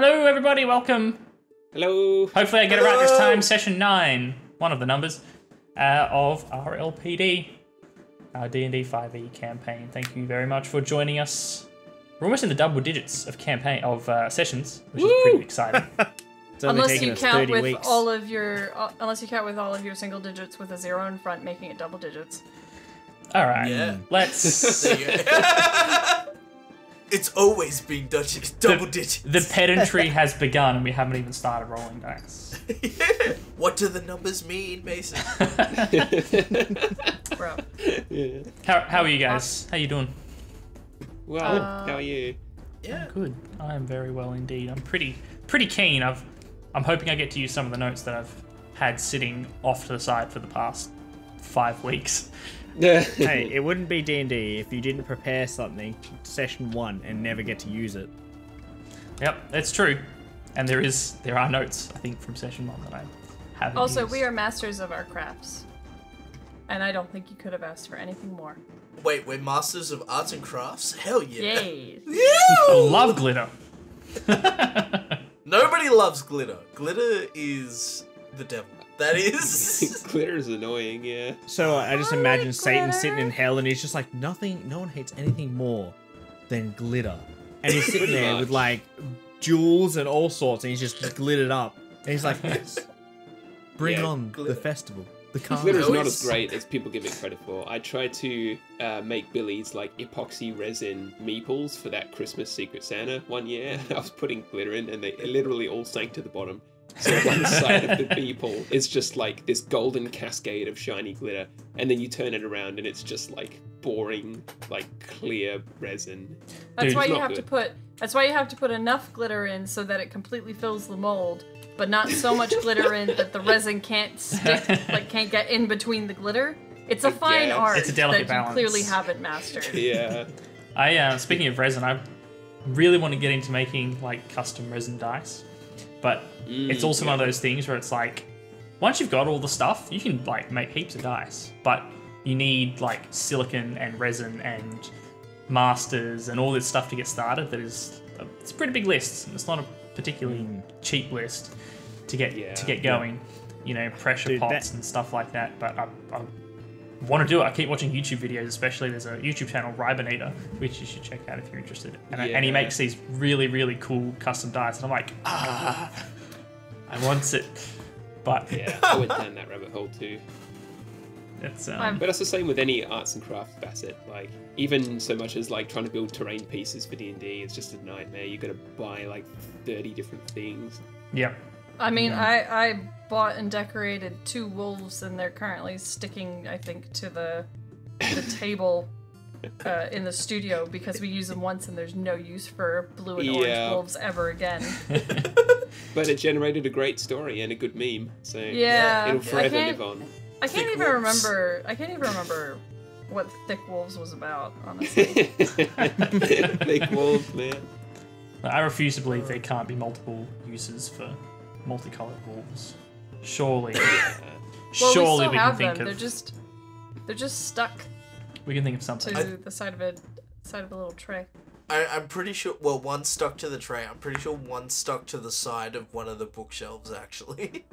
Hello, everybody. Welcome. Hello. Hopefully I get it right this time. Session 9, one of the numbers, of RLPD, our D&D 5e campaign. Thank you very much for joining us. We're almost in the double digits of sessions, which is pretty exciting. Unless you count with all of your, single digits with a 0 in front, making it double digits. All right. Yeah. Let's. It's always been double digits. The pedantry has begun, and we haven't even started rolling dice. What do the numbers mean, Mason? Bro. Yeah. How are you guys? How you doing? Well, how are you? Yeah. I'm good. I am very well indeed. I'm pretty keen. I'm hoping I get to use some of the notes that I've had sitting off to the side for the past 5 weeks. Hey, it wouldn't be D&D if you didn't prepare something session 1 and never get to use it. Yep, that's true. And there are notes, I think, from session 1 that I haven't Also, used. we are masters of our crafts. And I don't think you could have asked for anything more. Wait, we're masters of arts and crafts? Hell yeah. Yay. I love glitter. Nobody loves glitter. Glitter is the devil. That is. Glitter is annoying, yeah. So I just imagine Satan glitter. sitting in hell and he's just like, no one hates anything more than glitter. And he's sitting there with like jewels and all sorts and he's just glittered up. And he's like, yes, bring on glitter. the festival. The carnival. Glitter is not Always- as great as people give it credit for. I tried to make Billy's like epoxy resin meeples for that Christmas Secret Santa one year. I was putting glitter in and they literally all sank to the bottom. So one side of the meeple is just like this golden cascade of shiny glitter, and then you turn it around and it's just like boring, like clear resin. That's Dude, why it's you not have good. to put. That's why you have to put enough glitter in so that it completely fills the mold, but not so much glitter in that the resin can't stick, like can't get in between the glitter. It's a fine guess. art It's a delicate that balance. you clearly haven't mastered. Yeah. Speaking of resin, I really want to get into making like custom resin dice. But it's also one of those things where it's like, once you've got all the stuff, you can like make heaps of dice, but you need like silicon and resin and masters and all this stuff to get started. It's a pretty big list. And it's not a particularly cheap list to get going. You know, pressure Dude, pots and stuff like that. But I want to do it. I keep watching YouTube videos, especially there's a YouTube channel, Ribonator, which you should check out if you're interested. And he makes these really, really cool custom dice. And I'm like, I want it. But Yeah, I went down that rabbit hole too. it's But that's the same with any arts and crafts facet. Like, even so much as like trying to build terrain pieces for D&D, it's just a nightmare. You got to buy like 30 different things. yeah. I mean, I bought and decorated 2 wolves, and they're currently sticking, I think, to the table in the studio because we use them once, and there's no use for blue and orange wolves ever again. But it generated a great story and a good meme, so Yeah, it'll forever I can't- live on. I can't even remember what Thick Wolves was about, honestly. Thick wolves, man. I refuse to believe there can't be multiple uses for multicolored wolves. Surely. Well, Surely we we still can have think them. of They're just stuck we can think of something. to the side of a little tray. I'm pretty sure. Well, one stuck to the tray. I'm pretty sure one stuck to the side of one of the bookshelves, actually.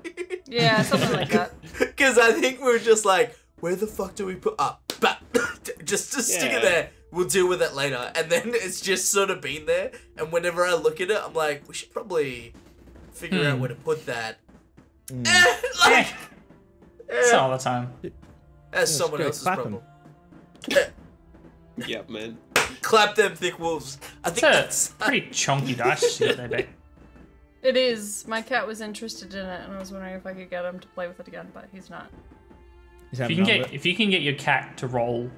Yeah, something like that. Because I think we were just like, where the fuck do we put up? Just to stick it Yeah. there. We'll deal with it later. And then it's just sort of been there. And whenever I look at it, I'm like, we should probably figure out where to put that. It's all the time. That's someone great. else's Clap problem. Yep, man. Clap them, thick wolves. I think It's that's a pretty chunky dice you got there, babe. It is. My cat was interested in it, and I was wondering if I could get him to play with it again, but he's not. He's If having you can none of get it. if you can get your cat to roll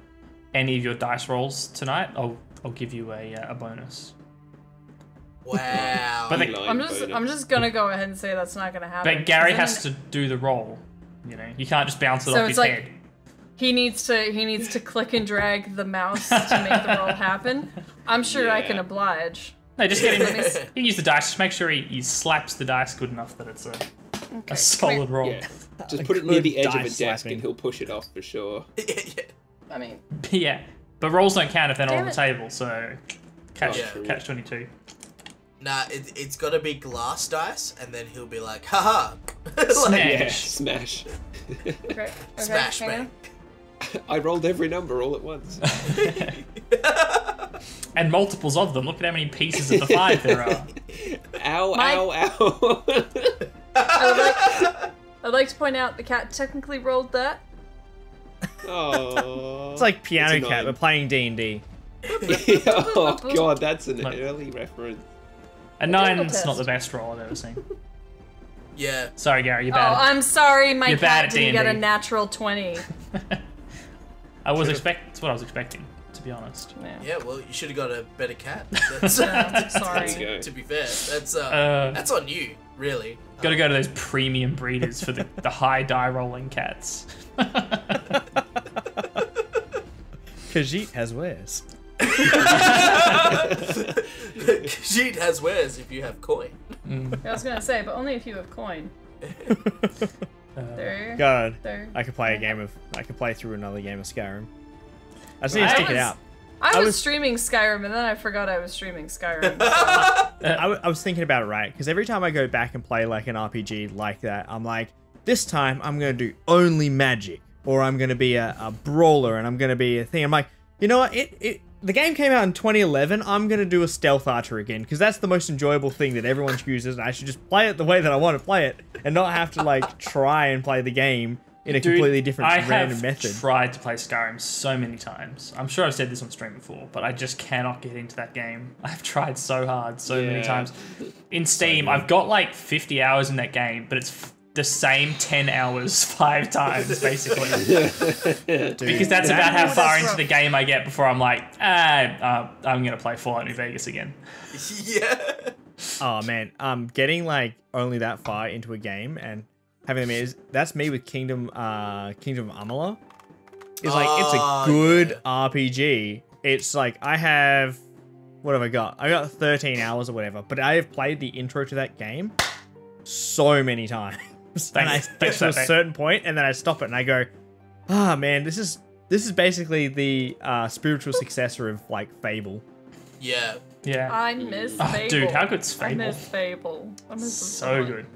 any of your dice rolls tonight, I'll give you a bonus. wow. But I'm just gonna go ahead and say that's not gonna happen. But Gary because has to do the roll. You know, you can't just bounce it So off his it's like- head. He needs to click and drag the mouse to make the roll happen. I'm sure I can Yeah. oblige. No, just get Let me him. He can use the dice. Just make sure he slaps the dice good enough that it's a solid roll. Yeah. Just put it near the edge of a dice desk slapping. and he'll push it off for sure. I mean, Yeah, but rolls don't count if they're not Damn on the it. table. So catch Yeah. catch 22. Nah, it's got to be glass dice, and then he'll be like, haha. Yeah, smash. Okay. Smash, hang man. on. I rolled every number all at once. And multiples of them. Look at how many pieces of the 5 there are. Ow, Mike? ow, ow. I'd like to point out the cat technically rolled that. Oh. It's like Piano It's Cat. annoying. We're playing D&D. Oh god, that's an early reference. A technical 9's not test. the best roll I've ever seen. Yeah. Sorry, Gary, you're Oh, bad. I'm sorry, my You're bad cat at didn't get a D&D. natural 20. That's what I was expecting, to be honest. Yeah, well, you should have got a better cat. That's, Yeah, sorry. There you go. to be fair, that's on you, really. Got to go to those premium breeders for the high die rolling cats. Khajiit has wares. Khajiit has wares if you have coin. I was gonna say, but only if you have coin. There. God, There. I could play through another game of Skyrim. I just need to stick it out. I I was was- streaming Skyrim, and then I forgot I was streaming Skyrim. so- I was thinking about it, right? Because every time I go back and play like an RPG like that, I'm like, this time I'm gonna do only magic, or I'm gonna be a brawler, and I'm gonna be a thing. I'm like, you know what? The game came out in 2011. I'm gonna do a stealth archer again because that's the most enjoyable thing that everyone chooses, and I should just play it the way that I want to play it, and not have to like try and play the game in a completely different I random have method. tried to play Skyrim so many times. I'm sure I've said this on stream before, but I just cannot get into that game. I've tried so hard, so many Yeah. times. In Steam, I've got like 50 hours in that game, but it's the same 10 hours 5 times, basically. Because that's about how far into the game I get before I'm like, I'm going to play Fallout New Vegas again. Yeah. Oh man, getting like only that far into a game and having them that's me with Kingdom of Amalur. It's like it's a good RPG. It's like what have I got? I got 13 hours or whatever, but I have played the intro to that game so many times. And I get Thanks to for a that, mate. certain point and then I stop it and I go, man, this is basically the spiritual successor of like Fable. Yeah. Yeah. I miss Oh, Fable. dude, how good's I Fable? miss Fable. I miss it So much. good.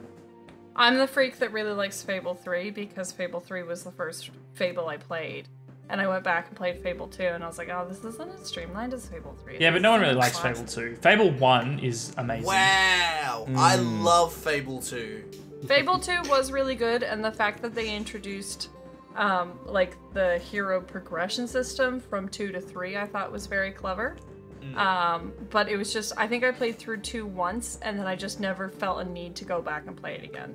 I'm the freak that really likes Fable 3 because Fable 3 was the first Fable I played. And I went back and played Fable 2 and I was like, oh, this isn't as streamlined as Fable 3. Yeah, but no one really likes Fun. Fable 2. Fable 1 is amazing. Wow. I love Fable 2. Fable 2 was really good, and the fact that they introduced like the hero progression system from 2 to 3 I thought was very clever. But it was just, I think I played through 2 once, and then I just never felt a need to go back and play it again.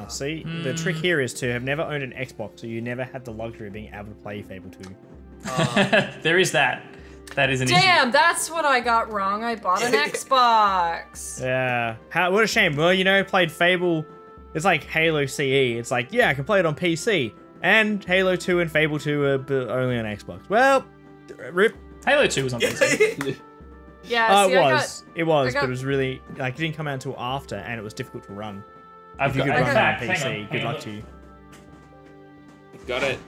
See, the trick here is to have never owned an Xbox, so you never had the luxury of being able to play Fable 2. There is that. That is an issue. Damn, that's what I got wrong. I bought an Xbox. Yeah. What a shame. Well, played Fable. It's like Halo CE. It's like, yeah, I can play it on PC. And Halo 2 and Fable 2 are only on Xbox. Well, rip. Halo 2 was on PC. Yeah, see, It was, got- but it was really, like, it didn't come out until after, and it was difficult to run. I've If you got, could in run fact, that on hang PC, on, good hang on. luck to you. Got it.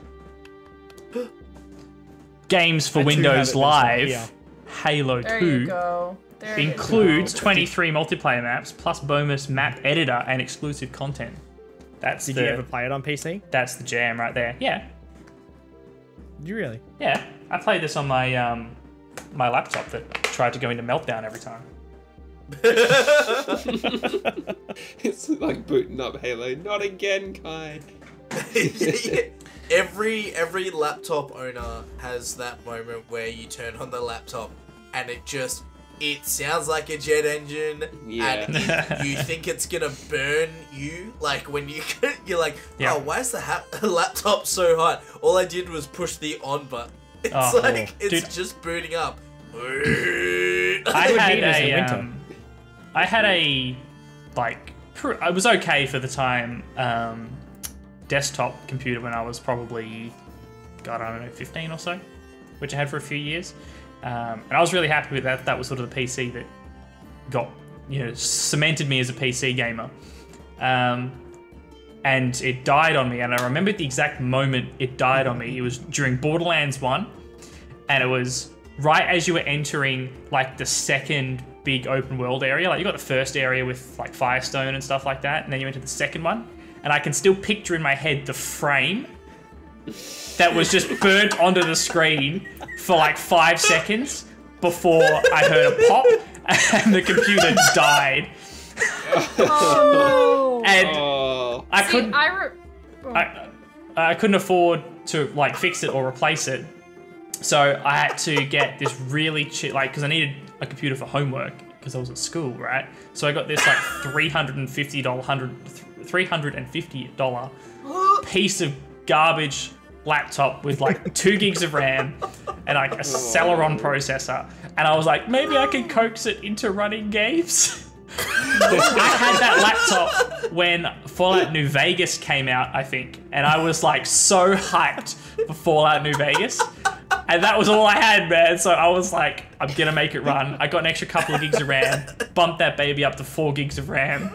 Games for I do have it, Windows but it's not Live, here. Halo There 2 you go. There you includes go. 23 multiplayer maps plus bonus map editor and exclusive content. That's Did you ever play it on PC? That's the jam right there. Yeah, Did you really? yeah. I played this on my my laptop that tried to go into meltdown every time. It's like booting up Halo. Not again, Kai. Every laptop owner has that moment where you turn on the laptop and it sounds like a jet engine, Yeah. and you think it's gonna burn you. Like when you're like, Yeah. oh, why is the laptop so hot? All I did was push the on button. It's Oh, like it's dude. just booting up. I had a like I was okay for the time desktop computer when I was probably, God, I don't know, 15 or so, which I had for a few years, and I was really happy with that. That was sort of the PC that got cemented me as a PC gamer, and it died on me. And I remember the exact moment it died on me. It was during Borderlands 1, and it was right as you were entering like the second big open world area. Like you got the first area with like Firestone and stuff like that, and then you went to the second one, and I can still picture in my head the frame that was just burnt onto the screen for like 5 seconds before I heard a pop and the computer died. Oh no! And I couldn't. I couldn't afford to like fix it or replace it, so I had to get this really cheap, like, because I needed a computer for homework because I was at school, right? So I got this like $350 piece of garbage laptop with like 2 gigs of RAM and like a Celeron processor, and I was like, maybe I can coax it into running games. I had that laptop when Fallout New Vegas came out, I think, and I was like so hyped for Fallout New Vegas, and that was all I had, man. So I was like, I'm gonna make it run. I got an extra couple of gigs of RAM, bumped that baby up to 4 gigs of RAM.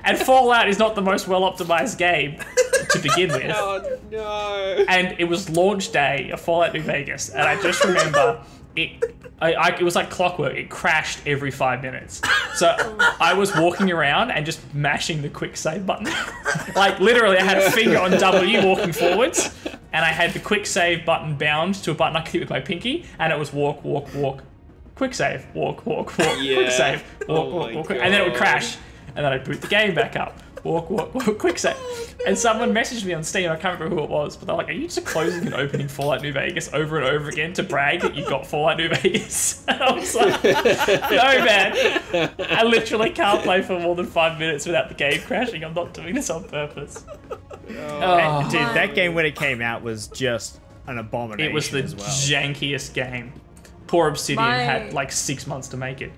And Fallout is not the most well-optimized game to begin with. Oh no! And it was launch day of Fallout New Vegas, and I just remember it was like clockwork. It crashed every 5 minutes. So I was walking around and just mashing the quick save button. Like literally, I had a finger on W walking forwards, and I had the quick save button bound to a button I could hit with my pinky, and it was walk, walk, walk, quick save, walk, walk, walk, quick save, walk, walk, walk, and then it would crash, and then I'd boot the game back up. Walk, walk, walk, quick save. And someone messaged me on Steam, I can't remember who it was, but they're like, are you just closing and opening Fallout New Vegas over and over again to brag that you got Fallout New Vegas? And I was like, no, man. I literally can't play for more than 5 minutes without the game crashing. I'm not doing this on purpose. And, dude, that game when it came out was just an abomination. It was the as well. jankiest game. Poor Obsidian had like 6 months to make it.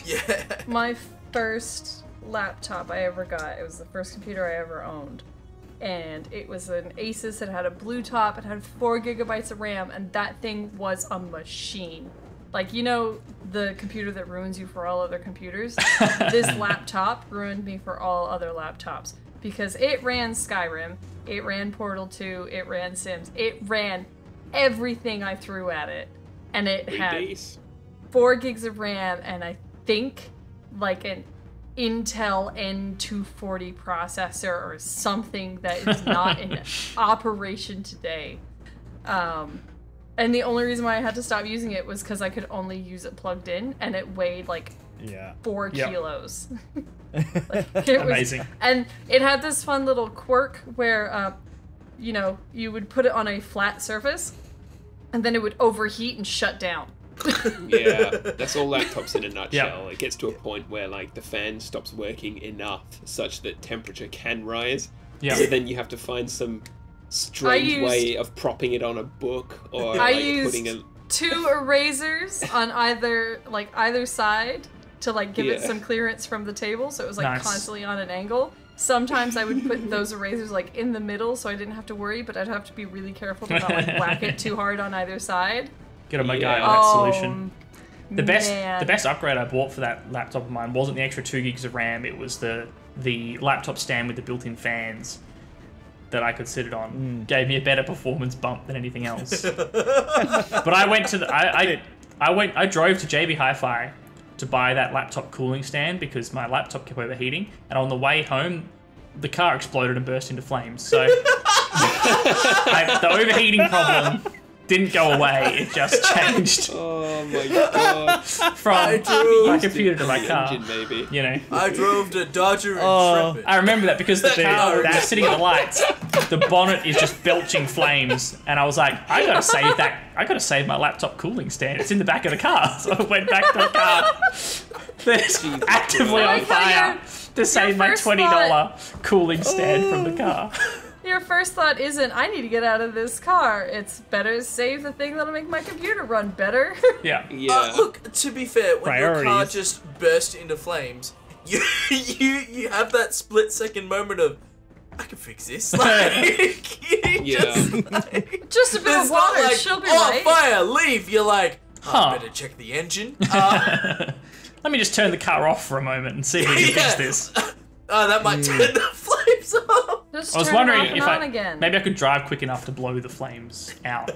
Yeah. My first laptop I ever got, it was the first computer I ever owned, and it was an Asus. It had a blue top, it had 4 gigabytes of RAM, and that thing was a machine. Like, you know, the computer that ruins you for all other computers? This laptop ruined me for all other laptops, because it ran Skyrim, it ran Portal 2, it ran Sims, it ran everything I threw at it, and it had 4 gigs of RAM, and I think like an Intel N240 processor or something that is not in operation today. And the only reason why I had to stop using it was because I could only use it plugged in, and it weighed like 4 kilos. Like, it amazing. And it had this fun little quirk where, you know, you would put it on a flat surface, and then it would overheat and shut down. Yeah, that's all laptops in a nutshell. Yep. It gets to a point where like the fan stops working enough such that temperature can rise. Yeah. So then you have to find some strange way of propping it on a book or I like used putting a 2 erasers on either side to like give it some clearance from the table, so it was like constantly on an angle. Sometimes I would put those erasers like in the middle so I didn't have to worry, but I'd have to be really careful to not like whack it too hard on either side. Get a guy on that solution. The best upgrade I bought for that laptop of mine wasn't the extra 2 gigs of RAM. It was the laptop stand with the built-in fans that I could sit it on. Gave me a better performance bump than anything else. But I went to I drove to JB Hi-Fi to buy that laptop cooling stand because my laptop kept overheating, and on the way home the car exploded and burst into flames. So the overheating problem didn't go away, it just changed. Oh my god. From my computer to my car. Engine, maybe. You know. I drove the Dodger Intrepid. I remember that because the car was sitting at the lights. The bonnet is just belching flames, and I was like, I gotta save my laptop cooling stand. It's in the back of the car. So I went back to the car. That's actively on fire to save my $20 cooling stand from the car. Your first thought isn't, I need to get out of this car. It's better to save the thing that'll make my computer run better. Yeah. Look, to be fair, when your car just burst into flames, you have that split-second moment of, I can fix this. Like, just a bit of water, like, she'll be right. Fire, leave. You're like, I better check the engine. Let me just turn the car off for a moment and see if we can fix this. That might turn the flames off. Just I was turn it wondering off and if on again. maybe I could drive quick enough to blow the flames out.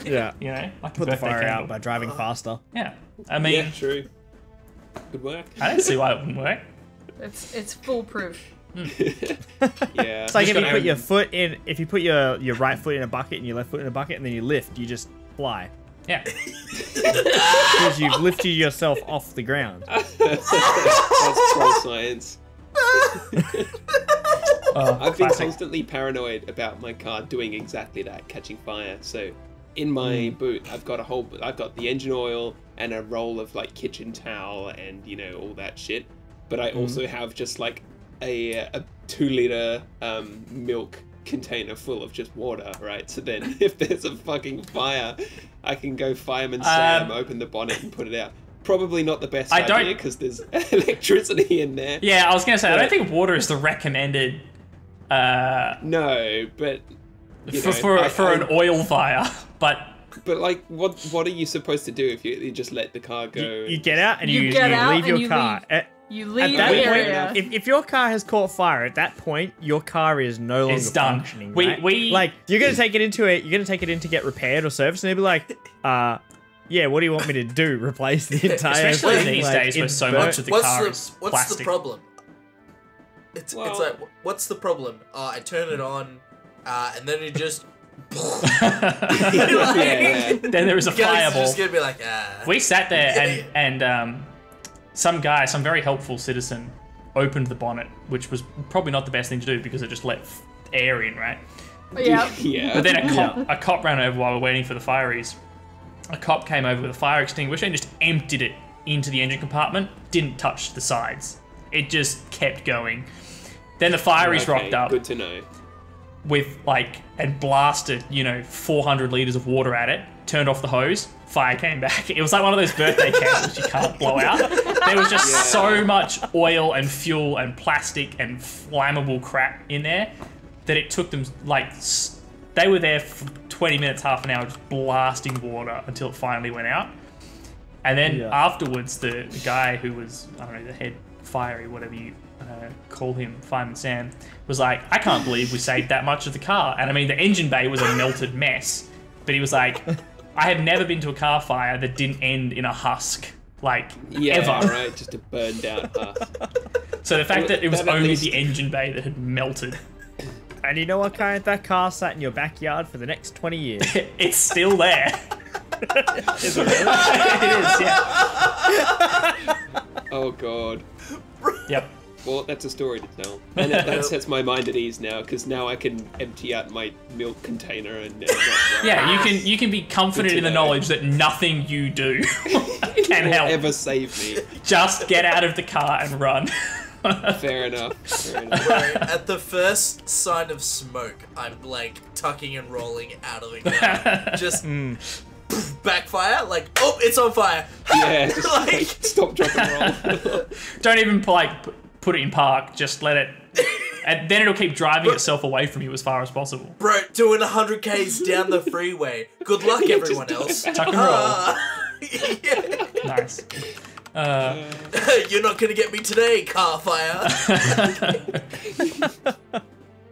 Yeah. You know, like a Put the birthday fire candle. out by driving faster. Yeah, I mean, Yeah, true. Good work. I don't see why it wouldn't work. It's foolproof. Yeah. It's like if you put your foot in, if you put your right foot in a bucket and your left foot in a bucket, and then you lift, you just fly Yeah. because you've lifted yourself off the ground. That's troll science. I've been constantly paranoid about my car doing exactly that, catching fire. So in my boot, I've got the engine oil and a roll of like kitchen towel and all that shit. But I also have just like a 2-liter milk container full of just water, right? So then if there's a fucking fire, I can go Fireman Sam, open the bonnet and put it out. Probably not the best idea because there's electricity in there. Yeah, I was gonna say I don't think water is the recommended. No, but for an oil fire, but like, what are you supposed to do if you just let the car go? You get out and you and leave your you car. You leave At that the point, area. if your car has caught fire, at that point, your car is no longer It's done. functioning. We- Right? Like, you're gonna take it in to get repaired or serviced, and they'll be like, yeah, what do you want me to do? Replace the entire especially thing? these Like, days where it's so burnt. much of the car is What's plastic. the problem? It's like, what's the problem? I turn it on, and then it just. Yeah. Then there was a Guys are fireball. just gonna be like, We sat there and some very helpful citizen, opened the bonnet, which was probably not the best thing to do because it just let air in, right? Yeah. Yeah. But then a cop ran over while we were waiting for the fireys. A cop came over with a fire extinguisher and just emptied it into the engine compartment. Didn't touch the sides. It just kept going. Then the fireys rocked up Good to know. with and blasted 400 liters of water at it. Turned off the hose. Fire came back. It was like one of those birthday candles you can't blow out. There was just so much oil and fuel and plastic and flammable crap in there that it took them they were there for 20 minutes, half an hour, just blasting water until it finally went out. And then afterwards, the guy who was, I don't know, the head fiery, whatever you call him, Fireman Sam, was like, I can't believe we saved that much of the car. And I mean, the engine bay was a melted mess. But he was like, I have never been to a car fire that didn't end in a husk. Ever. Right, just a burned out husk. So the fact that it was That at only least- the engine bay that had melted, And you know what, Kye? That car sat in your backyard for the next 20 years. it's still there. Is it really? It is, yeah. Oh god. Yep. Well, that's a story to tell, and that sets my mind at ease now because now I can empty out my milk container and. Yeah, you can be confident in the knowledge that nothing you do can help. Ever save me? Just get out of the car and run. Fair enough. Right, at the first sign of smoke, I'm tucking and rolling out of the car. Just backfire, oh, it's on fire. Yeah, just stop, drop, and roll. Don't even put it in park. Just let it, and then it'll keep driving itself away from you as far as possible. Bro, doing 100 Ks down the freeway. Good luck, everyone else. Tuck and roll. Nice. You're not gonna get me today, car fire. All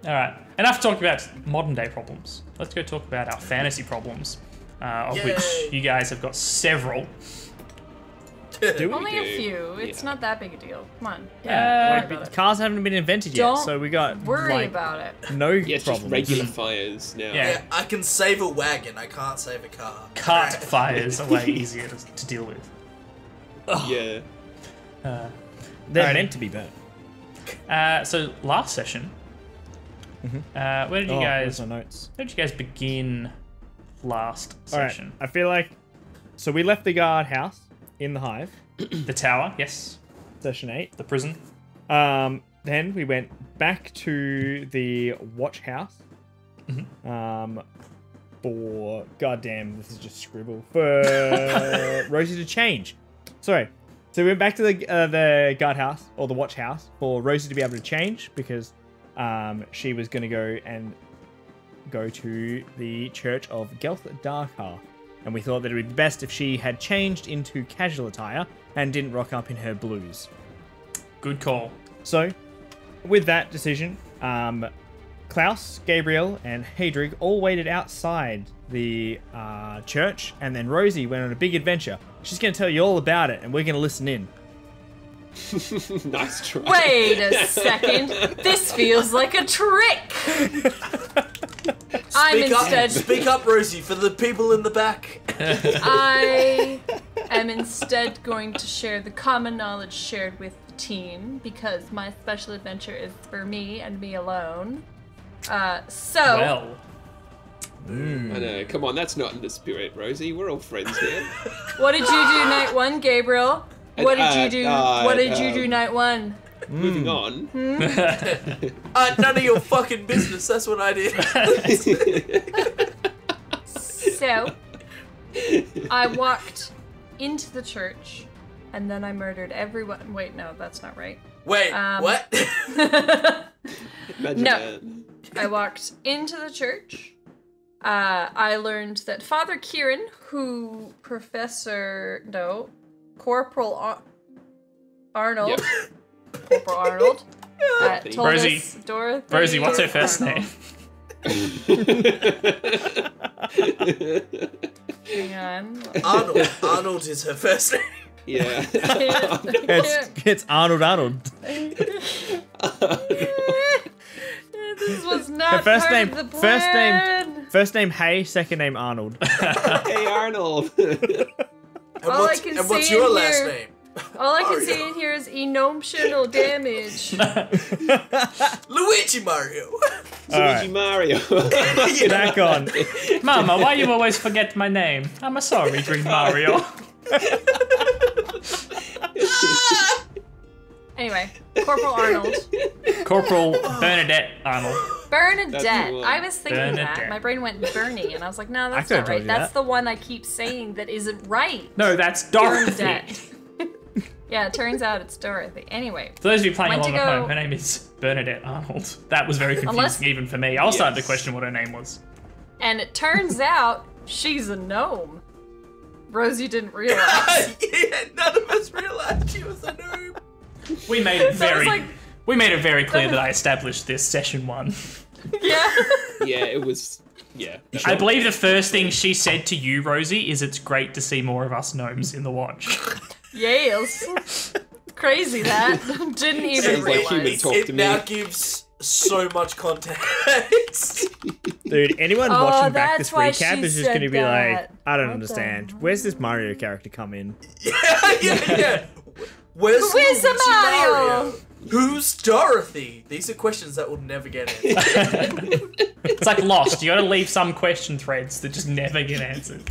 right. Enough talking about modern day problems. Let's go talk about our fantasy problems, of Yay. which you guys have got several. Only a few. It's not that big a deal. Come on. Cars haven't been invented yet, Don't so we got worry about it. no Yeah, it's just problems. regular fires now. Yeah. Yeah, I can save a wagon. I can't save a car. Cart fires are way easier to deal with. Yeah. They're Alrighty. meant to be burnt. So last session, where did you Where's guys? my notes? Where did you guys begin last session? Alright, I feel like... So we left the guardhouse in the hive, The tower, yes. session 8. The prison. Then we went back to the watch house. For... Goddamn, this is just scribble. For Rosie to change. Sorry. So we went back to the guardhouse, or the watch house, for Rosie to be able to change, because she was going to go to the Church of Gelth Darkhearth. And we thought that it would be best if she had changed into casual attire and didn't rock up in her blues. Good call. So, with that decision, Klaus, Gabriel, and Hadrig all waited outside the church, and then Rosie went on a big adventure. She's going to tell you all about it, and we're going to listen in. Nice try. Wait a second. This feels like a trick. Speak up, Rosie, for the people in the back. I am instead going to share the common knowledge shared with the team because my special adventure is for me and me alone. Well. I know. Come on, that's not in the spirit, Rosie. We're all friends here. What did you do night one, Gabriel? What did you do? What did you do night one? Moving on. None of your fucking business. That's what I did. So, I walked into the church, and then I murdered everyone. Wait, no, that's not right. Wait, what? Imagine No. that. I walked into the church. I learned that Father Kieran, who Corporal Arnold, Yep. Corporal Arnold, told Rosie. us, Dorothy. Rosie, what's her first name? Hang on. Arnold is her first name. Yeah. It's Arnold. This was not Her first part name, of the plan. first name Hay, second name Arnold. Hey, Arnold. All I can what's see your in last here- name? All I can see in here is emotional damage. Luigi Mario. Luigi Mario. Back on. Mama, why you always forget my name? I'm sorry, Dream Mario. Anyway, Corporal Arnold. Corporal Bernadette Arnold. Bernadette. That's the one. I was thinking that. Bernadette. My brain went Bernie, and I was like, no, that's could've not told right. you That's that. the one I keep saying that isn't right. No, that's Dorothy. Bernadette. Yeah, it turns out it's Dorothy. Anyway, For those of you playing Went along to at go- home, her name is Bernadette Arnold. That was very confusing Unless- even for me. I was starting to Yes. question what her name was. and it turns out she's a gnome. Rosie didn't realize. Yeah, none of us realized she was a noob. We made it So I was very like- we made it very clear that I established this session 1. Yeah. Yeah, it was. Yeah. I believe the first thing she said to you, Rosie, is it's great to see more of us gnomes in the watch. Yes. Crazy that. Didn't even Sounds like human realize. talk. It to now me. gives so much context. Dude, anyone Oh, watching back that's this why recap she is just going to said be like, that. I don't What understand. the- Where's this Mario character come in? yeah. Where's Where's Luigi Mario? Who's Dorothy? These are questions that will never get answered. It's like Lost. You got to leave some question threads that just never get answered.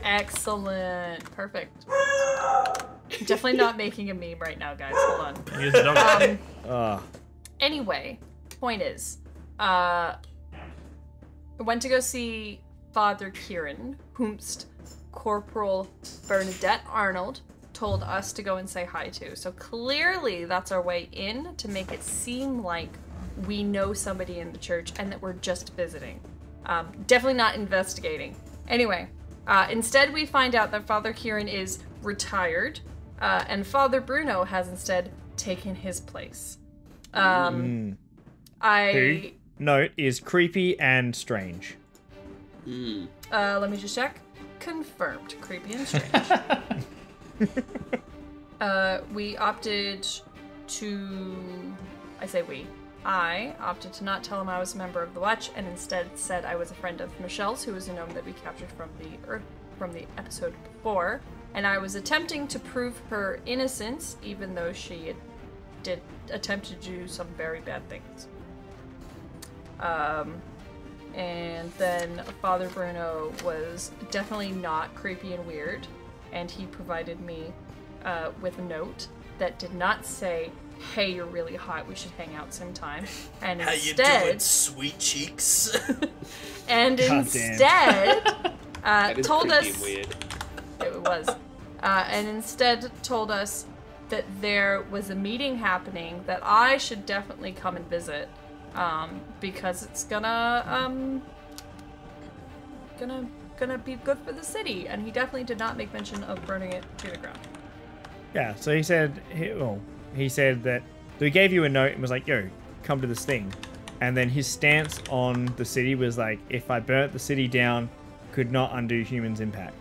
Excellent. Perfect. Definitely not making a meme right now, guys. Hold on. Here's the dog. Anyway, point is, I went to go see Father Kieran, whomst Corporal Bernadette Arnold told us to go and say hi to. So clearly that's our way in to make it seem like we know somebody in the church and that we're just visiting. Definitely not investigating. Anyway, instead we find out that Father Kieran is retired, and Father Bruno has instead taken his place. Who, note, is creepy and strange. Let me just check. Confirmed. Creepy and strange. We opted to... I opted to not tell him I was a member of the Watch and instead said I was a friend of Michelle's, who was a gnome that we captured from the episode before. And I was attempting to prove her innocence, even though she did attempt to do some very bad things. And then Father Bruno was definitely not creepy and weird, and he provided me with a note that did not say, "Hey, you're really hot, we should hang out sometime," and How you instead, doing, sweet cheeks? and God damn. instead, That is told creepy us and weird. it was, and instead told us that there was a meeting happening that I should definitely come and visit, because it's gonna be good for the city, and he definitely did not make mention of burning it to the ground. Yeah, so he said that he gave you a note and was like, yo, come to this thing. And then his stance on the city was like, if I burnt the city down, could not undo humans' impact.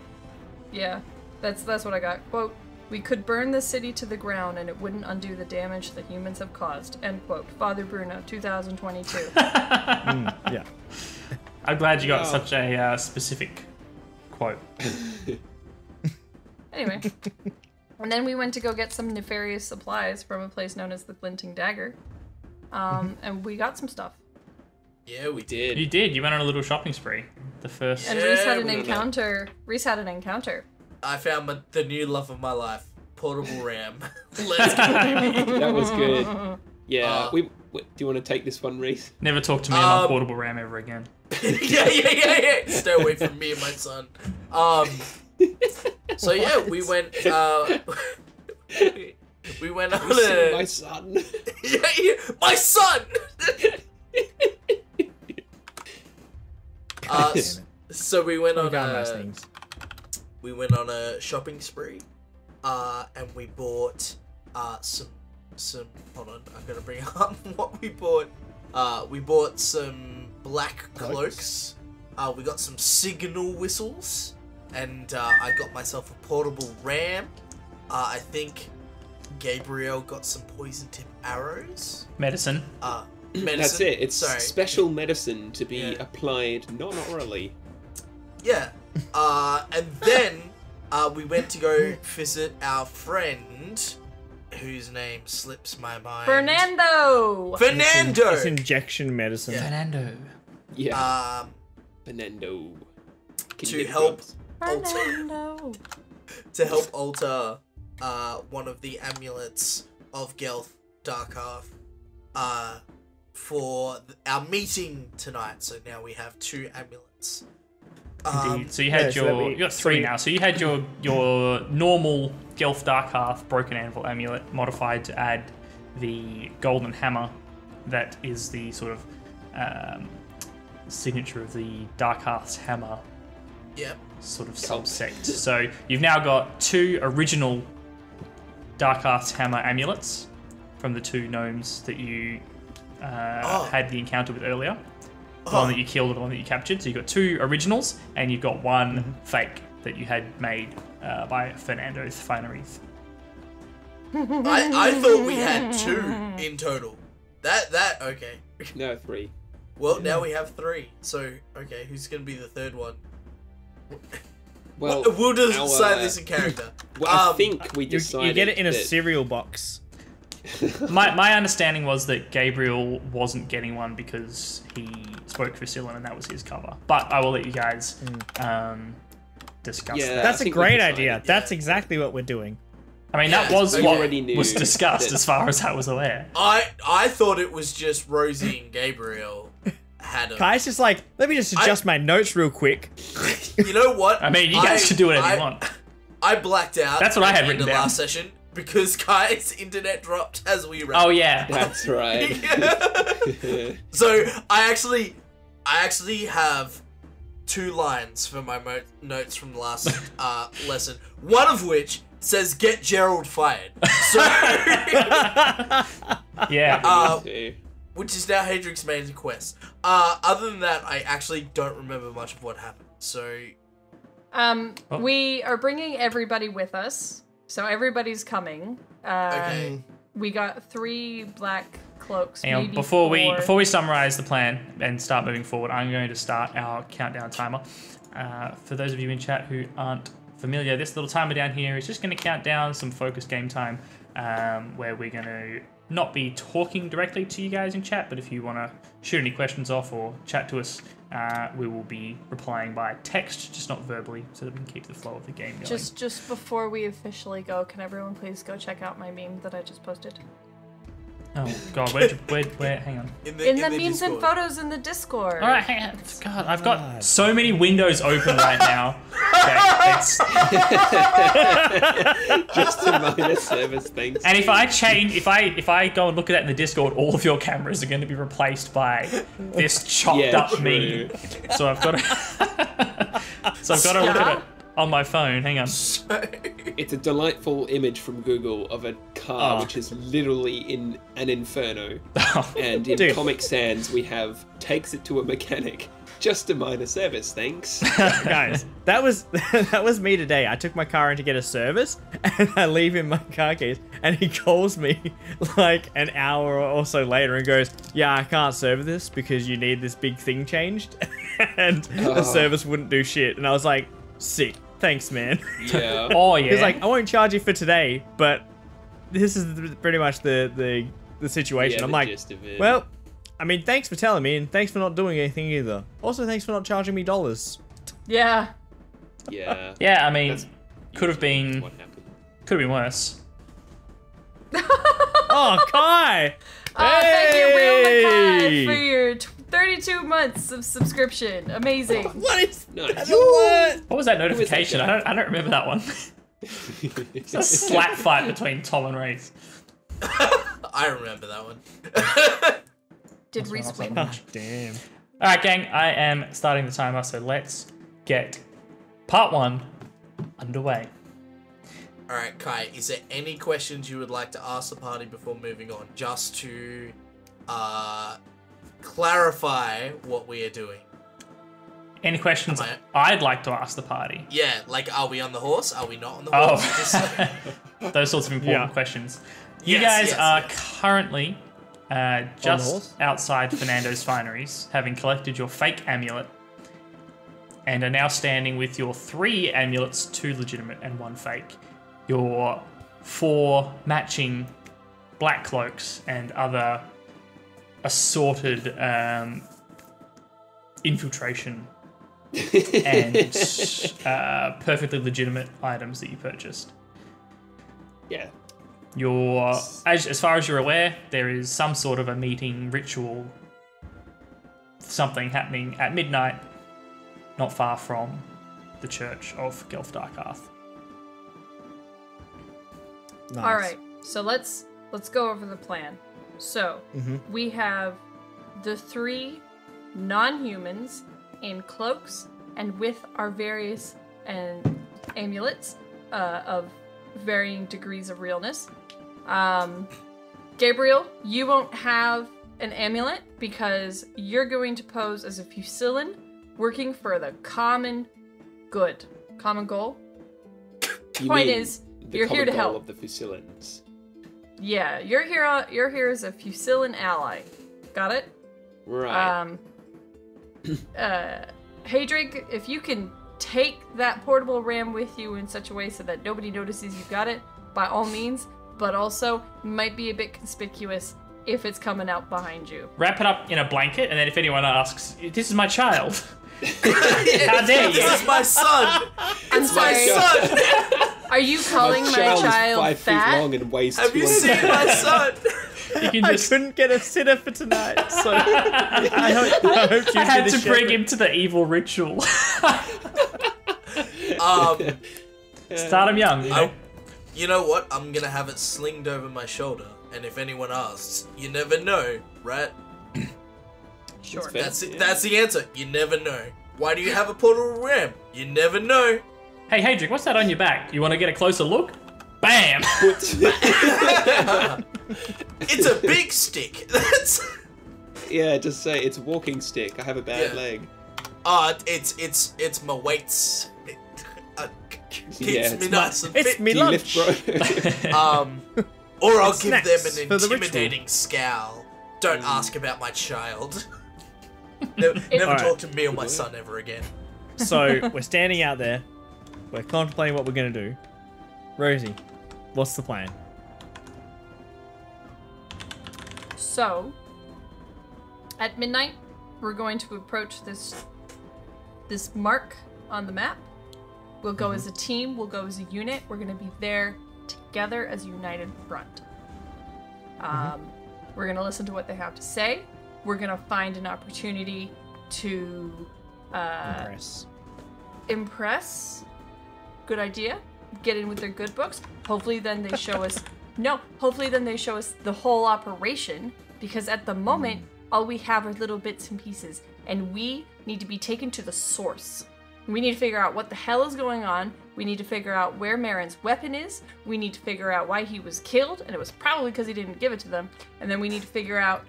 Yeah, that's what I got. Quote, "We could burn the city to the ground and it wouldn't undo the damage that humans have caused." End quote. Father Bruno, 2022. Yeah. I'm glad you got such a specific quote. Anyway. And then we went to go get some nefarious supplies from a place known as the Glinting Dagger. And we got some stuff. Yeah, we did. You did. You went on a little shopping spree. The first. And Reese had an encounter. Reese had an encounter. I found the new love of my life, portable RAM. Let's go, baby. That was good. Yeah. Do you want to take this one, Reese? Never talk to me about portable RAM ever again. yeah. Stay away from me and my son. So yeah, we went. We went on a. My son. Yeah, my son. So we went on nice things. We went on a shopping spree, and we bought some. Hold on, I'm gonna bring up what we bought. We bought some black cloaks. We got some signal whistles, and I got myself a portable ram. I think Gabriel got some poison tip arrows. Medicine. Medicine. That's it. It's special medicine to be applied non-orally. Yeah. And then we went to go visit our friend, whose name slips my mind. Fernando! It's injection medicine. Yeah. Fernando. Yeah. Fernando. To help Fernando. to help alter one of the amulets of Gelth Darkarth for our meeting tonight. So now we have 2 amulets. Indeed. So you had you got 3 now. So you had your normal Gelth Darkarth Broken Anvil amulet modified to add the golden hammer that is the sort of signature of the Darkarth's hammer. Yep. Sort of subsect. So you've now got 2 original Darkarth's hammer amulets from the 2 gnomes that you had the encounter with earlier. The one that you killed and the one that you captured. So you've got 2 originals, and you've got 1 fake that you had made by Fernando Fineries. I thought we had 2 in total. Okay. No, 3. Well, now we have 3. So, okay, who's going to be the 3rd one? Well, we'll decide this in character. Well, I think we decided you get it in a that... cereal box. My understanding was that Gabriel wasn't getting one because he spoke for Cylon and that was his cover. But I will let you guys discuss that. That's a great idea. Yeah. That's exactly what we're doing. I mean, that was what was discussed as far as I was aware. I thought it was just Rosie and Gabriel had them. Kye's just like, let me just adjust my notes real quick. You know what? I mean, you guys should do whatever you want. I blacked out. That's what I had written down. Last session. Because Kye's internet dropped as we wrapped. Oh yeah, that's right. So I actually have 2 lines for my notes from the last lesson. One of which says "Get Gerald fired." So yeah, which is now Hadrick's main quest. Other than that, I actually don't remember much of what happened. So, we are bringing everybody with us. So everybody's coming. Okay. We got 3 black cloaks. Hang on, maybe before 4. we summarize the plan and start moving forward, I'm going to start our countdown timer. For those of you in chat who aren't familiar, this little timer down here is just going to count down some focused game time, where we're going to not be talking directly to you guys in chat, but if you want to shoot any questions off or chat to us, we will be replying by text, just not verbally, so that we can keep the flow of the game going. Just before we officially go, can everyone please go check out my meme that I just posted? Oh god, where hang on. In the memes Discord. And photos in the Discord. Alright, hang on. God, I've got so many windows open right now. Okay, it's... just to minor service things. And if I go and look at that in the Discord, all of your cameras are going to be replaced by this chopped up meme. So I've got to look at it on my phone. Hang on. It's a delightful image from Google of a car Oh. which is literally in an inferno. Oh, And in Dude. Comic Sans, we have takes it to a mechanic. Just a minor service, thanks. Guys, that was me today. I took my car in to get a service, and I leave him my car keys, and he calls me like an hour or so later and goes, "Yeah, I can't serve this because you need this big thing changed," and the service wouldn't do shit. And I was like, "Sick, thanks, man." Yeah. oh yeah. He's like, "I won't charge you for today, but this is pretty much the situation." Yeah, I'm the like, gist of it. "Well, I mean, thanks for telling me, and thanks for not doing anything either. Also, thanks for not charging me dollars." Yeah. Yeah. yeah, I mean, That's could have usually been what happened. could have been worse. Oh, Kai! Thank you, Real Mackay, Hey! for your 32 months of subscription. Amazing. What is Nice. what? What was that was that notification? guy? I don't remember that one. It's a slap fight between Tom and Reese. I remember that one. Did Reese win? Oh, damn. All right, gang. I am starting the timer, so let's get part 1 underway. All right, Kai, is there any questions you would like to ask the party before moving on? Just to clarify what we are doing. Any questions Am I'd like to ask the party? Yeah, like, are we on the horse? Are we not on the horse? Just- Oh, those sorts of important Yeah. questions. You Yes, guys yes, are yes. currently horse? just outside Fernando's Fineries, having collected your fake amulet, and are now standing with your 3 amulets, 2 legitimate and 1 fake, your 4 matching black cloaks and other assorted infiltration and perfectly legitimate items that you purchased. Yeah. Your, as far as you're aware, there is some sort of a meeting, ritual, something happening at midnight, not far from the Church of Gelfdarkarth. Nice. All right. So let's go over the plan. So we have the 3 non-humans in cloaks and with our various amulets of varying degrees of realness. Gabriel, you won't have an amulet because you're going to pose as a Fusillan working for the common good. Common goal? You Point mean is, the you're here common to goal help. of the Fusilans. Yeah, you're here as a Fusillan ally. Got it? Right. Hadrig, if you can take that portable ram with you in such a way so that nobody notices you've got it, by all means, but also might be a bit conspicuous if it's coming out behind you. Wrap it up in a blanket, and then if anyone asks, "This is my child," how dare you? This is my son! I'm My sorry. son! Are you calling my child child is 5 feet fat? long and weighs Have you 200 seen my pounds. son? You can I just. couldn't get a sitter for tonight, so I hope you I had did a to bring shepherd. him to the evil ritual. Start him young, you know? You know what? I'm gonna have it slinged over my shoulder, and if anyone asks, you never know, right? Sure. fair. That's it. That's the answer. You never know. Why do you have a portable ram? You never know. Hey, Hadrick, what's that on your back? You want to get a closer look? Bam! It's a big stick. That's. Yeah, just say it's a walking stick. I have a bad Yeah. leg. It's my weights. It keeps Yeah, me it's nice and It's fit. me Do you lunch. lift, bro? Or I'll It's give them snacks an for the ritual. intimidating scowl. Don't ask about my child. Never Alright. talk to me or my son ever again. So we're standing out there. We're contemplating what we're gonna do. Rosie, what's the plan? So, at midnight, we're going to approach this mark on the map. We'll go as a team. We'll go as a unit. We're going to be there together as a united front. We're going to listen to what they have to say. We're going to find an opportunity to impress. Good idea. Get in with their good books. Hopefully then they show us hopefully then they show us the whole operation, because at the moment all we have are little bits and pieces, and we need to be taken to the source. We need to figure out what the hell is going on. We need to figure out where Marin's weapon is. We need to figure out why he was killed, and it was probably because he didn't give it to them. And then we need to figure out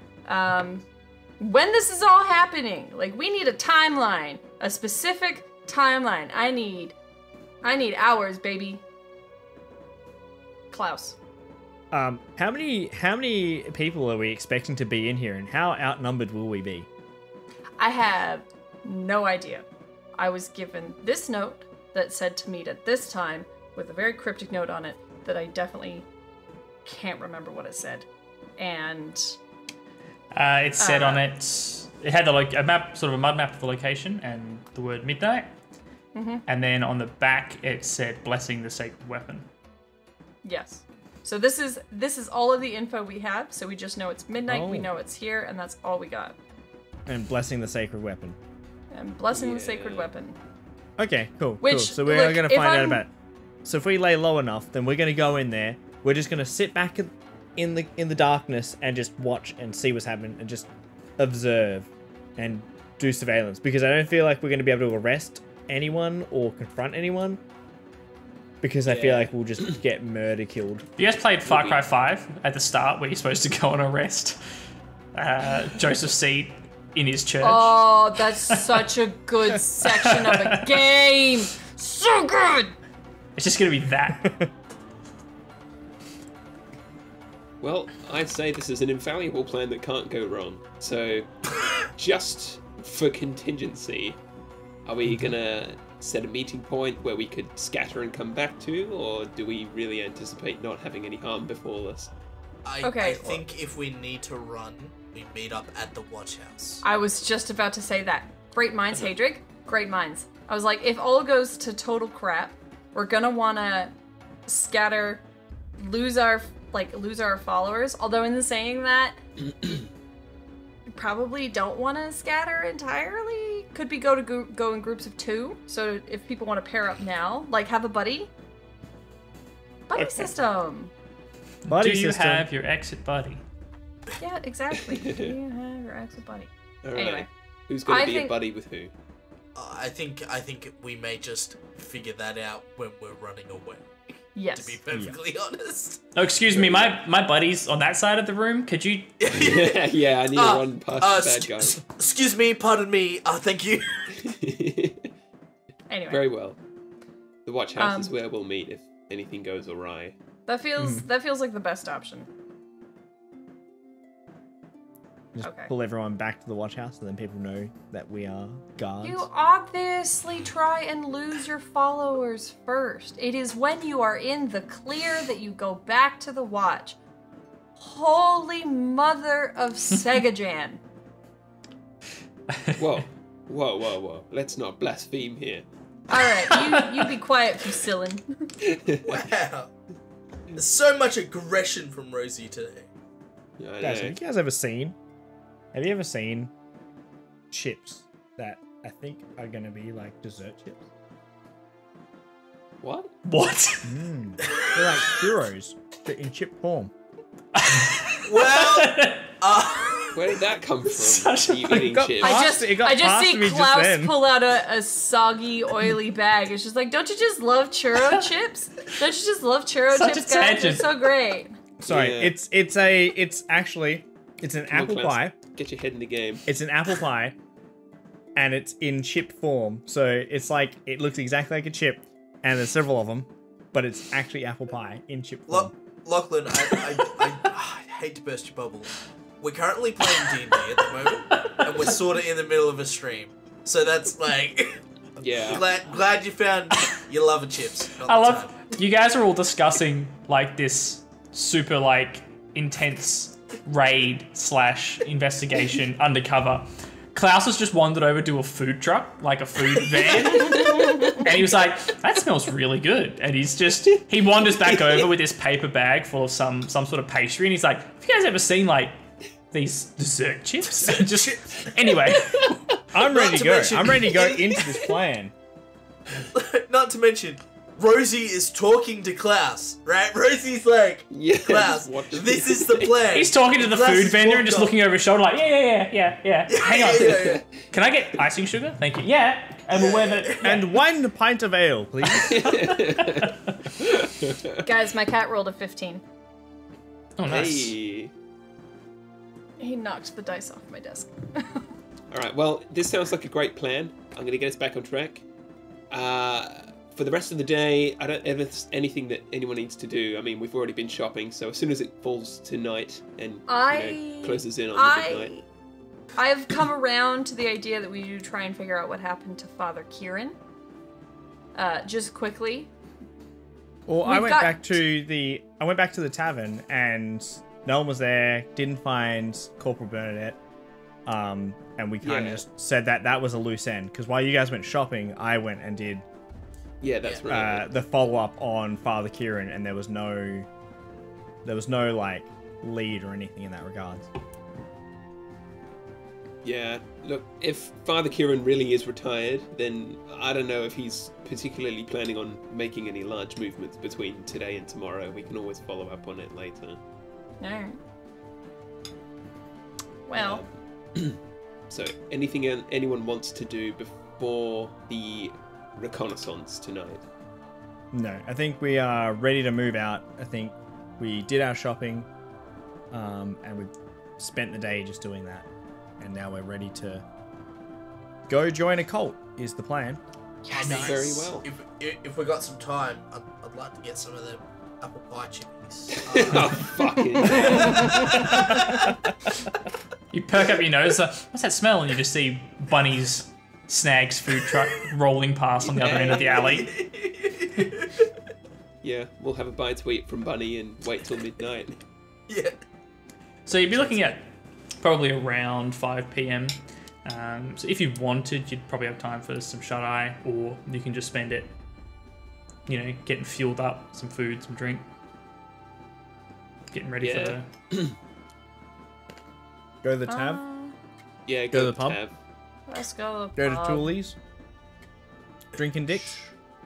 when this is all happening. Like, we need a timeline, a specific timeline. I need hours, baby. Klaus. How many people are we expecting to be in here, and how outnumbered will we be? I have no idea. I was given this note that said to meet at this time with a very cryptic note on it that I definitely can't remember what it said. And it said on it, it had a map, sort of a mud map of the location and the word midnight. Mm-hmm. And then on the back it said blessing the sacred weapon. yes. So this is all of the info we have. So we just know it's midnight, we Oh. know it's here, and that's all we got. And blessing the sacred weapon. And blessing the sacred weapon. Okay, cool. Which, cool. So we're look, going to if find out I'm- about it. So if we lay low enough, then we're going to go in there. We're just going to sit back in the darkness and just watch and see what's happening and just observe and do surveillance, because I don't feel like we're going to be able to arrest anyone or confront anyone, because I feel like we'll just get murder killed. You guys played Far Cry 5 at the start where you're supposed to go and arrest Joseph Seed in his church. Oh, that's such a good section of a game. So good. It's just going to be that. Well, I say this is an infallible plan that can't go wrong. So, just for contingency, are we gonna set a meeting point where we could scatter and come back to, or do we really anticipate not having any harm befall us? I think if we need to run, we meet up at the watch house. I was just about to say that. Great minds, Hadrig. Great minds. I was like, if all goes to total crap, we're gonna wanna scatter, lose our followers. Although in the saying that, you probably don't want to scatter entirely. Could be go in groups of 2. So if people want to pair up now, like have a buddy system. Buddy Do you system. have your exit buddy? Yeah, exactly. Do you have your exit buddy? All right. Anyway, Who's gonna I be a think- buddy with who? I think we may just figure that out when we're running away. yes. To be perfectly honest. Oh, excuse me, my buddy's on that side of the room. Could you? Yeah, I need to run past the bad guys. Excuse me, pardon me. Thank you. Anyway, Very well. The watch house is where we'll meet if anything goes awry. that feels like the best option. Just Okay. pull everyone back to the watch house, and then people know that we are guards. You obviously try and lose your followers first. It is when you are in the clear that you go back to the watch. Holy mother of Segajan. Whoa. Let's not blaspheme here. Alright, you be quiet, Fusilin. Wow. There's so much aggression from Rosie today. I Guys, know. have you guys ever seen? Have you ever seen chips that I think are gonna be like dessert chips? What? What? They're like churros, but in chip form. Well, Where did that come from? Such a You eating fucking- chips? It got I just past see me just Klaus then. pull out a soggy, oily bag. It's just like, don't you just love churro chips? Don't you just love churro Such chips, a guys? They're tangent. so great. Sorry, Yeah. it's actually an Come on, apple Klaus. pie. Get your head in the game. It's an apple pie, and it's in chip form. So it's like it looks exactly like a chip, and there's several of them, but it's actually apple pie in chip form. Lachlan, I hate to burst your bubble. We're currently playing D&D at the moment, and we're sort of in the middle of a stream. So that's like, Yeah. glad you found your love of chips. Not I the love time. you guys are all discussing like this super like intense raid / investigation undercover. Klaus has just wandered over to a food truck, like a food van, and he was like, "That smells really good." And he wanders back over with this paper bag full of some sort of pastry, and he's like, "Have you guys ever seen like these dessert chips?" Just anyway, I'm ready Not to to go. mention- I'm ready to go into this plan. Not to mention, Rosie is talking to Klaus, right? Rosie's like, Yes, Klaus, what does this this is the mean? plan. He's talking to the Klaus food is vendor and just walked looking over his shoulder like, yeah. Hang on. Yeah. Can I get icing sugar? Thank you. Yeah. And we'll wear the... And 1 pint of ale, please. Guys, my cat rolled a 15. Oh, nice. Hey. He knocked the dice off my desk. All right. Well, this sounds like a great plan. I'm going to get us back on track. For the rest of the day, I don't ever anything that anyone needs to do. I mean, we've already been shopping, so as soon as it falls to night and closes in on the midnight. I've come around to the idea that we do try and figure out what happened to Father Kieran. Just quickly. Well, I went back to the tavern and no one was there. Didn't find Corporal Bernadette. And we kind of just said that was a loose end because while you guys went shopping, I went and did. Yeah, that's right. The follow up on Father Kieran, and there was no like lead or anything in that regard. Yeah, look, if Father Kieran really is retired, then I don't know if he's particularly planning on making any large movements between today and tomorrow. We can always follow up on it later. Alright. Well. So, anything anyone wants to do before the reconnaissance tonight? No, I think we are ready to move out. I think we did our shopping, and we spent the day just doing that. And now we're ready to go join a cult, is the plan. Yes. Nice. Very well. If we got some time, I'd like to get some of the apple pie chippies. Oh, fucking You perk up your nose. What's that smell? And you just see Bunny's Snags food truck rolling past on the other end of the alley. Yeah, we'll have a bite to eat from Bunny and wait till midnight. Yeah. So you'd be looking at probably around 5 p.m. So if you wanted, you'd probably have time for some shut-eye, or you can just spend it, getting fueled up, some food, some drink, getting ready for the... Go to the tab. Yeah, Go go to to the pub. tab. Let's go. Go to Tooley's. Drinking dicks.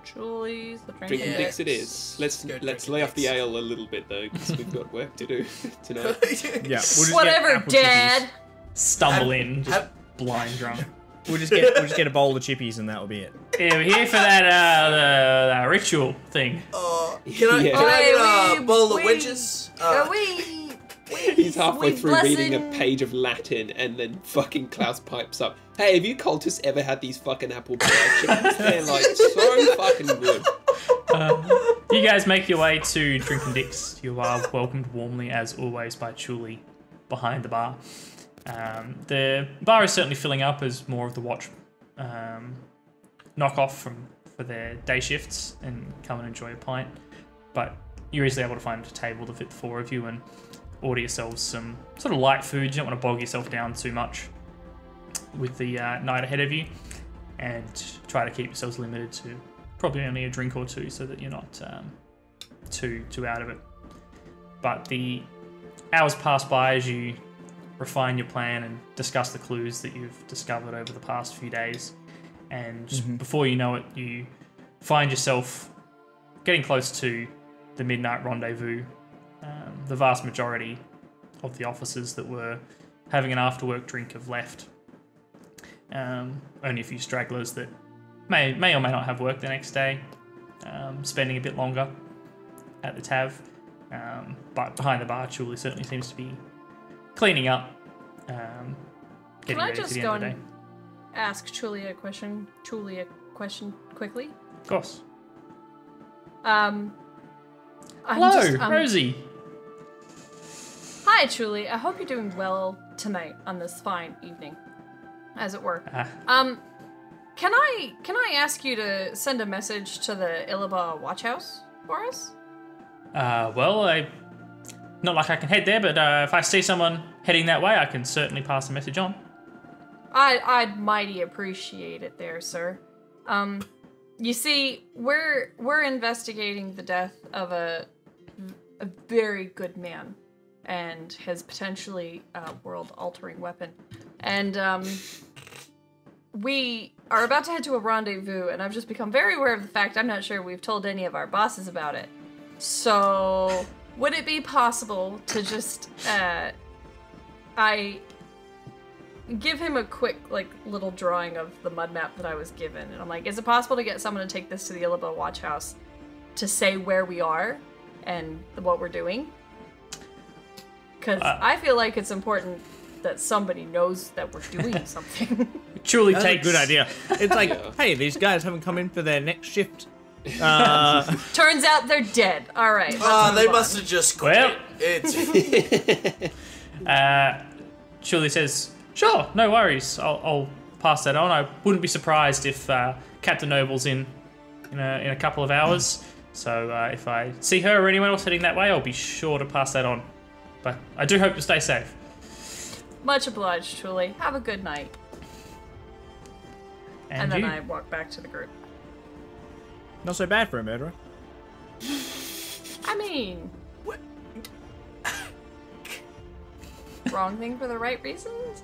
Julie's, the Drinking Yeah. dicks it is. Let's lay off the ale a little bit though, because we've got work to do tonight. Yeah, we'll just Whatever, get apple Dad. chippies. Stumble in, just blind drunk. We'll just get a bowl of chippies and that will be it. Yeah, we're here for that the ritual thing. Can I get a bowl of wedges? He's halfway we through reading a blessing- page of Latin, and then fucking Klaus pipes up. Hey, have you cultists ever had these fucking apple pie chips? They're like so fucking good. You guys make your way to Drinking Dicks. You are welcomed warmly, as always, by Chuli behind the bar. The bar is certainly filling up as more of the watch knock off for their day shifts and come and enjoy a pint. But you're easily able to find a table to fit the four of you and order yourselves some sort of light food. You don't want to bog yourself down too much with the night ahead of you, and try to keep yourselves limited to probably only a drink or two so that you're not too out of it. But the hours pass by as you refine your plan and discuss the clues that you've discovered over the past few days, and before you know it, you find yourself getting close to the midnight rendezvous. The vast majority of the officers that were having an after-work drink have left. Only a few stragglers that may or may not have work the next day, spending a bit longer at the tav. But behind the bar, Chuli certainly seems to be cleaning up, getting Can I ready for just the go end of the and day. ask Chuli a question quickly? Of course. I'm Hello, just, Rosie. Hi, Chuli. I hope you're doing well tonight on this fine evening, as it were. Can I ask you to send a message to the Illaba Watch House for us? Well, not like I can head there, but if I see someone heading that way, I can certainly pass a message on. I'd mighty appreciate it there, sir. You see, we're investigating the death of a very good man and his potentially world-altering weapon, and we are about to head to a rendezvous, and I've just become very aware of the fact I'm not sure we've told any of our bosses about it. So, would it be possible to just, I give him a quick, like, little drawing of the mud map that I was given, and I'm like, is it possible to get someone to take this to the Illabo Watch House to say where we are and what we're doing? Because I feel like it's important that somebody knows that we're doing something. It truly That's takes a good idea. It's like, hey, these guys haven't come in for their next shift. Turns out they're dead. All right. They must have just quit. Well. It's Truly says, sure, no worries. I'll pass that on. I wouldn't be surprised if Captain Noble's in a couple of hours. So if I see her or anyone else heading that way, I'll be sure to pass that on. But I do hope you stay safe. Much obliged, Truly. Have a good night. And then I walk back to the group. Not so bad for a murderer. I mean... What? Wrong thing for the right reasons?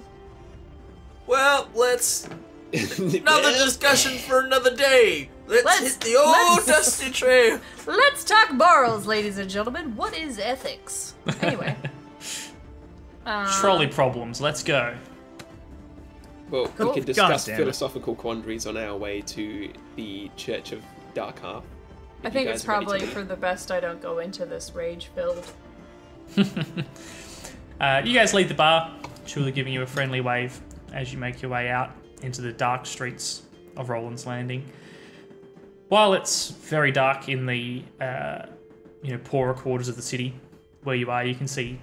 Well, let's... Another discussion for another day. Let's hit the old dusty trail. Let's talk morals, ladies and gentlemen. What is ethics? Anyway. Trolley problems, let's go. Well, Cool. we can discuss damn it. philosophical quandaries on our way to the Church of Dark Half. I think it's probably for the best I don't go into this rage-filled. You guys leave the bar, Truly giving you a friendly wave as you make your way out into the dark streets of Rolands Landing. While it's very dark in the poorer quarters of the city where you are, you can see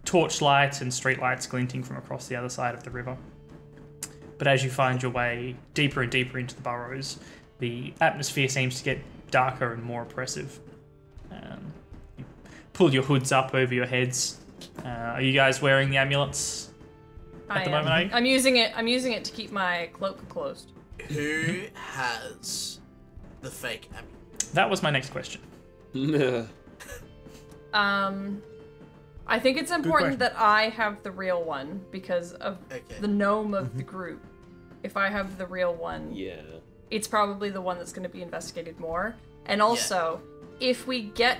torchlights and streetlights glinting from across the other side of the river. But as you find your way deeper and deeper into the burrows, the atmosphere seems to get darker and more oppressive. You pull your hoods up over your heads. Are you guys wearing the amulets at the moment? Are you? I'm using it to keep my cloak closed. Who has the fake amulet? That was my next question. I think it's important question. that I have the real one because of the gnome of the group. If I have the real one, Yeah. it's probably the one that's going to be investigated more. And also, if we get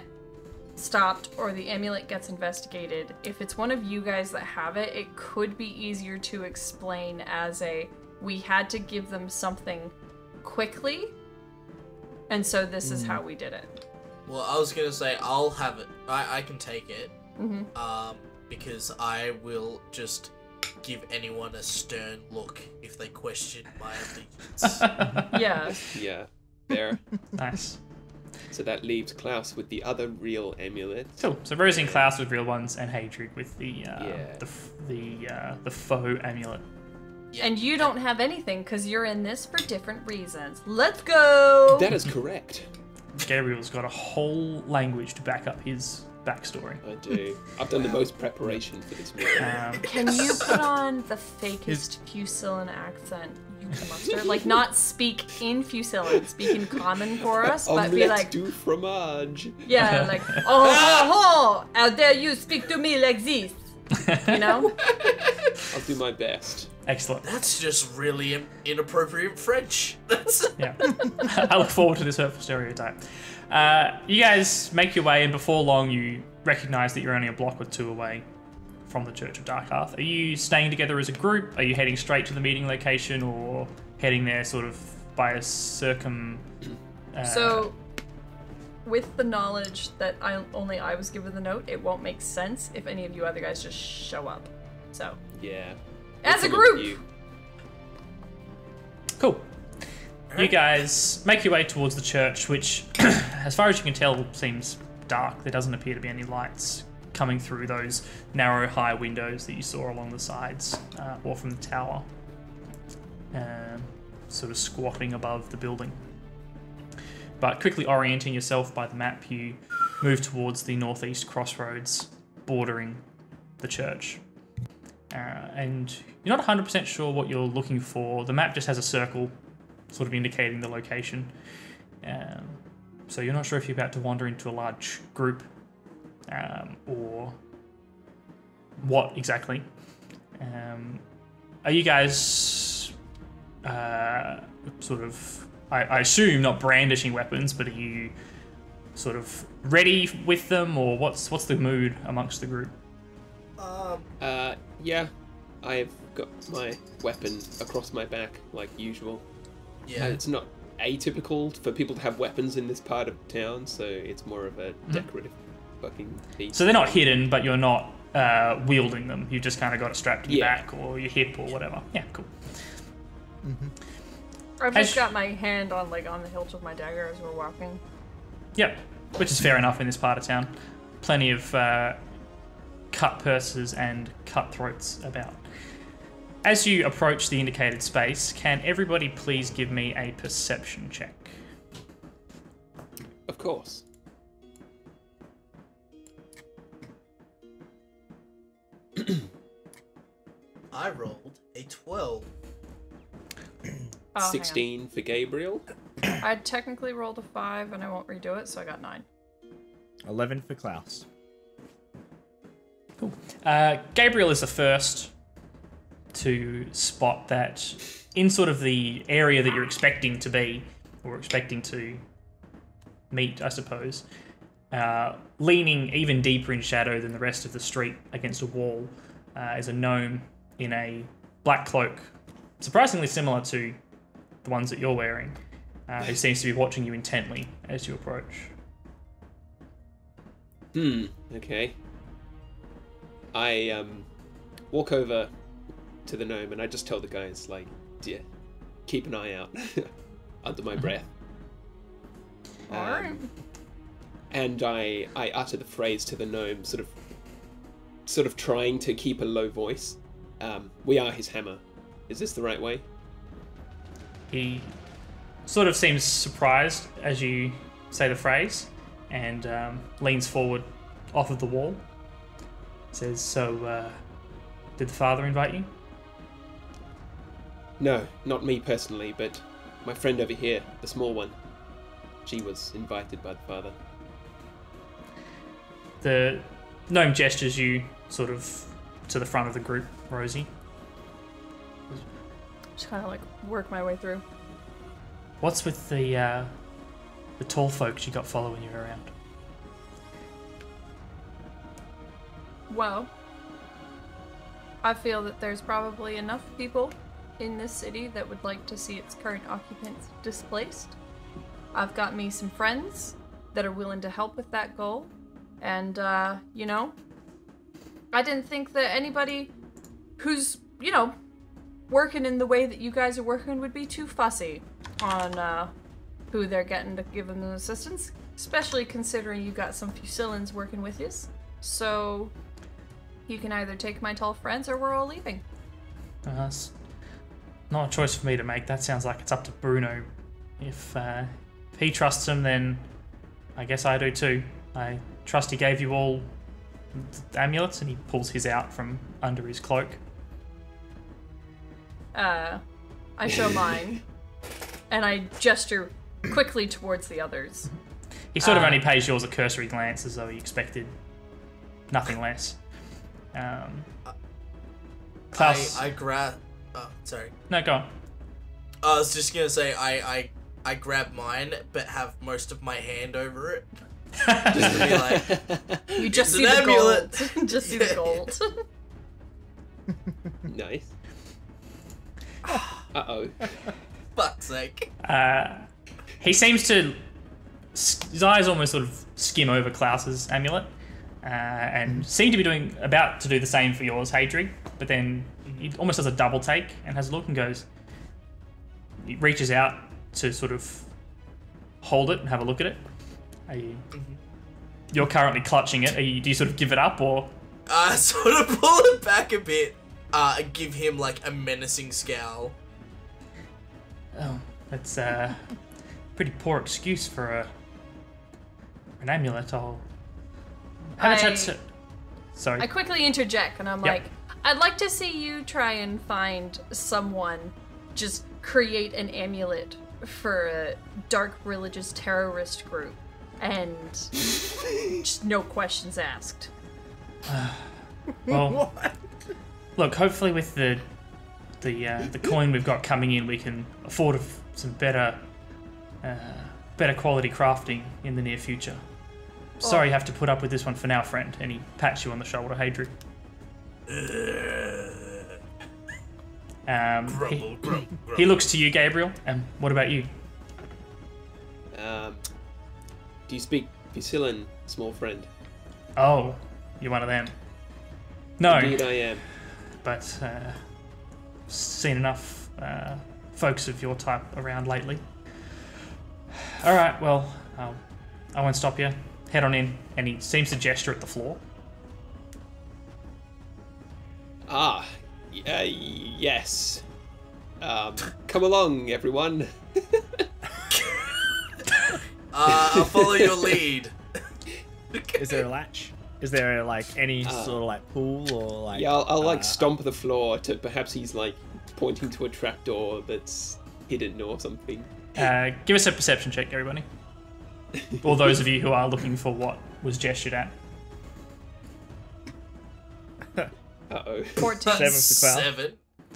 stopped or the amulet gets investigated, if it's one of you guys that have it, it could be easier to explain as we had to give them something quickly, and so this is how we did it. Well, I was gonna say I'll have it. I can take it. Because I will just give anyone a stern look if they question my allegiance. Yeah. Yeah. There. Nice. So that leaves Klaus with the other real amulet. Cool. So Rosie and Klaus with real ones, and Hadric with the faux amulet. Yeah. And you don't have anything because you're in this for different reasons. Let's go! That is correct. Gabriel's got a whole language to back up his backstory. I do. I've done the most preparation for this movie. Can you put on the fakest Fusillan accent you can muster? Like, not speak in Fusillan, speak in common for us, but be like... du fromage. Yeah, like, oh, how dare you speak to me like this? You know? I'll do my best. Excellent. That's just really inappropriate French. That's Yeah. I look forward to this hurtful stereotype. You guys make your way, and before long you recognise that you're only a block or two away from the Church of Dark Hearth. Are you staying together as a group? Are you heading straight to the meeting location, or heading there sort of by a circum... So, with the knowledge that only I was given the note, it won't make sense if any of you other guys just show up. So, Yeah. as a We'll come group! with you. Cool. You guys make your way towards the church, which, as far as you can tell, seems dark. There doesn't appear to be any lights coming through those narrow, high windows that you saw along the sides, or from the tower, sort of squatting above the building. But quickly orienting yourself by the map, you move towards the northeast crossroads bordering the church. And you're not 100% sure what you're looking for. The map just has a circle sort of indicating the location. So you're not sure if you're about to wander into a large group or what exactly. Are you guys sort of, I assume, not brandishing weapons, but are you sort of ready with them, or what's the mood amongst the group? Yeah, I've got my weapon across my back like usual. Yeah. It's not atypical for people to have weapons in this part of town, so it's more of a decorative fucking piece. So they're not hidden, but you're not wielding them. You've just kind of got it strapped to your Yeah. back or your hip or whatever. Yeah, cool. I've just got my hand on the hilt of my dagger as we're walking. Yep, which is fair enough in this part of town. Plenty of cut purses and cutthroats about. As you approach the indicated space, can everybody please give me a perception check? Of course. I rolled a 12. Oh, hang on. 16 for Gabriel. I technically rolled a 5, and I won't redo it, so I got 9. 11 for Klaus. Cool. Gabriel is the first to spot that in sort of the area that you're expecting to be, or expecting to meet, I suppose, leaning even deeper in shadow than the rest of the street against a wall, is a gnome in a black cloak, surprisingly similar to the ones that you're wearing, who seems to be watching you intently as you approach. Okay. I walk over to the gnome and I just tell the guys, like, yeah, keep an eye out under my breath. Alright. And I utter the phrase to the gnome, sort of trying to keep a low voice. We are his hammer. Is this the right way? He sort of seems surprised as you say the phrase and leans forward off of the wall. Says, so, did the father invite you? No, not me personally, but my friend over here, the small one. She was invited by the father. The gnome gestures you sort of to the front of the group, Rosie. Just kind of work my way through. What's with the tall folks you got following you around? Well, I feel that there's probably enough people in this city that would like to see its current occupants displaced. I've got me some friends that are willing to help with that goal. And, I didn't think that anybody who's, working in the way that you guys are working would be too fussy on who they're getting to give them assistance, especially considering you got some Fusilans working with you. So you can either take my tall friends or we're all leaving. That's not a choice for me to make. That sounds like it's up to Bruno. If he trusts him, then I guess I do too. I trust he gave you all amulets, and he pulls his out from under his cloak. I show mine, and I gesture quickly towards the others. He sort of only pays yours a cursory glance, as though he expected nothing less. Klaus. I grab. Oh, sorry. No, go on. I was just gonna say I grab mine, but have most of my hand over it. Just to be like, You just It's see an the amulet. gold. Just see the gold. Nice. Uh-oh. fuck's sake. He seems to... His eyes almost sort of skim over Klaus's amulet, and seem to be about to do the same for yours, Hadrig, but then he almost does a double take and has a look and goes... He reaches out to sort of hold it and have a look at it. Are you... You're currently clutching it. Do you sort of give it up, or...? I sort of pull it back a bit, and give him like a menacing scowl. Oh, that's a pretty poor excuse for an amulet. I'll have a chat to... Sorry. I quickly interject, and I'm Yep. like, I'd like to see you try and find someone, just create an amulet for a dark religious terrorist group, and just no questions asked. Well, look, hopefully with the the coin we've got coming in, we can afford some better quality crafting in the near future. Sorry you have to put up with this one for now, friend. And he pats you on the shoulder, Hadric. He looks to you, Gabriel. And what about you? Do you speak Fusillan, small friend? Oh, you're one of them. No. Indeed I am. But seen enough folks of your type around lately. All right, well, I won't stop you. Head on in, and he seems to gesture at the floor. Yes. Come along, everyone. I'll follow your lead. Is there a latch? Is there like any sort of like pool or like? Yeah, I'll like stomp the floor to perhaps he's like pointing to a trapdoor that's hidden or something. Give us a perception check, everybody. Or those of you who are looking for what was gestured at. Uh-oh. 14. 7 for Cloud. 7.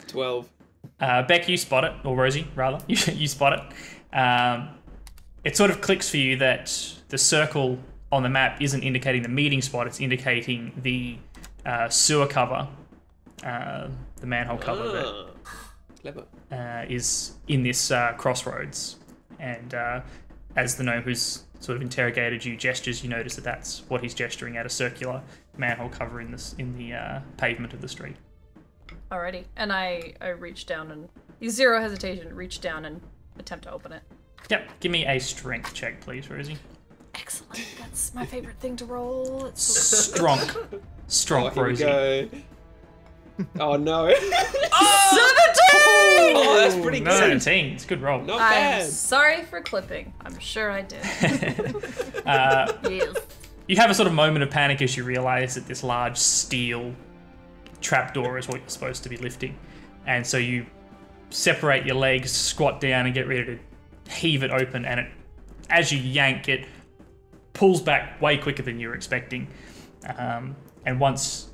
12. Beck, you spot it, or Rosie, rather. You spot it. It sort of clicks for you that the circle on the map isn't indicating the meeting spot, it's indicating the sewer cover, the manhole cover that Clever. is in this crossroads. And as the gnome who's sort of interrogated you gestures, you notice that that's what he's gesturing at, a circular manhole cover in the pavement of the street. Alrighty. And I reach down and, zero hesitation, reach down and attempt to open it. Yep, give me a strength check, please, Rosie. Excellent. That's my favorite thing to roll. It's Strong, Oh, here we Rosie. go. Oh no. 17! Oh, that's pretty good. 17, it's a good roll. Not I'm bad. sorry for clipping. I'm sure I did. Yes. You have a sort of moment of panic as you realise that this large steel trapdoor is what you're supposed to be lifting. And so you separate your legs, squat down and get ready to heave it open. And as you yank, it pulls back way quicker than you were expecting. And once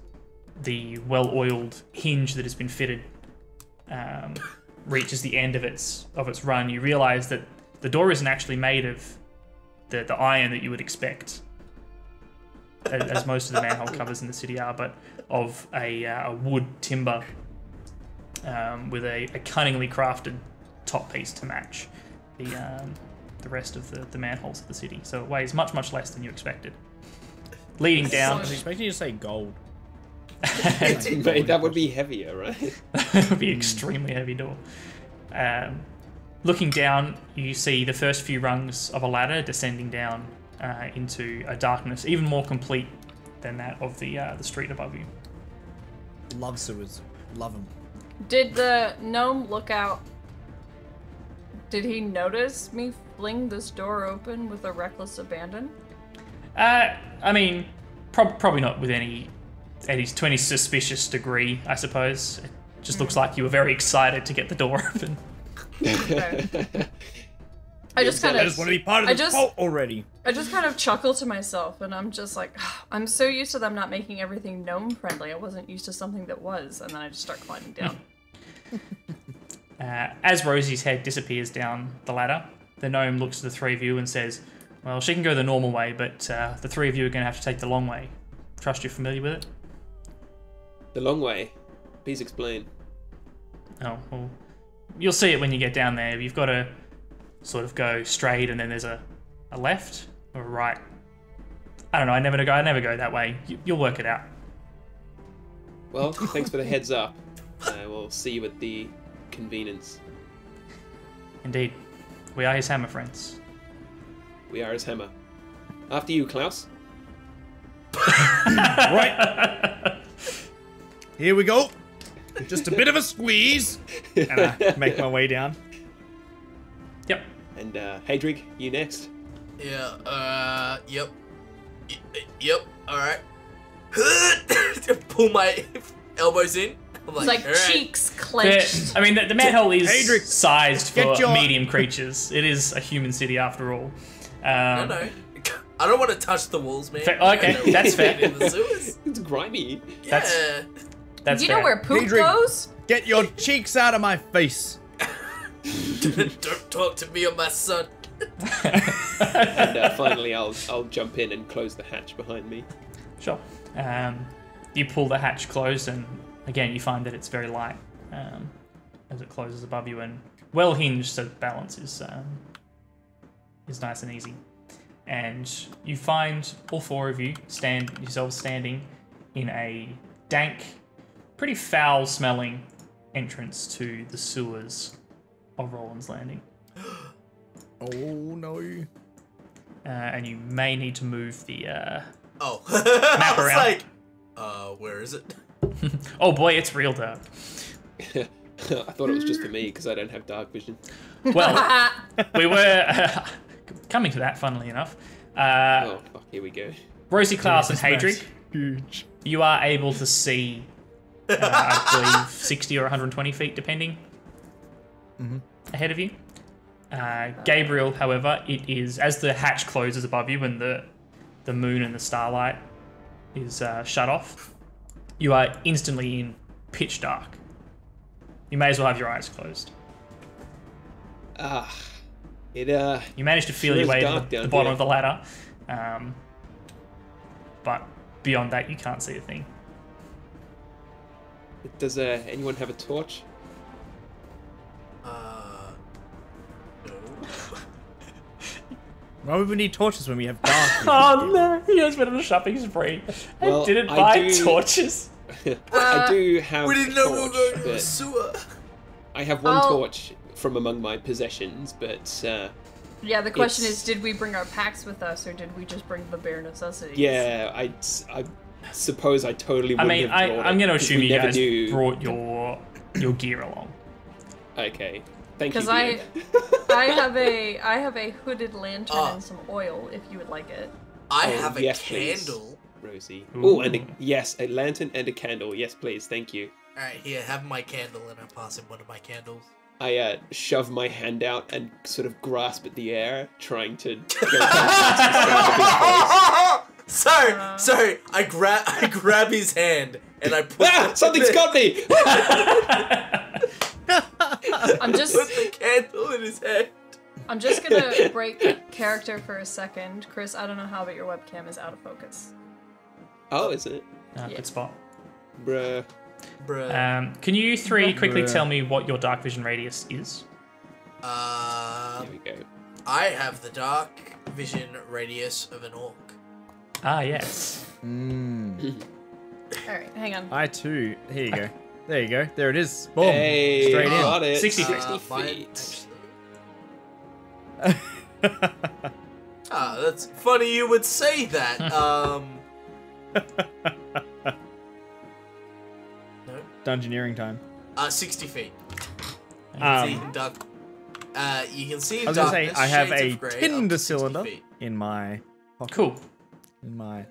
the well-oiled hinge that has been fitted reaches the end of its run, you realise that the door isn't actually made of the iron that you would expect, as most of the manhole covers in the city are, but of a wood timber with a cunningly crafted top piece to match the rest of the manholes of the city. So it weighs much, much less than you expected. Leading I down, was expecting you to say gold. Mate, that would be heavier, right? it would be an extremely heavy door. Looking down, you see the first few rungs of a ladder descending down into a darkness even more complete than that of the street above you. Love sewers. Love them. Did the gnome look out? Did he notice me fling this door open with a reckless abandon? I mean, probably not with any suspicious degree, I suppose. It just looks like you were very excited to get the door open. Okay. I just kind I of just want to be part of the cult already. I just kind of chuckle to myself, and I'm just like, I'm so used to them not making everything gnome friendly. I wasn't used to something that was, and then I just start climbing down. As Rosie's head disappears down the ladder, the gnome looks at the three of you and says, well, she can go the normal way, but the three of you are going to have to take the long way. Trust you're familiar with it? The long way. Please explain. Oh, well, you'll see it when you get down there. You've got to sort of go straight, and then there's a left or a right. I don't know, I never go that way. You'll work it out. Well, thanks for the heads up. We'll see you at the convenience. Indeed. We are his hammer friends. We are his hammer. After you, Klaus. Right. Here we go. Just a bit of a squeeze. And I make my way down. Yep. And Hadrig, you next. Yeah, yep. Yep, alright. Pull my elbows in. I'm It's like "All right." cheeks clenched. I mean, the manhole is Hadric, sized for get your- medium creatures. It is a human city after all. I know. I don't want to touch the walls, man. Okay, that's fair. In the sewers. It's grimy. Yeah. That's you know fair. where poop Adrian. goes? Get your cheeks out of my face. Don't talk to me or my son. And finally, I'll jump in and close the hatch behind me. Sure. You pull the hatch closed, and again, you find that it's very light as it closes above you, and well hinged, so balance is nice and easy. And you find all four of you yourselves standing in a dank, pretty foul-smelling entrance to the sewers of Rolands Landing. Oh no. And you may need to move the Map map I was around. like, where is it? Oh boy, it's real dark. I thought it was just for me because I don't have dark vision. Well, we were coming to that, funnily enough. Oh, fuck, here we go. Rosie, Klaus, and Hadric, Huge. you are able to see, I believe, 60 or 120 feet, depending, ahead of you. Gabriel, however, it is, as the hatch closes above you and the moon and the starlight is shut off, you are instantly in pitch dark. You may as well have your eyes closed. You managed to feel sure your way is to dark the down bottom here. of the ladder, but beyond that, you can't see a thing. Does anyone have a torch? No. Why would we need torches when we have dark? Oh no, he has been on a shopping spree and Well, didn't I buy do- torches. I do have We didn't a know we were torch, going to a but sewer. I have one I'll- torch from among my possessions, but Yeah, the question It's- is, did we bring our packs with us, or did we just bring the bare necessities? yeah, I suppose I totally I wouldn't mean, have brought I'm it, going to 'cause assume we you never guys knew. brought your gear along. Okay, thank you. Because I DM. I have a hooded lantern Ah. and some oil, if you would like it. I Oh, have a yes, please. candle. Rosie. Ooh. Oh, and a lantern and a candle. Yes, please. Thank you. Alright, here, have my candle, and I pass him one of my candles. I shove my hand out and sort of grasp at the air, trying to get a Sorry, I grab his hand and I put something's got me! I'm just put the candle in his hand. I'm just gonna break character for a second. Chris, I don't know how, but your webcam is out of focus. Oh, isn't it? Yeah. Good spot. Bruh. Bruh. Can you three quickly Bruh. tell me what your dark vision radius is? There we go. I have the dark vision radius of an orc. Ah, yes. All right, hang on. I too. Here you go. There you go. There it is. Boom. Hey, Straight in. got it. 60 feet. 60 Mine, feet. actually. That's funny you would say that. No. Dungeoneering time. 60 feet. Um, See, dark. You can see I was gonna say darkness, I have shades a of grey, up tinder to 60 cylinder feet. in my pocket, Cool. in my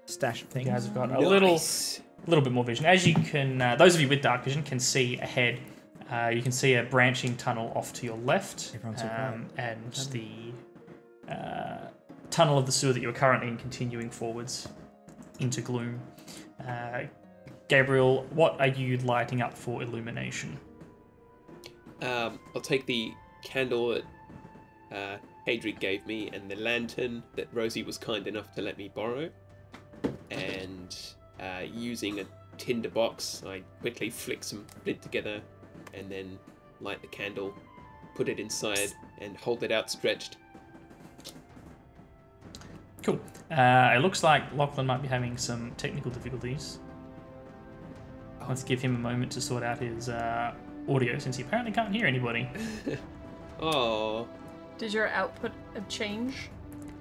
stash of You things. guys have got a Nice. little bit more vision. As you can, those of you with dark vision can see ahead. You can see a branching tunnel off to your left, Everyone's so quiet. and the tunnel of the sewer that you're currently in continuing forwards into gloom. Gabriel, what are you lighting up for illumination? I'll take the candle that Hadric gave me and the lantern that Rosie was kind enough to let me borrow. And using a tinder box, I quickly flick some flint together and then light the candle, put it inside, and hold it outstretched. Cool. It looks like Lachlan might be having some technical difficulties. Let's give him a moment to sort out his audio, since he apparently can't hear anybody. Oh, Did your output change?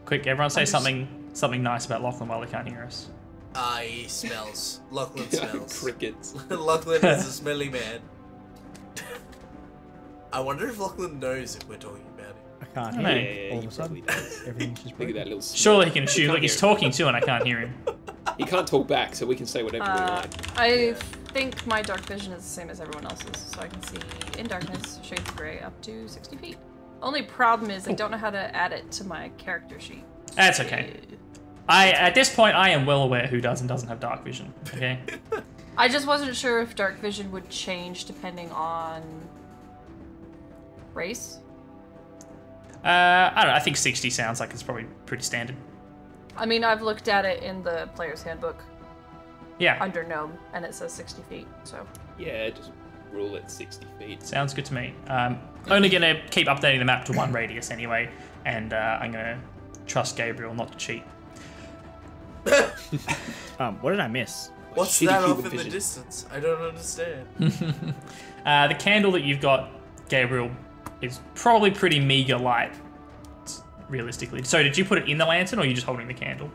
Quick, everyone say I'm just- something nice about Lachlan while they can't hear us. He smells. Lachlan smells. crickets. Lachlan is a smelly man. I wonder if Lachlan knows if we're talking about it. I can't No. hear Yeah, it. All he of a sudden, probably does. everything's just Look at broken. that little. Surely he can assume. Can't Look, he's hear him. talking too, and I can't hear him. He can't talk back, so we can say whatever we like. I think my dark vision is the same as everyone else's, so I can see in darkness, shades of grey, up to 60 feet. Only problem is I don't know how to add it to my character sheet. That's okay. At this point, I am well aware who does and doesn't have dark vision. Okay. I just wasn't sure if dark vision would change depending on race. I don't know. I think 60 sounds like it's probably pretty standard. I mean, I've looked at it in the player's handbook Yeah, under gnome, and it says 60 feet. So Yeah, just rule it 60 feet. sounds good to me. Only gonna keep updating the map to 1 radius anyway, and I'm gonna trust Gabriel not to cheat. What did I miss? What's Shitty that human off in the vision. distance? I don't understand. The candle that you've got, Gabriel, is probably pretty meager light, realistically. So did you put it in the lantern, or are you just holding the candle?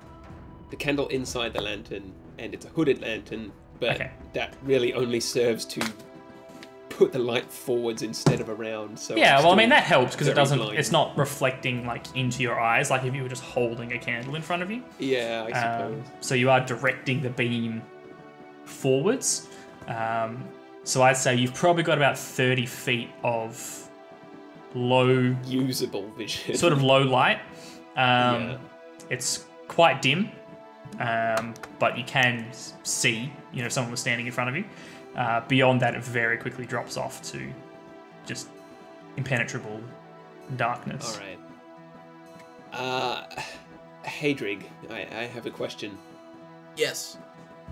The candle inside the lantern, and it's a hooded lantern, but Okay. that really only serves to put the light forwards instead of around. So Yeah, it's well, I still mean, that helps because it very doesn't, blind. it's not reflecting like into your eyes like if you were just holding a candle in front of you. Yeah, I suppose. So you are directing the beam forwards. So I'd say you've probably got about 30 feet of low, Usable vision. sort of low light. Yeah. It's quite dim, but you can see, if someone was standing in front of you. Beyond that, it very quickly drops off to just impenetrable darkness. All right. Hadrig, I have a question. Yes.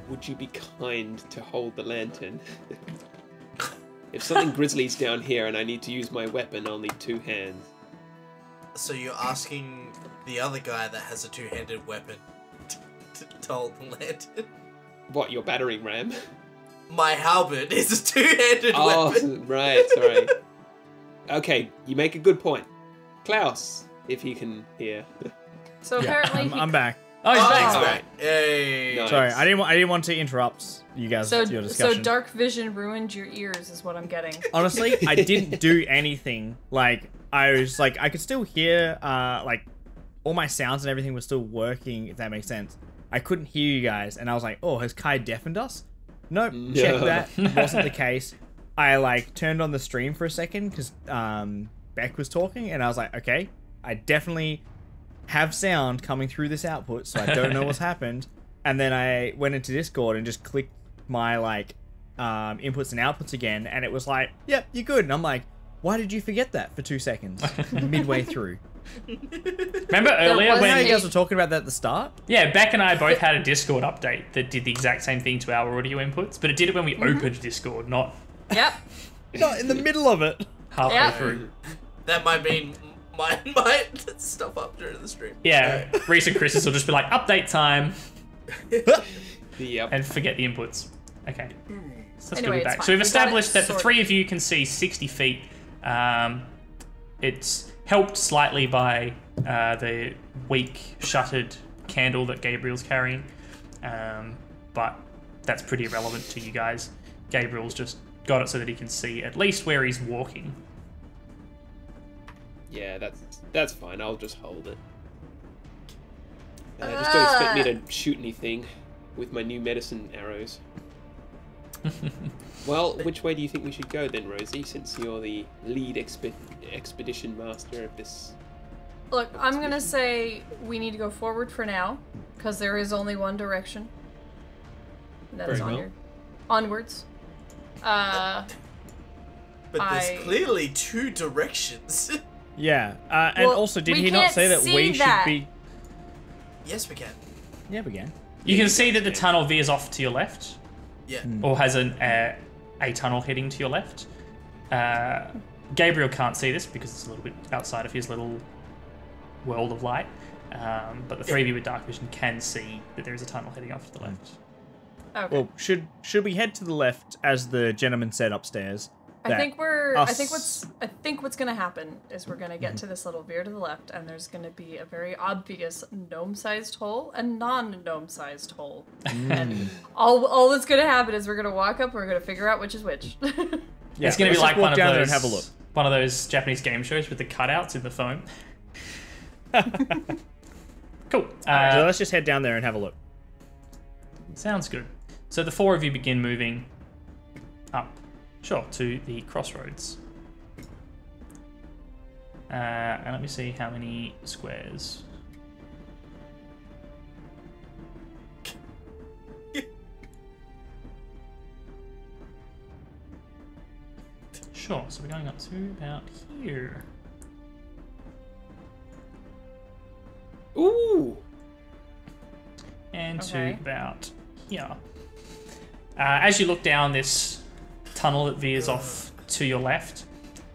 Would you be kind to hold the lantern? If something grisly's down here and I need to use my weapon, I'll need 2 hands. So you're asking the other guy that has a 2-handed weapon to hold the lantern? What, your battering ram? My halberd is a 2-handed weapon. Right, sorry. Okay, you make a good point. Klaus, if you can hear. So apparently, I'm back. Oh, he's Oh, back. thanks, All mate. right. Hey. Nice. Sorry, I didn't want to interrupt you guys. so your discussion. dark vision ruined your ears, is what I'm getting. Honestly, I didn't do anything. Like, I was like, I could still hear, like, all my sounds and everything was still working, if that makes sense. I couldn't hear you guys, and I was like, oh, has Kye deafened us? Nope, check that. Wasn't the case. I, like, turned on the stream for a second, because Beck was talking, and I was like, okay, I definitely have sound coming through this output, so I don't know what's happened. And then I went into Discord and just clicked my, like, inputs and outputs again, and it was like, yep, you're good. And I'm like, why did you forget that for 2 seconds midway through? Remember earlier was I know when... you guys were talking about that at the start. Yeah, Beck and I both had a Discord update that did the exact same thing to our audio inputs, but it did it when we opened Discord, not Yep. Not in the middle of it. halfway Yeah. through. That might mean mine might stuff up during the stream. Yeah, Reese and Chris will just be like, update time, Yep. and forget the inputs. Okay. So let's Anyway, go it's back. fine. So we've We got it established that the sorted. 3 of you can see 60 feet. It's helped slightly by the weak shuttered candle that Gabriel's carrying, but that's pretty irrelevant to you guys. Gabriel's just got it so that he can see at least where he's walking. Yeah, that's fine. I'll just hold it. Just don't expect me to shoot anything with my new medicine arrows. Well, which way do you think we should go then, Rosie, since you're the lead expedition master of this? Look, I'm gonna say we need to go forward for now, because there is only one direction. And that is Very well. onwards. But there's I- clearly 2 directions. Yeah, and Well, also, did we he not can't say that see we that. should be... Yes, we can. Yeah, we can. You can see that the tunnel veers off to your left, Yeah. or has a tunnel heading to your left. Gabriel can't see this because it's a little bit outside of his little world of light. But the 3 of you with dark vision can see that there is a tunnel heading off to the left. Okay. Well, should we head to the left, as the gentleman said upstairs? I that think us- I think what's gonna happen is we're gonna get to this little veer to the left, and there's gonna be a very obvious gnome-sized hole and non-gnome-sized hole. And all that's gonna happen is we're gonna walk up, we're gonna figure out which is which. Yeah, It's going to let's be like just walk one of down those. there and have a look. One of those Japanese game shows with the cutouts in the foam. Cool. So let's just head down there and have a look. Sounds good. So the 4 of you begin moving up, to the crossroads. And let me see how many squares. Sure, so we're going up to about here. Ooh. And Okay. to about here. As you look down this tunnel that veers off to your left,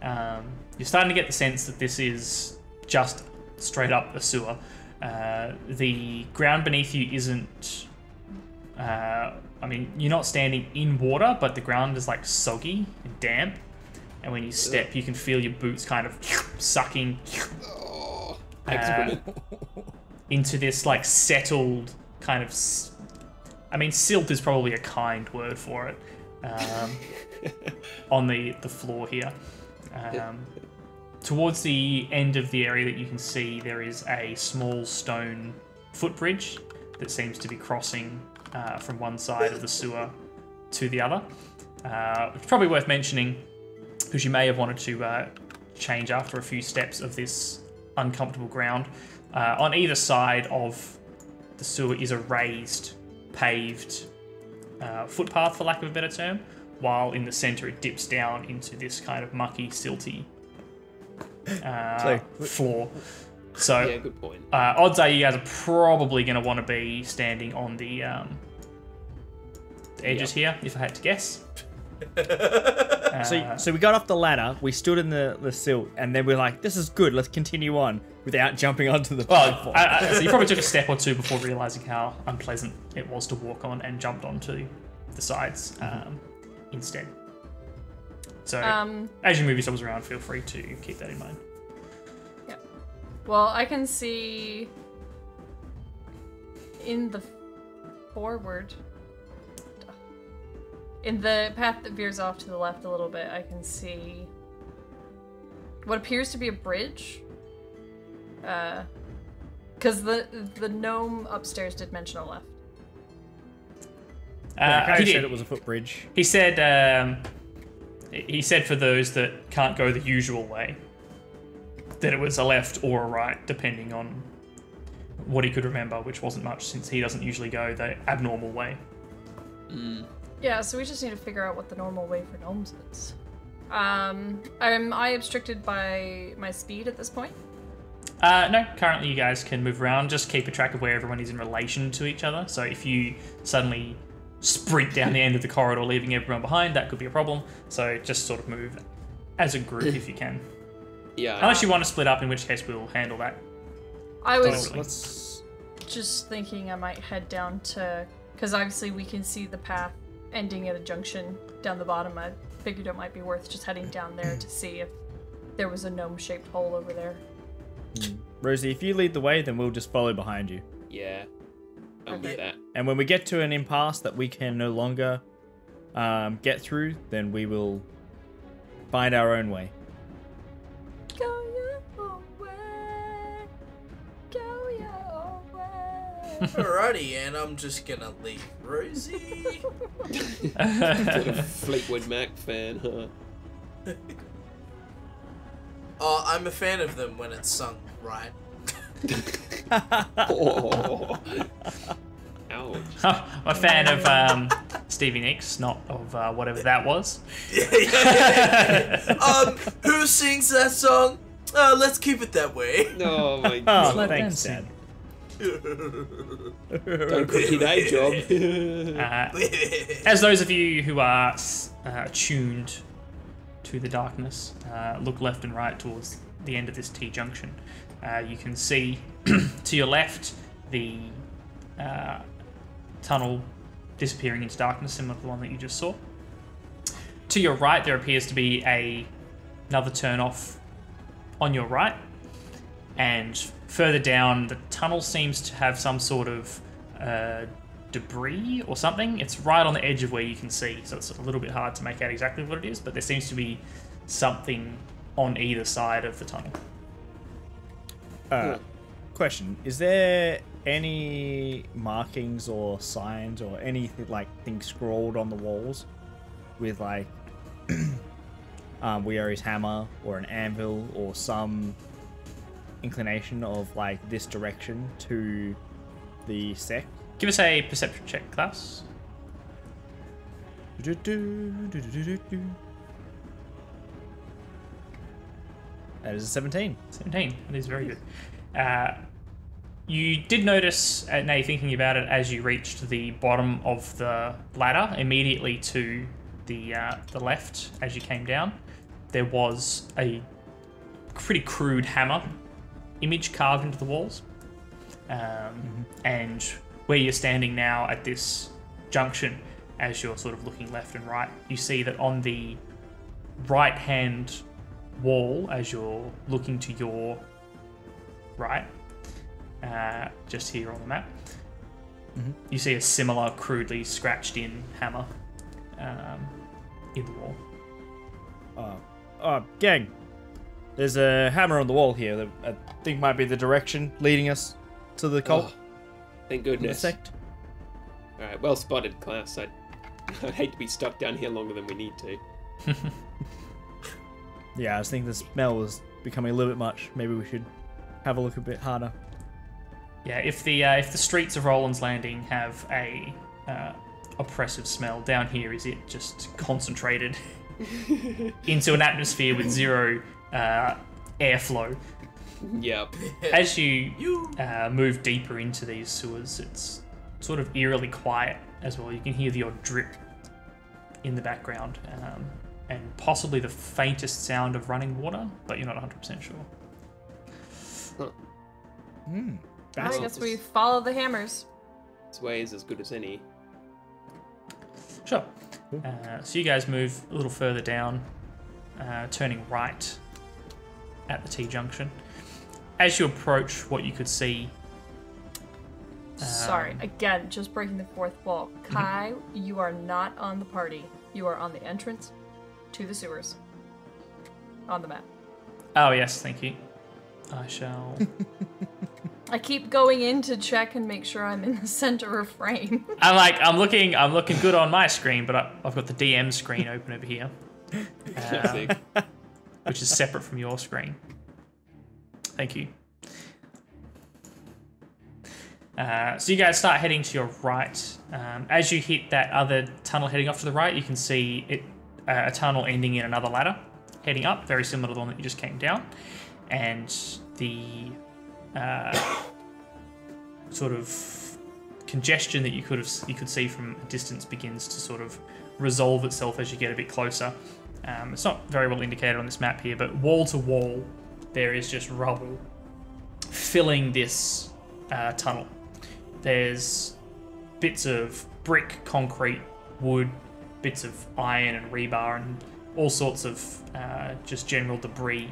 you're starting to get the sense that this is just straight up a sewer. The ground beneath you isn't... I mean, you're not standing in water, but the ground is like soggy and damp. And when you step, you can feel your boots kind of sucking Oh, excellent. into this like settled kind of... I mean, silt is probably a kind word for it. On the floor here. Towards the end of the area that you can see, there is a small stone footbridge that seems to be crossing from one side of the sewer to the other. It's probably worth mentioning, because you may have wanted to change after a few steps of this uncomfortable ground. On either side of the sewer is a raised, paved footpath, for lack of a better term, while in the centre it dips down into this kind of mucky, silty floor. So, Yeah, good point. odds are you guys are probably going to want to be standing on the edges here, if I had to guess. So we got off the ladder, we stood in the silt, and then we're like, this is good, let's continue on without jumping onto the platform. So you probably took a step or two before realising how unpleasant it was to walk on and jumped onto the sides instead. So as you move yourselves around, feel free to keep that in mind. Yeah. Well, I can see in the forward, in the path that veers off to the left a little bit, I can see what appears to be a bridge. Because the gnome upstairs did mention a left. He He said did. it was a footbridge. He said for those that can't go the usual way, that it was a left or a right, depending on what he could remember, which wasn't much since he doesn't usually go the abnormal way. Yeah, so we just need to figure out what the normal way for gnomes is. Am I restricted by my speed at this point? No, currently you guys can move around. Just keep a track of where everyone is in relation to each other. So if you suddenly sprint down the end of the corridor, leaving everyone behind, that could be a problem. So just sort of move as a group if you can. Yeah. Unless you want to split up, in which case we'll handle that. I was Let's... just thinking I might head down to... Because obviously we can see the path ending at a junction down the bottom. I figured it might be worth just heading down there to see if there was a gnome-shaped hole over there. Rosie, if you lead the way, then we'll just follow behind you. Yeah. I'm with that. And when we get to an impasse that we can no longer get through, then we will find our own way. Go your own way. Go your own way. Alrighty, and I'm just gonna leave Rosie. Fleetwood Mac fan, huh? Oh, I'm a fan of them when it's sung right. Oh. Ouch. I'm a fan of Stevie Nicks, not of whatever that was. Who sings that song? Let's keep it that way. Oh my Oh, god. Let thanks, them Dad. Don't cookie that job. As those of you who are attuned to the darkness look left and right towards the end of this T-junction, you can see to your left the tunnel disappearing into darkness, similar to the one that you just saw. To your right, there appears to be another turn-off on your right, and further down, the tunnel seems to have some sort of debris or something. It's right on the edge of where you can see, so it's a little bit hard to make out exactly what it is, but there seems to be something on either side of the tunnel. Question: is there any markings or signs or anything like things scrawled on the walls with like Weary's hammer or an anvil or some inclination of like this direction to the sect? Give us a perception check, class. That is a 17. 17. That is very good. You did notice, now you're thinking about it, as you reached the bottom of the ladder, immediately to the left as you came down, there was a pretty crude hammer image carved into the walls. And where you're standing now at this junction, as you're sort of looking left and right, you see that on the right-hand wall, as you're looking to your right, just here on the map, you see a similar crudely scratched in hammer in the wall. Gang, there's a hammer on the wall here that I think might be the direction leading us to the cult. Oh, thank The goodness. sect. All right, well spotted, class. I'd hate to be stuck down here longer than we need to. Yeah, I was thinking the smell was becoming a little bit much. Maybe we should have a look a bit harder. Yeah, if the streets of Rolands Landing have a oppressive smell, down here is it just concentrated into an atmosphere with zero airflow. Yep. As you move deeper into these sewers, it's sort of eerily quiet as well. You can hear the odd drip in the background, and possibly the faintest sound of running water, but you're not 100% sure. I guess we follow the hammers. This way is as good as any. Sure. So you guys move a little further down, turning right at the T-junction. As you approach what you could see... Sorry, again, just breaking the fourth wall. Kai, you are not on the party. You are on the entrance to the sewers. On the map. Oh, yes, thank you. I shall... I keep going in to check and make sure I'm in the center of frame. I'm looking good on my screen, but I've got the DM screen open over here, Classic. which is separate from your screen. Thank you. So you guys start heading to your right. As you hit that other tunnel heading off to the right, you can see it a tunnel ending in another ladder heading up, very similar to the one that you just came down, and the sort of congestion that you could see from a distance begins to sort of resolve itself as you get a bit closer. It's not very well indicated on this map here, but wall to wall there is just rubble filling this tunnel. There's bits of brick, concrete, wood, bits of iron and rebar, and all sorts of just general debris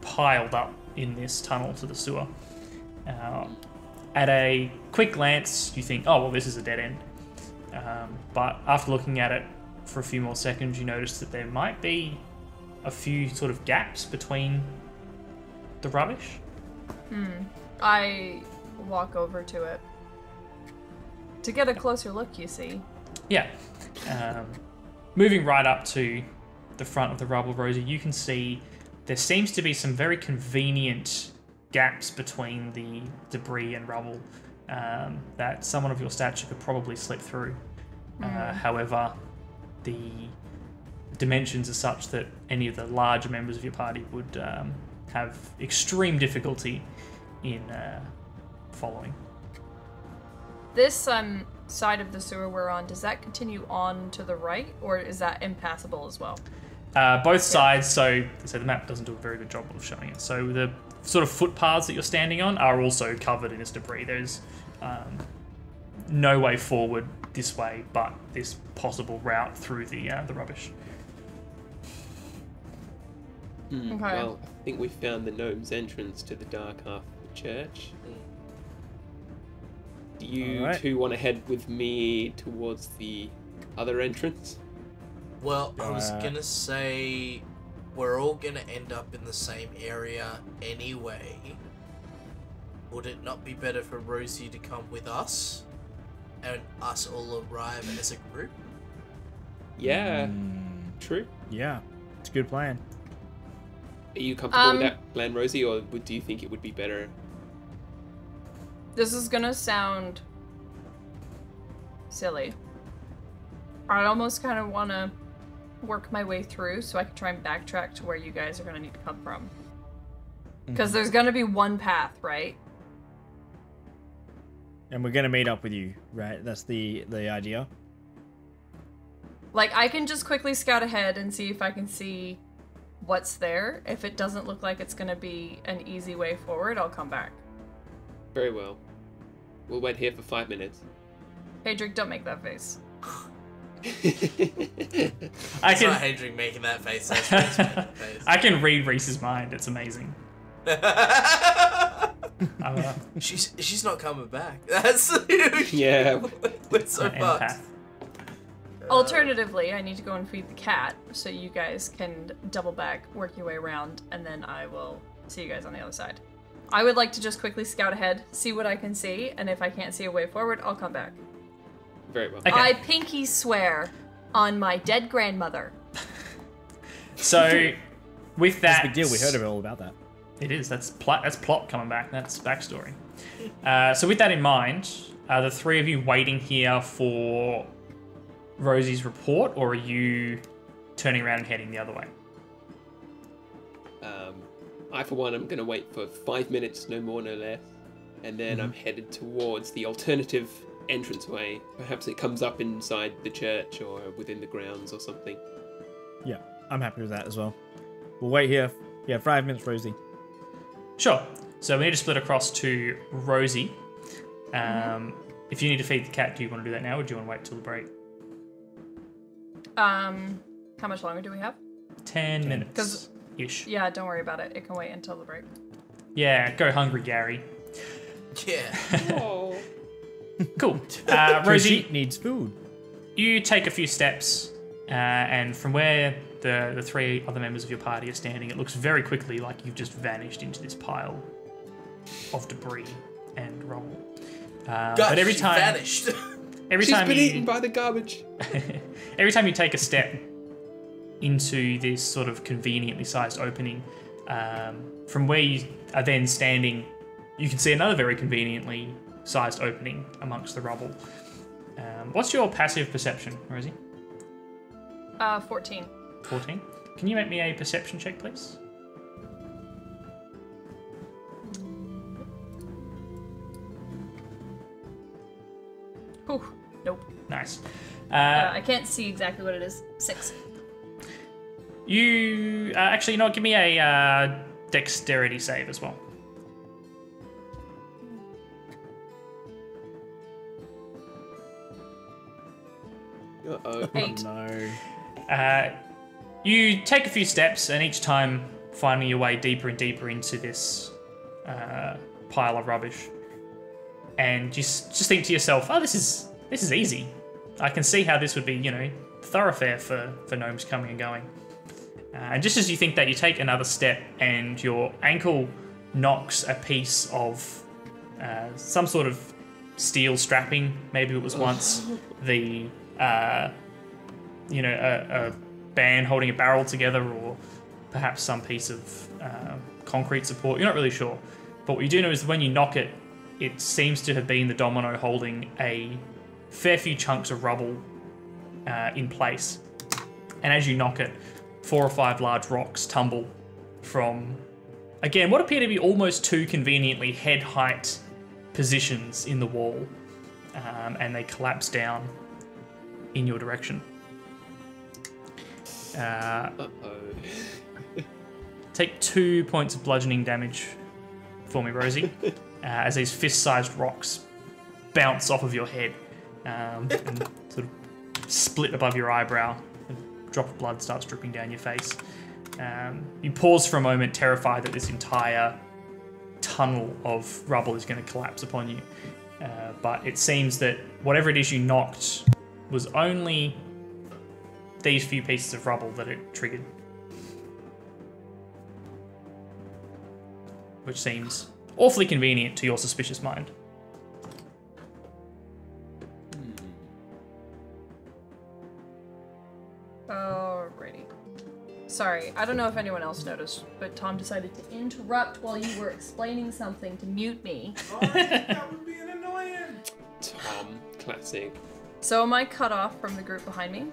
piled up in this tunnel to the sewer. At a quick glance, you think, oh, well, this is a dead end. But after looking at it for a few more seconds, you notice that there might be a few sort of gaps between the rubbish. I walk over to it. To get a closer look, you see. Yeah. Moving right up to the front of the rubble, Rosie, you can see there seems to be some very convenient gaps between the debris and rubble that someone of your stature could probably slip through. However, the dimensions are such that any of the larger members of your party would have extreme difficulty in following. This side of the sewer we're on, does that continue on to the right, or is that impassable as well? Both sides, so the map doesn't do a very good job of showing it. So the sort of footpaths that you're standing on are also covered in this debris. There's no way forward this way, but this possible route through the rubbish. Okay. Well, I think we found the gnome's entrance to the dark half of the church. Do you two want to head with me towards the other entrance? Well, I was gonna say we're all gonna end up in the same area anyway. Would it not be better for Rosie to come with us and us all arrive as a group? Yeah, true. Yeah, it's a good plan. Are you comfortable with that plan, Rosie, or do you think it would be better? This is gonna sound silly. I'd almost kind of want to work my way through so I can try and backtrack to where you guys are gonna need to come from. Because there's gonna be one path, right? And we're gonna meet up with you, right? That's the idea. Like, I can just quickly scout ahead and see if I can see what's there. If it doesn't look like it's gonna be an easy way forward, I'll come back. Very well. We'll wait here for 5 minutes. Hedrick, don't make that face. I It's not can Hedrick making that face. That's Reese making that face. I can read Reese's mind. It's amazing. She's not coming back. That's Yeah. We're so fucked. Empath. Alternatively, I need to go and feed the cat, so you guys can double back, work your way around, and then I will see you guys on the other side. I would like to just quickly scout ahead, see what I can see, and if I can't see a way forward, I'll come back. Very well. Okay. I pinky swear on my dead grandmother. So, with That's that, a big deal. We heard all about that. It is. That's plot coming back. That's backstory. So with that in mind, are the three of you waiting here for Rosie's report, or are you turning around and heading the other way? I, for one, am going to wait for 5 minutes, no more, no less. And then I'm headed towards the alternative entranceway. Perhaps it comes up inside the church or within the grounds or something. Yeah, I'm happy with that as well. We'll wait here. Yeah, 5 minutes, Rosie. Sure. So we need to split across to Rosie. If you need to feed the cat, do you want to do that now, or do you want to wait till the break? How much longer do we have? 10 minutes. 'Cause- Ish. Yeah, don't worry about it. It can wait until the break. Yeah, go hungry, Gary. Yeah. Oh. Cool. Rosie Rosie, needs food. you take a few steps, and from where the three other members of your party are standing, it looks very quickly like you've just vanished into this pile of debris and rubble. But every she time, vanished. every She's time been you, eaten by the garbage. every time you take a step into this sort of conveniently sized opening, from where you are then standing, you can see another very conveniently sized opening amongst the rubble. What's your passive perception, Rosie? 14. 14. Can you make me a perception check, please? Whew. Nope. Nice. I can't see exactly what it is. 6. You actually, you know what? Give me a dexterity save as well. Uh-oh. 8. No. You take a few steps, and each time finding your way deeper and deeper into this pile of rubbish, and just think to yourself, "Oh, this is easy. I can see how this would be, thoroughfare for gnomes coming and going." And just as you think that, you take another step, and your ankle knocks a piece of some sort of steel strapping. Maybe it was once the a band holding a barrel together, or perhaps some piece of concrete support. You're not really sure. But what you do know is when you knock it, it seems to have been the domino holding a fair few chunks of rubble in place. And as you knock it, 4 or 5 large rocks tumble from, again, what appear to be almost 2 conveniently head height positions in the wall. And they collapse down in your direction. Uh-oh. Take 2 points of bludgeoning damage for me, Rosie, as these fist-sized rocks bounce off of your head and sort of split above your eyebrow. A drop of blood starts dripping down your face. You pause for a moment, terrified that this entire tunnel of rubble is going to collapse upon you. But it seems that whatever it is you knocked was only these few pieces of rubble that it triggered. Which seems awfully convenient to your suspicious mind. Alrighty. Sorry, I don't know if anyone else noticed, but Tom decided to interrupt while you were explaining something to mute me. That would be an annoying. Tom, classic. So am I cut off from the group behind me?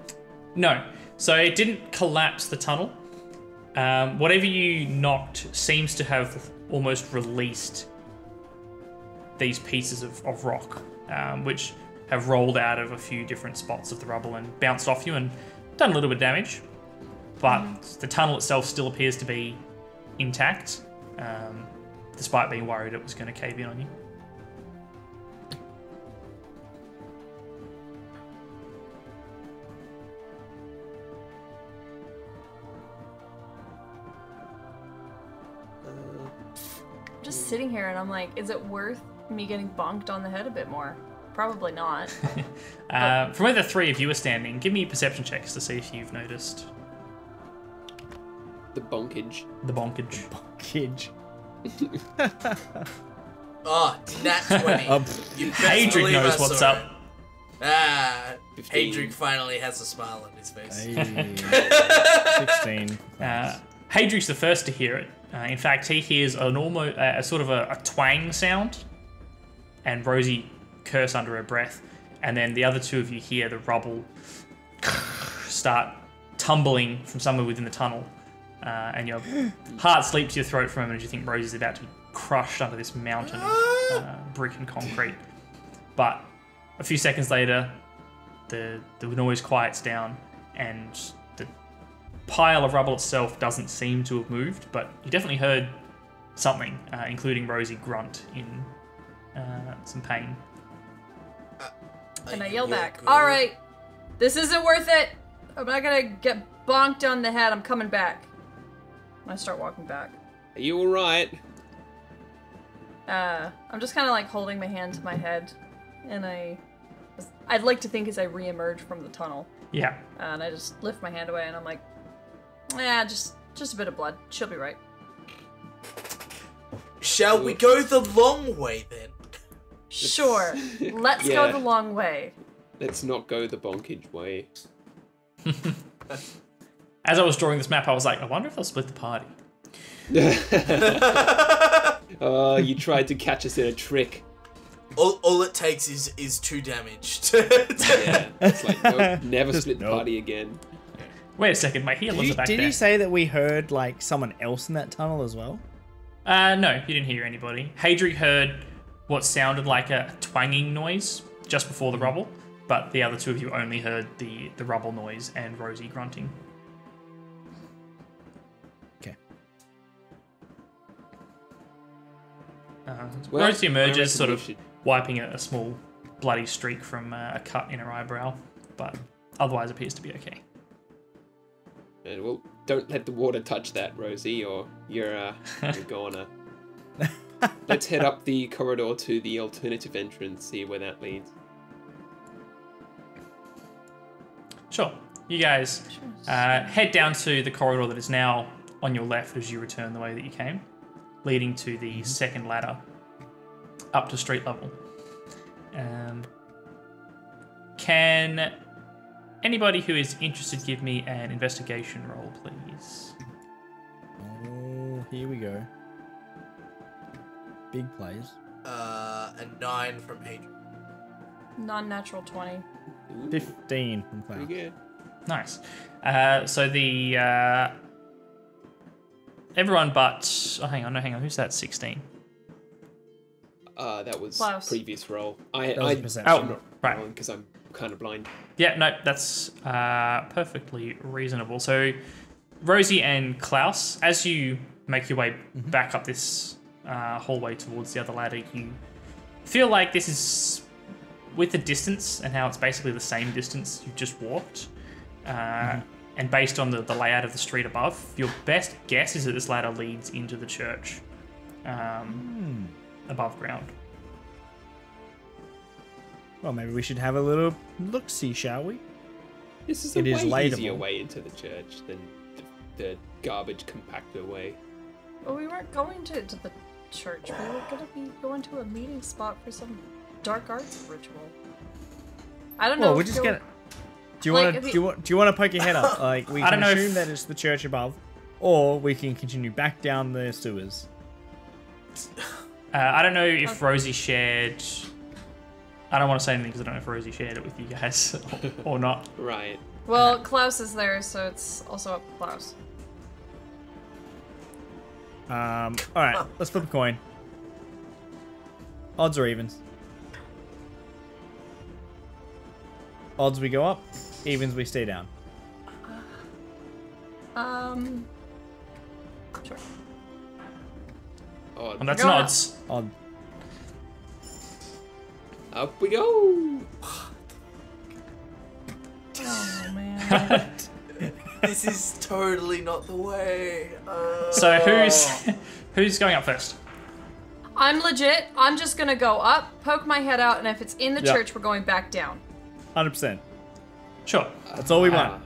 No. So it didn't collapse the tunnel. Whatever you knocked seems to have almost released these pieces of rock, which have rolled out of a few different spots of the rubble and bounced off you and done a little bit of damage. But the tunnel itself still appears to be intact, despite being worried it was going to cave in on you. Just sitting here and I'm like, is it worth me getting bonked on the head a bit more? Probably not. From where the three of you are standing, give me perception checks to see if you've noticed The bonkage. the bonkage. Kidge. Oh, nat 20. You best Hadric believe I knows what's saw up. it. Ah, 15. Hadric finally has a smile on his face. Hey. 16. Hadric's the first to hear it. In fact, he hears an almost a sort of a twang sound, and Rosie curse under her breath, and then the other two of you hear the rubble start tumbling from somewhere within the tunnel, and your heart leaps to your throat for a moment as you think Rosie's about to be crushed under this mountain of brick and concrete. But a few seconds later, the noise quiets down, and the pile of rubble itself doesn't seem to have moved, but you definitely heard something, including Rosie grunt in some pain. And I yell back, alright, this isn't worth it. I'm not gonna get bonked on the head. I'm coming back. And I start walking back. Are you alright? I'm just kind of like holding my hand to my head, and I'd like to think as I re-emerge from the tunnel. Yeah. And I just lift my hand away, and I'm like, just a bit of blood. She'll be right. Shall we go the long way then? Sure. Let's go Yeah. the long way. Let's not go the bonkage way. As I was drawing this map, I was like, I wonder if they'll split the party. Oh, you tried to catch us in a trick. All it takes is 2 damage. Yeah, it's like, nope, never Just split the nope. party again. Wait a second, my healers are back Did there. you say that we heard like someone else in that tunnel as well? No, you didn't hear anybody. Hadric heard what sounded like a twanging noise just before the rubble, but the other two of you only heard the rubble noise and Rosie grunting. Okay. Well, Rosie I emerges, reckon sort we of should- wiping a small bloody streak from a cut in her eyebrow, but otherwise appears to be okay. And well, don't let the water touch that, Rosie, or you're gonna. Let's head up the corridor to the alternative entrance, see where that leads. Sure. You guys head down to the corridor that is now on your left as you return the way that you came, leading to the second ladder up to street level. Can anybody who is interested give me an investigation roll, please? Oh, here we go. Big plays. A 9 from Hadric. Non-natural 20. Ooh, 15 from pretty Cloud. good. Nice. So the everyone but hang on, who's that? 16. That was Klaus. previous roll. That was I a perception. Oh, right. because I'm kind of blind. Yeah, no, that's perfectly reasonable. So, Rosie and Klaus, as you make your way back up this hallway towards the other ladder, you feel like this is, with the distance and how it's basically the same distance you just walked, and based on the layout of the street above, your best guess is that this ladder leads into the church above ground. Well, maybe we should have a little look-see, shall we? This is It a is way lightable. easier way into the church than the garbage compactor way. Well, we weren't going to the church. We were gonna be going to a meeting spot for some dark arts ritual. I don't know. Well, we're if just you'll- gonna. Do you Like, want if to? you- Do you want to poke your head up? Like we I can don't know assume if- that it's the church above, or we can continue back down the sewers. I don't know if Rosie shared. I don't want to say anything because I don't know if Rosie shared it with you guys or not. Right. Well, Klaus is there, so it's also up to Klaus. All right, let's flip a coin. Odds or evens? Odds we go up, evens we stay down. Sure. Oh, And that's Go an up. odds. Odd. up we go. Oh man. This is totally not the way. So who's going up first? I'm legit. I'm just gonna go up, poke my head out, and if it's in the Yep. church, we're going back down. 100%. Sure. That's all we want.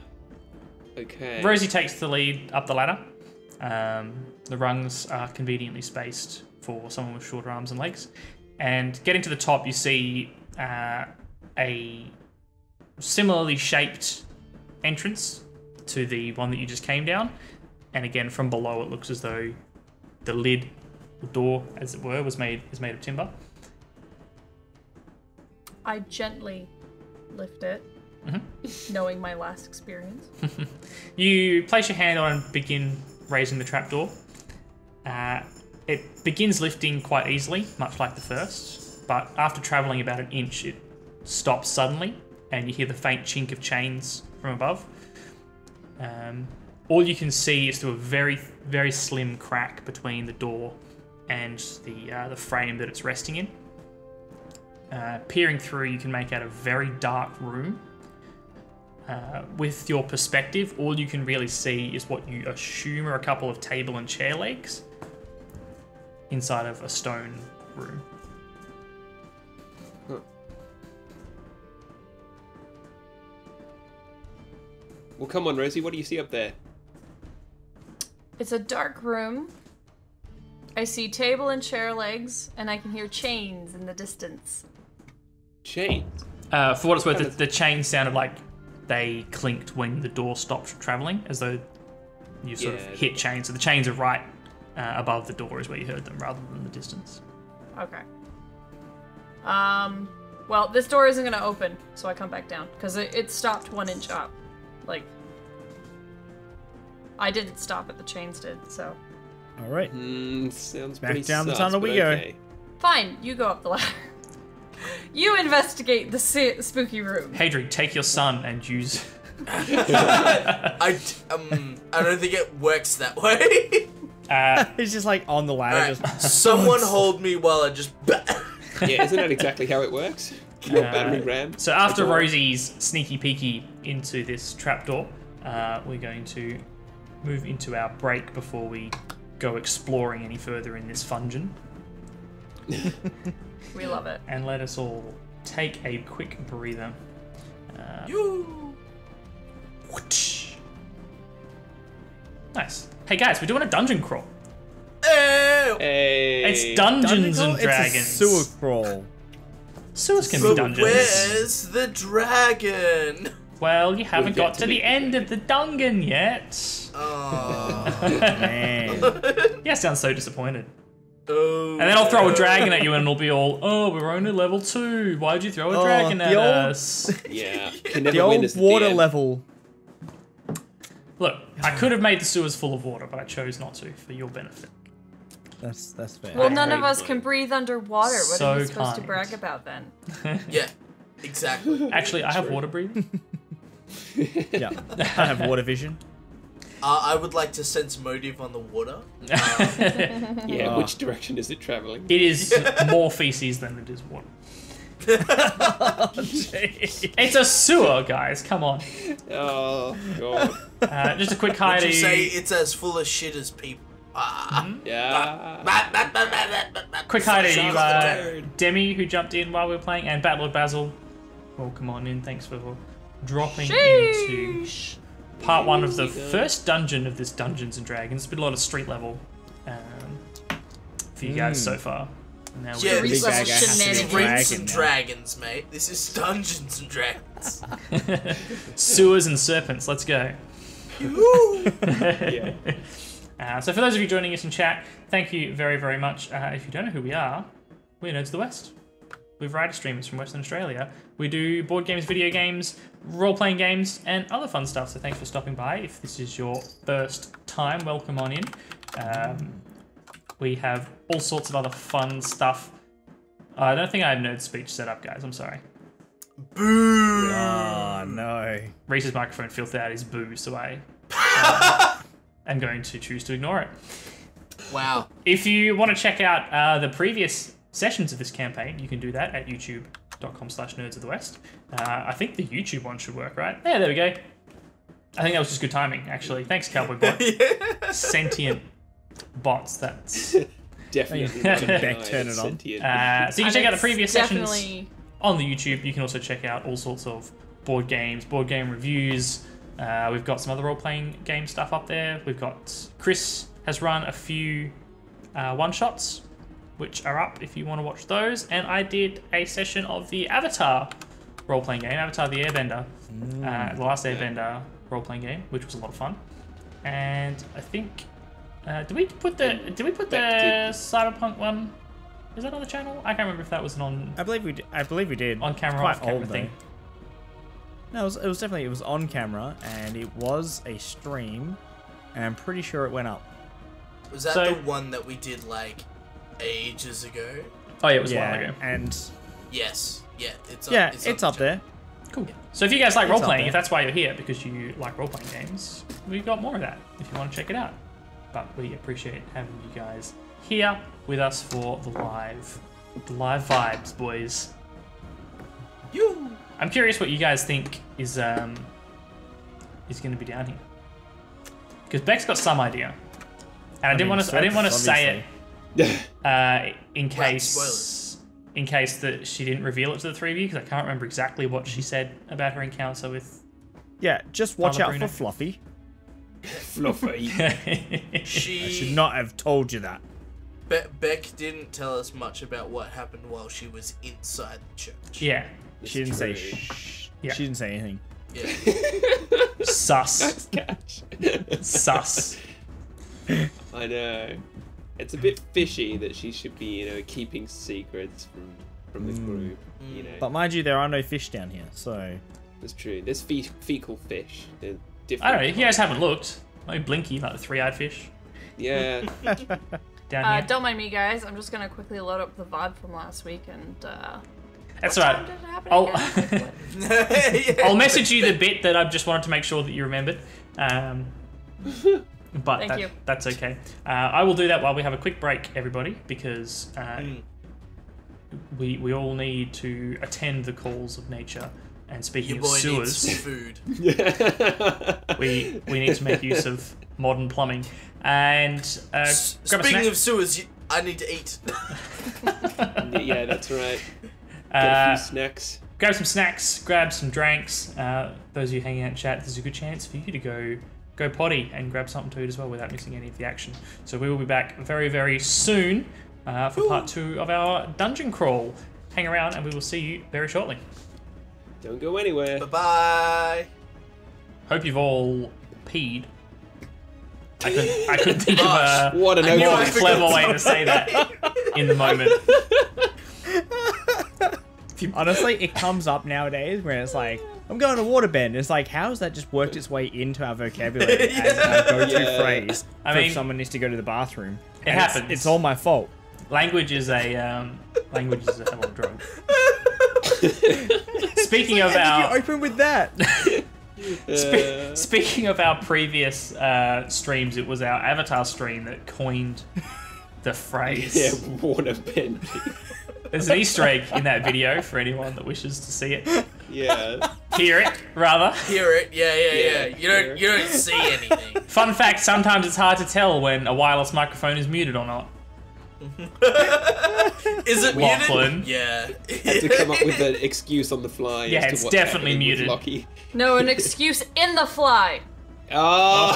Okay. Rosie takes the lead up the ladder. The rungs are conveniently spaced for someone with shorter arms and legs. And getting to the top, you see a similarly shaped entrance to the one that you just came down. And again, from below, it looks as though the lid, the door, as it were, is made of timber. I gently lift it, knowing my last experience. You place your hand on and begin raising the trapdoor. It begins lifting quite easily, much like the first, but after travelling about an inch, it stops suddenly, and you hear the faint chink of chains from above. All you can see is through a very, very slim crack between the door and the frame that it's resting in. Peering through, you can make out a very dark room. With your perspective, all you can really see is what you assume are a couple of table and chair legs inside of a stone room. Well, come on, Rosie. What do you see up there? It's a dark room. I see table and chair legs, and I can hear chains in the distance. Chains. For what it's worth, the chains sounded like they clinked when the door stopped travelling, as though you sort of hit chains. So the chains are right above the door is where you heard them, rather than the distance. Okay. Well, this door isn't gonna open, so I come back down because it stopped 1 inch up. Like, I didn't stop it; the chains did. So. All right. Sounds Back pretty down the sus, tunnel but we go. okay. Fine, you go up the ladder. You investigate the spooky room. Hadrian, take your son and use... I don't think it works that way. He's just like on the ladder. Alright, Just someone hold me while I just. Yeah, isn't that exactly how it works? Battery ram. So after Rosie's sneaky peeky into this trapdoor, we're going to move into our break before we go exploring any further in this fungeon. We love it. And let us all take a quick breather. You. Whoosh. Nice. Hey guys, we're doing a dungeon crawl. Hey. It's Dungeons and It's Dragons. a sewer crawl. Sewers can be But dungeons. where's the dragon? Well, you haven't get got to to the meet end of the dungeon yet. Oh. Man. Yeah, sounds so disappointed. Oh. And then I'll throw a dragon at you and it'll be all, oh, we're only level 2. Why'd you throw a dragon at us? Yeah. Can never The win old as the water DM. level. Look, I could have made the sewers full of water, but I chose not to for your benefit. That's fair. Well, none of Great us point. can breathe underwater. What So are we supposed to kind. brag about then? Yeah. Exactly. Actually, I have water breathing. Yeah. I have water vision. I would like to sense motive on the water. Yeah, Oh. which direction is it traveling? It is more feces than it is water. It's a sewer, guys. Come on. Oh, God. Just a quick hi Would to you say it's as full of shit as people? Yeah. quick hi to you, Tired. Demi, who jumped in while we were playing, and Batlord Basil. Welcome on in. Thanks for dropping into Sheesh. part 1 of the first dungeon of this Dungeons and Dragons. It's been a lot of street level for you guys so far. And now Yeah, we're Street this level is shenanigans. Drinks Dragon and now. Dragons, mate. This is Dungeons and Dragons. sewers and serpents. Let's go. Yeah. So for those of you joining us in chat, thank you very, very much. If you don't know who we are, we're Nerds of the West. We're variety streamers from Western Australia. We do board games, video games, role-playing games, and other fun stuff. So thanks for stopping by. If this is your first time, welcome on in. We have all sorts of other fun stuff. I don't think I have nerd speech set up, guys. I'm sorry. Boo! Oh no. Reese's microphone filtered out his boo, so I am going to choose to ignore it. Wow. If you want to check out the previous sessions of this campaign, you can do that at youtube.com/nerdsofthewest. I think the YouTube one should work, right? Yeah, there we go. I think that was just good timing, actually. Thanks, Cowboy Bot. Sentient bots, that's... Definitely. Back turn it on. So you can check out the previous sessions Definitely. on the YouTube. You can also check out all sorts of board games, board game reviews. We've got some other role-playing game stuff up there. We've got... Chris has run a few one-shots, which are up if you want to watch those. And I did a session of the Avatar role-playing game, Avatar the Airbender, the last Airbender role-playing game, which was a lot of fun. And I think... did we put the Cyberpunk one? Is that on the channel? I can't remember if that was on I believe we did. on camera, Quite off camera old, thing. No, it was definitely on camera, and it was a stream, and I'm pretty sure it went up. Was that So- the one that we did like ages ago? Oh yeah, it was a while ago. and Yes. Yeah, it's up. yeah, it's up there. Cool. So if you guys like It's role up playing, there. if that's why you're here because you like role playing games, we've got more of that if you want to check it out. But we appreciate having you guys here with us for the live vibes, boys. You. I'm curious what you guys think is going to be down here, because Beck's got some idea, and I didn't want to say it in case that she didn't reveal it to the three of you, because I can't remember exactly what she said about her encounter with. Yeah, just watch out Bruno. for Fluffy. Fluffy. I should not have told you that. Beck didn't tell us much about what happened while she was inside the church. Yeah. She didn't say true. shh. Yeah. She didn't say anything. Yeah. Sus. Catch. Sus. I know. It's a bit fishy that she should be, keeping secrets from the group. But mind you, there are no fish down here, so... That's true. There's fecal fish. They're different. I don't know. You guys haven't looked. Maybe Blinky, like the three-eyed fish Yeah. down here. Don't mind me, guys. I'm just gonna quickly load up the VOD from last week and. That's what all time right. did it happen I'll again? I'll message you the bit that I just wanted to make sure that you remembered. But Thank you. that's okay. I will do that while we have a quick break, everybody, because we all need to attend the calls of nature. And speaking Your of boy sewers, needs food. we need to make use of modern plumbing. And grab a Speaking snack. of sewers, I need to eat. Yeah, that's right. Get a few snacks. Grab some snacks, grab some drinks. Those of you hanging out in chat, this is a good chance for you to go potty and grab something to eat as well without missing any of the action. So we will be back very, very soon for part 2 of our dungeon crawl. Hang around and we will see you very shortly. Don't go anywhere. Bye-bye. Hope you've all peed. I couldn't think of a What an more opening. clever way to say that in the moment. Honestly, it comes up nowadays where it's like, I'm going to waterbend. It's like, how has that just worked its way into our vocabulary as our go-to Yeah. phrase I for mean, if someone needs to go to the bathroom? it And happens. It's all my fault. Language is a hell of a drug. Speaking of How our did you open with that? speaking of our previous streams, it was our Avatar stream that coined the phrase. Yeah, waterbend. There's an Easter egg in that video for anyone that wishes to see it. Yeah. Hear it, rather. Hear it? Yeah. Yeah. You don't see anything. Fun fact, sometimes it's hard to tell when a wireless microphone is muted or not. Is it Lachlan. muted? Yeah. Had to come up with an excuse on the fly. Yeah, as to it's what's definitely happening with muted. Lockie. No, an excuse in the fly. Oh!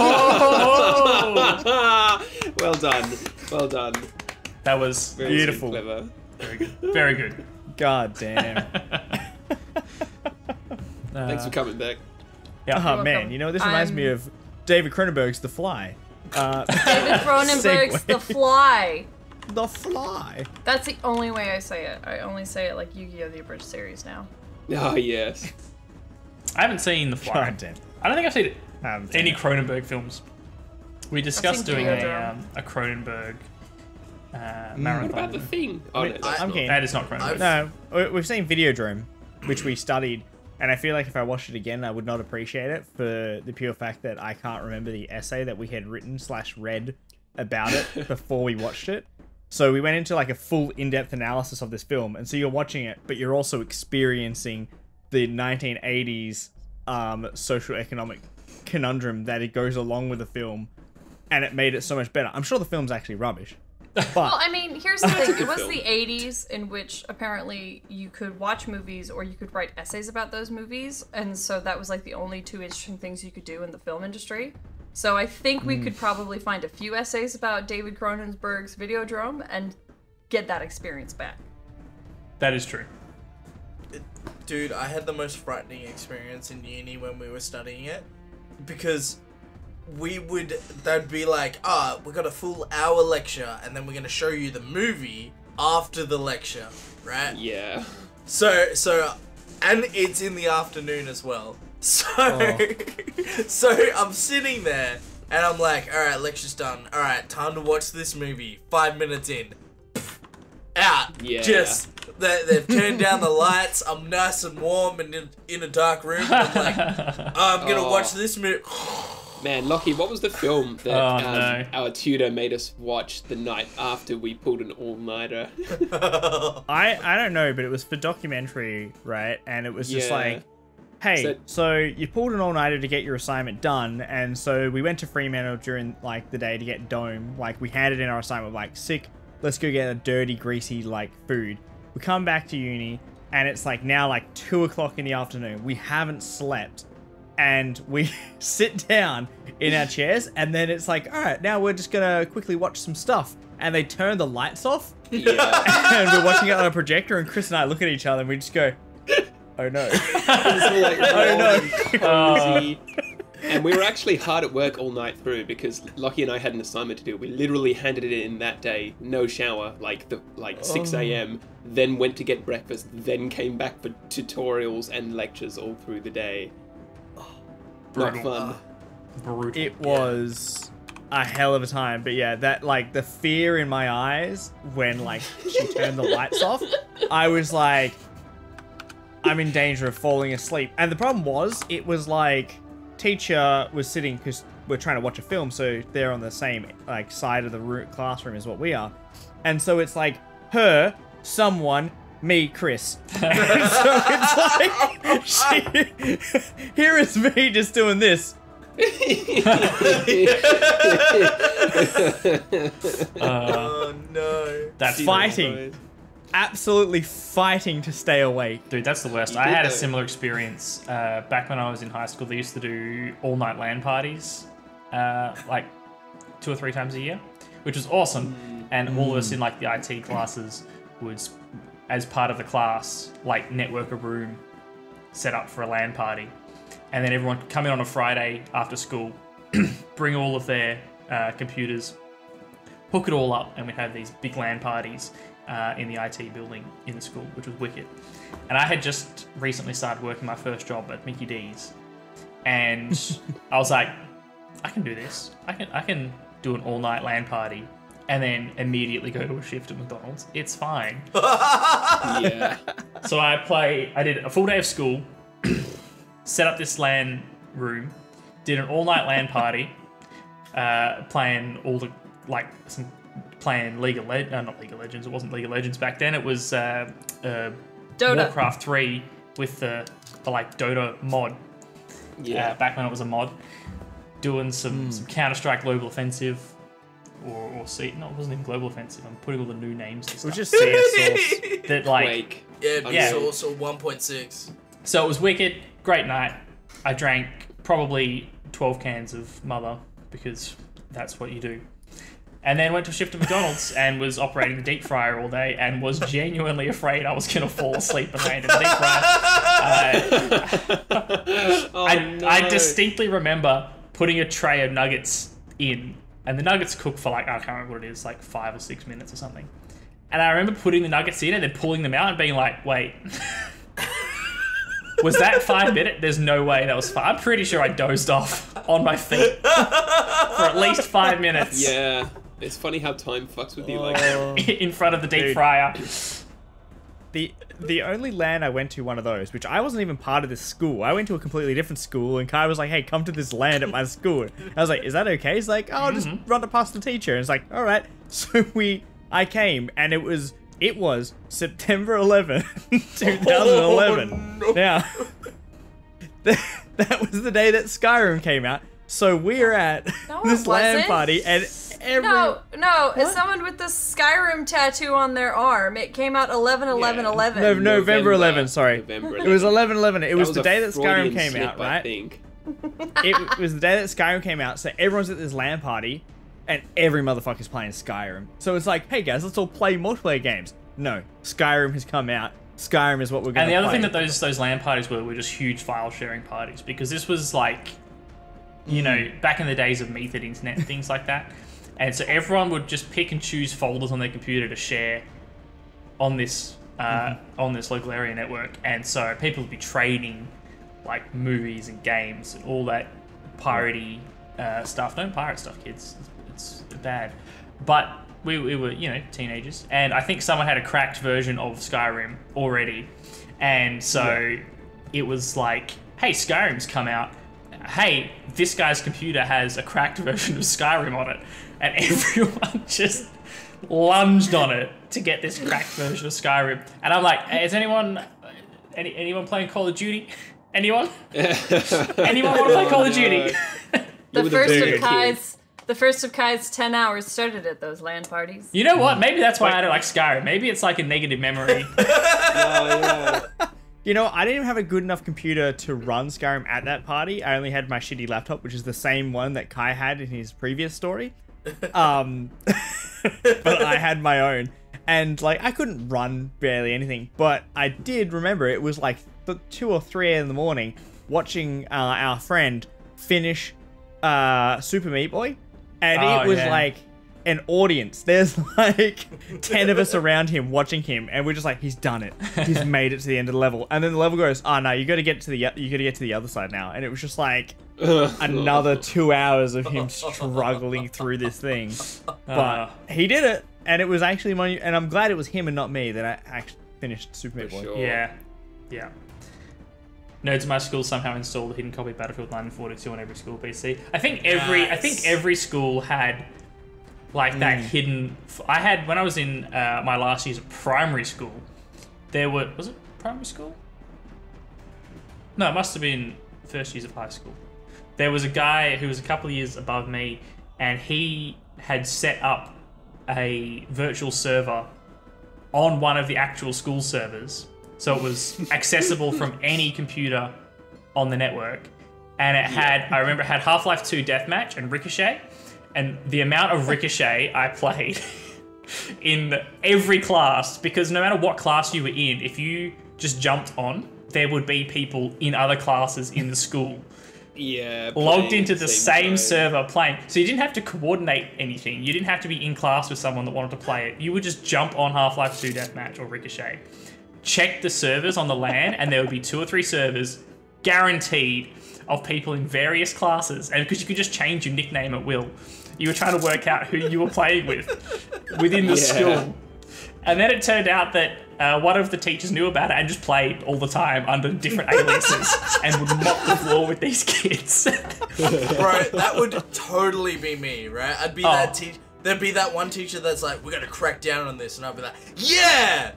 Well done. Well done. That was Very Beautiful. Clever. very good. Very good. God damn. Thanks for coming back. Yeah. Oh man, welcome. you know, this reminds me I'm- of David Cronenberg's The Fly. David Cronenberg's Segue. The Fly. The Fly. That's the only way I say it. I only say it like Yu-Gi-Oh! The Abridged series now. Oh, yes. I haven't seen The Fly. God damn. I don't think I've seen any Any Cronenberg films. We discussed seen doing Videodrome. a Cronenberg marathon. What about the thing? Oh, I mean, no, that's I'm not. keen. That is not chronological. No, we've seen Videodrome, which we studied, and I feel like if I watched it again, I would not appreciate it for the pure fact that I can't remember the essay that we had written/read about it before we watched it. So we went into like a full in-depth analysis of this film, and so you're watching it, but you're also experiencing the 1980s social economic conundrum that it goes along with the film, and it made it so much better. I'm sure the film's actually rubbish. But Well, I mean, here's the thing. It good was film. the 80s in which apparently you could watch movies or you could write essays about those movies. And so that was like the only two interesting things you could do in the film industry. So I think we could probably find a few essays about David Cronenberg's Videodrome and get that experience back. That is true. Dude, I had the most frightening experience in uni when we were studying it, because they'd be like, we got a full hour lecture, and then we're gonna show you the movie after the lecture, right? Yeah. So, and it's in the afternoon as well. So, so I'm sitting there, and I'm like, alright, lecture's done. Alright, time to watch this movie. 5 minutes in. Out. Yeah. Just, they've turned down the lights. I'm nice and warm and in a dark room. And I'm like, I'm gonna watch this movie. Man, Lockie, what was the film that no. our tutor made us watch the night after we pulled an all-nighter? I don't know, but it was for documentary, right? And it was just Yeah. like, hey, so you pulled an all-nighter to get your assignment done, and so we went to Fremantle during like the day to get Dome. Like we handed in our assignment, like sick. Let's go get a dirty, greasy like food. We come back to uni, and it's like now like 2 o'clock in the afternoon. We haven't slept, and we sit down in our chairs, and then it's like, all right, now we're just gonna quickly watch some stuff. And they turn the lights off, Yeah. and we're watching it on a projector, and Chris and I look at each other, and we just go, oh no. Like, Oh, no. cozy. And we were actually hard at work all night through because Lockie and I had an assignment to do. We literally handed it in that day, no shower, like 6 a.m. Then went to get breakfast, then came back for tutorials and lectures all through the day. Not Brutal. fun. Brutal. It was a hell of a time, but yeah, that like the fear in my eyes when like she turned the lights off, I was like, I'm in danger of falling asleep. And the problem was, it was like teacher was sitting, because we're trying to watch a film, so they're on the same like side of the classroom as what we are, and so it's like her, someone, me, Chris. And so it's like here is me just doing this. Oh no. That's Fighting. Absolutely fighting to stay awake. Dude, that's the worst. You I did had a though. similar experience back when I was in high school. They used to do all-night LAN parties, like 2 or 3 times a year, which was awesome. And all of us in like the IT classes would, as part of the class, like network a room set up for a LAN party, and then everyone could come in on a Friday after school, bring all of their computers, hook it all up, and we'd have these big LAN parties in the IT building in the school, which was wicked. And I had just recently started working my first job at Mickey D's, and I was like, I can do this. I can do an all-night LAN party and then immediately go to a shift at McDonald's. It's fine. Yeah. So I did a full day of school, set up this LAN room, did an all-night LAN party, playing all the playing League of Legends. Not League of Legends. It wasn't League of Legends back then. It was Dota. Warcraft 3 with the like Dota mod. Yeah. Back when it was a mod, doing some Counter-Strike Global Offensive. Or C. No, it wasn't even Global Offensive. I'm putting all the new names and It was stuff. just CS Source. That like. Quake. Yeah, Yeah. Source or 1.6. So it was wicked. Great night. I drank probably 12 cans of Mother because that's what you do. And then went to shift at McDonald's and was operating the deep fryer all day and was genuinely afraid I was going to fall asleep and land in the deep fryer. I distinctly remember putting a tray of nuggets in, and the nuggets cook for like, I can't remember what it is, like 5 or 6 minutes or something. And I remember putting the nuggets in and then pulling them out and being like, wait, was that 5 minutes? There's no way that was 5. I'm pretty sure I dozed off on my feet for at least 5 minutes. Yeah. It's funny how time fucks with you like Oh. in front of the deep Dude. fryer. The only LAN I went to one of those, which I wasn't even part of this school. I went to a completely different school, and Kai was like, "Hey, come to this LAN at my school." I was like, "Is that okay?" He's like, "Oh, I'll just run it past the teacher." And it's like, "All right." So I came, and it was September 11, 2011. Oh, no. Now, that was the day that Skyrim came out. So we're at No, this it LAN wasn't. party, and No, it's someone with the Skyrim tattoo on their arm. It came out 11/11/11. No, November 11, sorry. November It was 11/11. It was was the a day that Skyrim Freudian came slip, out, I right? think. It was the day that Skyrim came out, so everyone's at this LAN party, and every motherfucker's playing Skyrim. So it's like, hey guys, let's all play multiplayer games. No, Skyrim has come out. Skyrim is what we're going And to play. the other thing that those LAN parties were just huge file sharing parties, because this was like, you know, back in the days of metered internet and things like that. And so everyone would just pick and choose folders on their computer to share on this local area network. And so people would be trading like movies and games and all that piratey stuff. Don't pirate stuff, kids. It's bad. But we were, you know, teenagers, and I think someone had a cracked version of Skyrim already, and so it was like, hey, Skyrim's come out. Hey, this guy's computer has a cracked version of Skyrim on it, and everyone just lunged on it to get this cracked version of Skyrim. And I'm like, hey, is anyone playing Call of Duty? Anyone? Anyone want to play Call of Duty? The first of Kai's 10 hours started at those LAN parties. You know what? Maybe that's why I don't like Skyrim. Maybe it's like a negative memory. You know, I didn't even have a good enough computer to run Skyrim at that party. I only had my shitty laptop, which is the same one that Kai had in his previous story. But I had my own. And, like, I couldn't run barely anything. But I did remember it was, like, 2 or 3 in the morning watching our friend finish Super Meat Boy. And it was, like, an audience. There's, like, 10 of us around him watching him. And we're just like, he's done it. He's made it to the end of the level. And then the level goes, oh, no, you got to get to the other side now. And it was just, like, another 2 hours of him struggling through this thing. But he did it. And it was actually and I'm glad it was him and not me that I actually finished Super Meat Boy. Sure. Yeah. Nerds at my school somehow installed a hidden copy of Battlefield 1942 on every school PC. I think every school had like that hidden. I had when I was in my last years of primary school. Was it primary school? No, it must have been first years of high school. There was a guy who was a couple of years above me, and he had set up a virtual server on one of the actual school servers, so it was accessible from any computer on the network. And I remember it had Half-Life 2 Deathmatch and Ricochet, and the amount of Ricochet I played in every class, because no matter what class you were in, if you just jumped on, there would be people in other classes in the school logged into the same server playing. So you didn't have to coordinate anything. You didn't have to be in class with someone that wanted to play it. You would just jump on Half-Life 2 Deathmatch or Ricochet, check the servers on the LAN, and there would be 2 or 3 servers guaranteed of people in various classes. And because you could just change your nickname at will, you were trying to work out who you were playing with within the school. And then it turned out that one of the teachers knew about it and just played all the time under different aliases and would mop the floor with these kids. Bro, that would totally be me, right? I'd be that teacher. There'd be that one teacher that's like, we're gonna crack down on this, and I'd be like, yeah!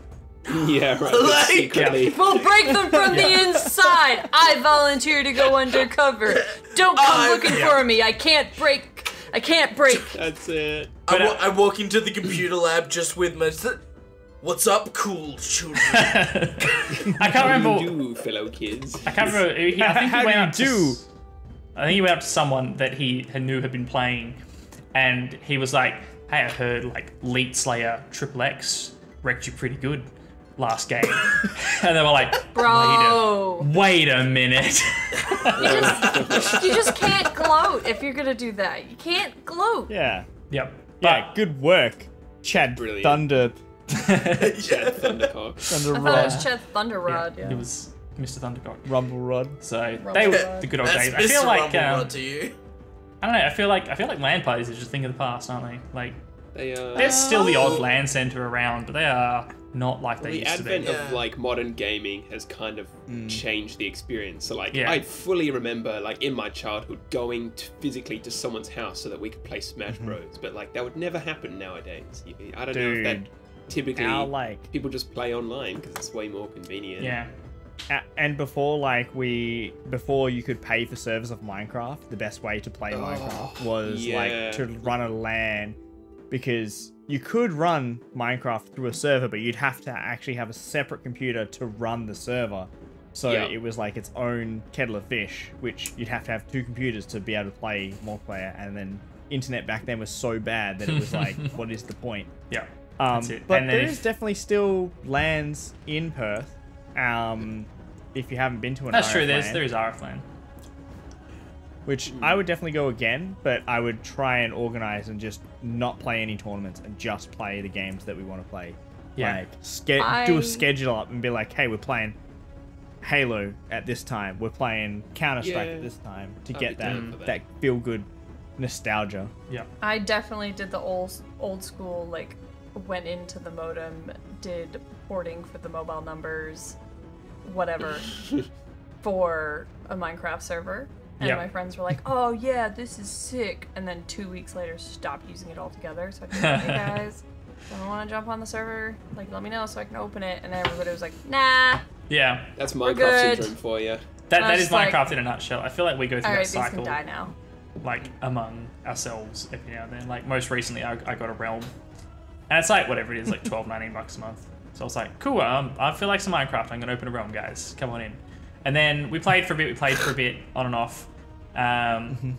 Yeah, right. Like- Secretly. We'll break them from the inside. I volunteer to go undercover. Don't come looking for me. I can't break. That's it. I walk into the computer lab just with my... What's up, cool children? I can't remember. What do you do, fellow kids? I can't remember. I think he went up to someone that he knew had been playing, and he was like, "Hey, I heard like Leet Slayer XXX wrecked you pretty good last game," and they were like, Bro. Wait a minute." You just can't gloat if you're gonna do that. You can't gloat. Yeah. Yep. Yeah, good work, Chad. Brilliant. Thunder. Chad Thundercock. I thought it was Chet Thunderrod. Yeah. It was Mr. Thundercock. Rumble Rod. So they were the good old days. I That's feel Mr. like Rumble Rod to you. I don't know. I feel like LAN parties are just a thing of the past, aren't they? Like They are. There's still the odd LAN center around, but they are not like they The used to be. advent Yeah. of like modern gaming has kind of changed the experience. So like Yeah. I fully remember like in my childhood going physically to someone's house so that we could play Smash Bros. But like that would never happen nowadays. I don't know if that Dude, typically now, like- people just play online because it's way more convenient. Yeah. And before you could pay for servers of Minecraft, the best way to play Minecraft was yeah. like to run a LAN, because you could run Minecraft through a server, but you'd have to actually have a separate computer to run the server. So Yeah. it was like its own kettle of fish, which you'd have to have 2 computers to be able to play multiplayer. And then internet back then was so bad that it was like, what is the point? Yeah. That's it. But And then there if- is definitely still LANs in Perth. If you haven't been to an That's RF true. LAN, There is RF LAN. which I would definitely go again, but I would try and organize and just not play any tournaments and just play the games that we want to play. Yeah. Like do a schedule up and be like, hey, we're playing Halo at this time. We're playing Counter-Strike Yeah. at this time to I'd get be down for that that. feel good nostalgia. Yeah. I definitely did the old school, like, went into the modem, did porting for the mobile numbers, whatever, for a Minecraft server. And Yeah. my friends were like, oh yeah, this is sick. And then 2 weeks later, stopped using it altogether. So I was like, hey guys, don't want to jump on the server? Like, let me know so I can open it. And everybody was like, nah. Yeah. That's We're Minecraft good. syndrome for you. That I is was like- Minecraft in a nutshell. I feel like we go through Alright, that these can cycle, die now. like among ourselves every now and then. Like most recently, I got a Realm, and it's like whatever it is, like $12.19 a month. So I was like, cool. I feel like some Minecraft. I'm gonna open a Realm, guys. Come on in. And then we played for a bit, on and off. And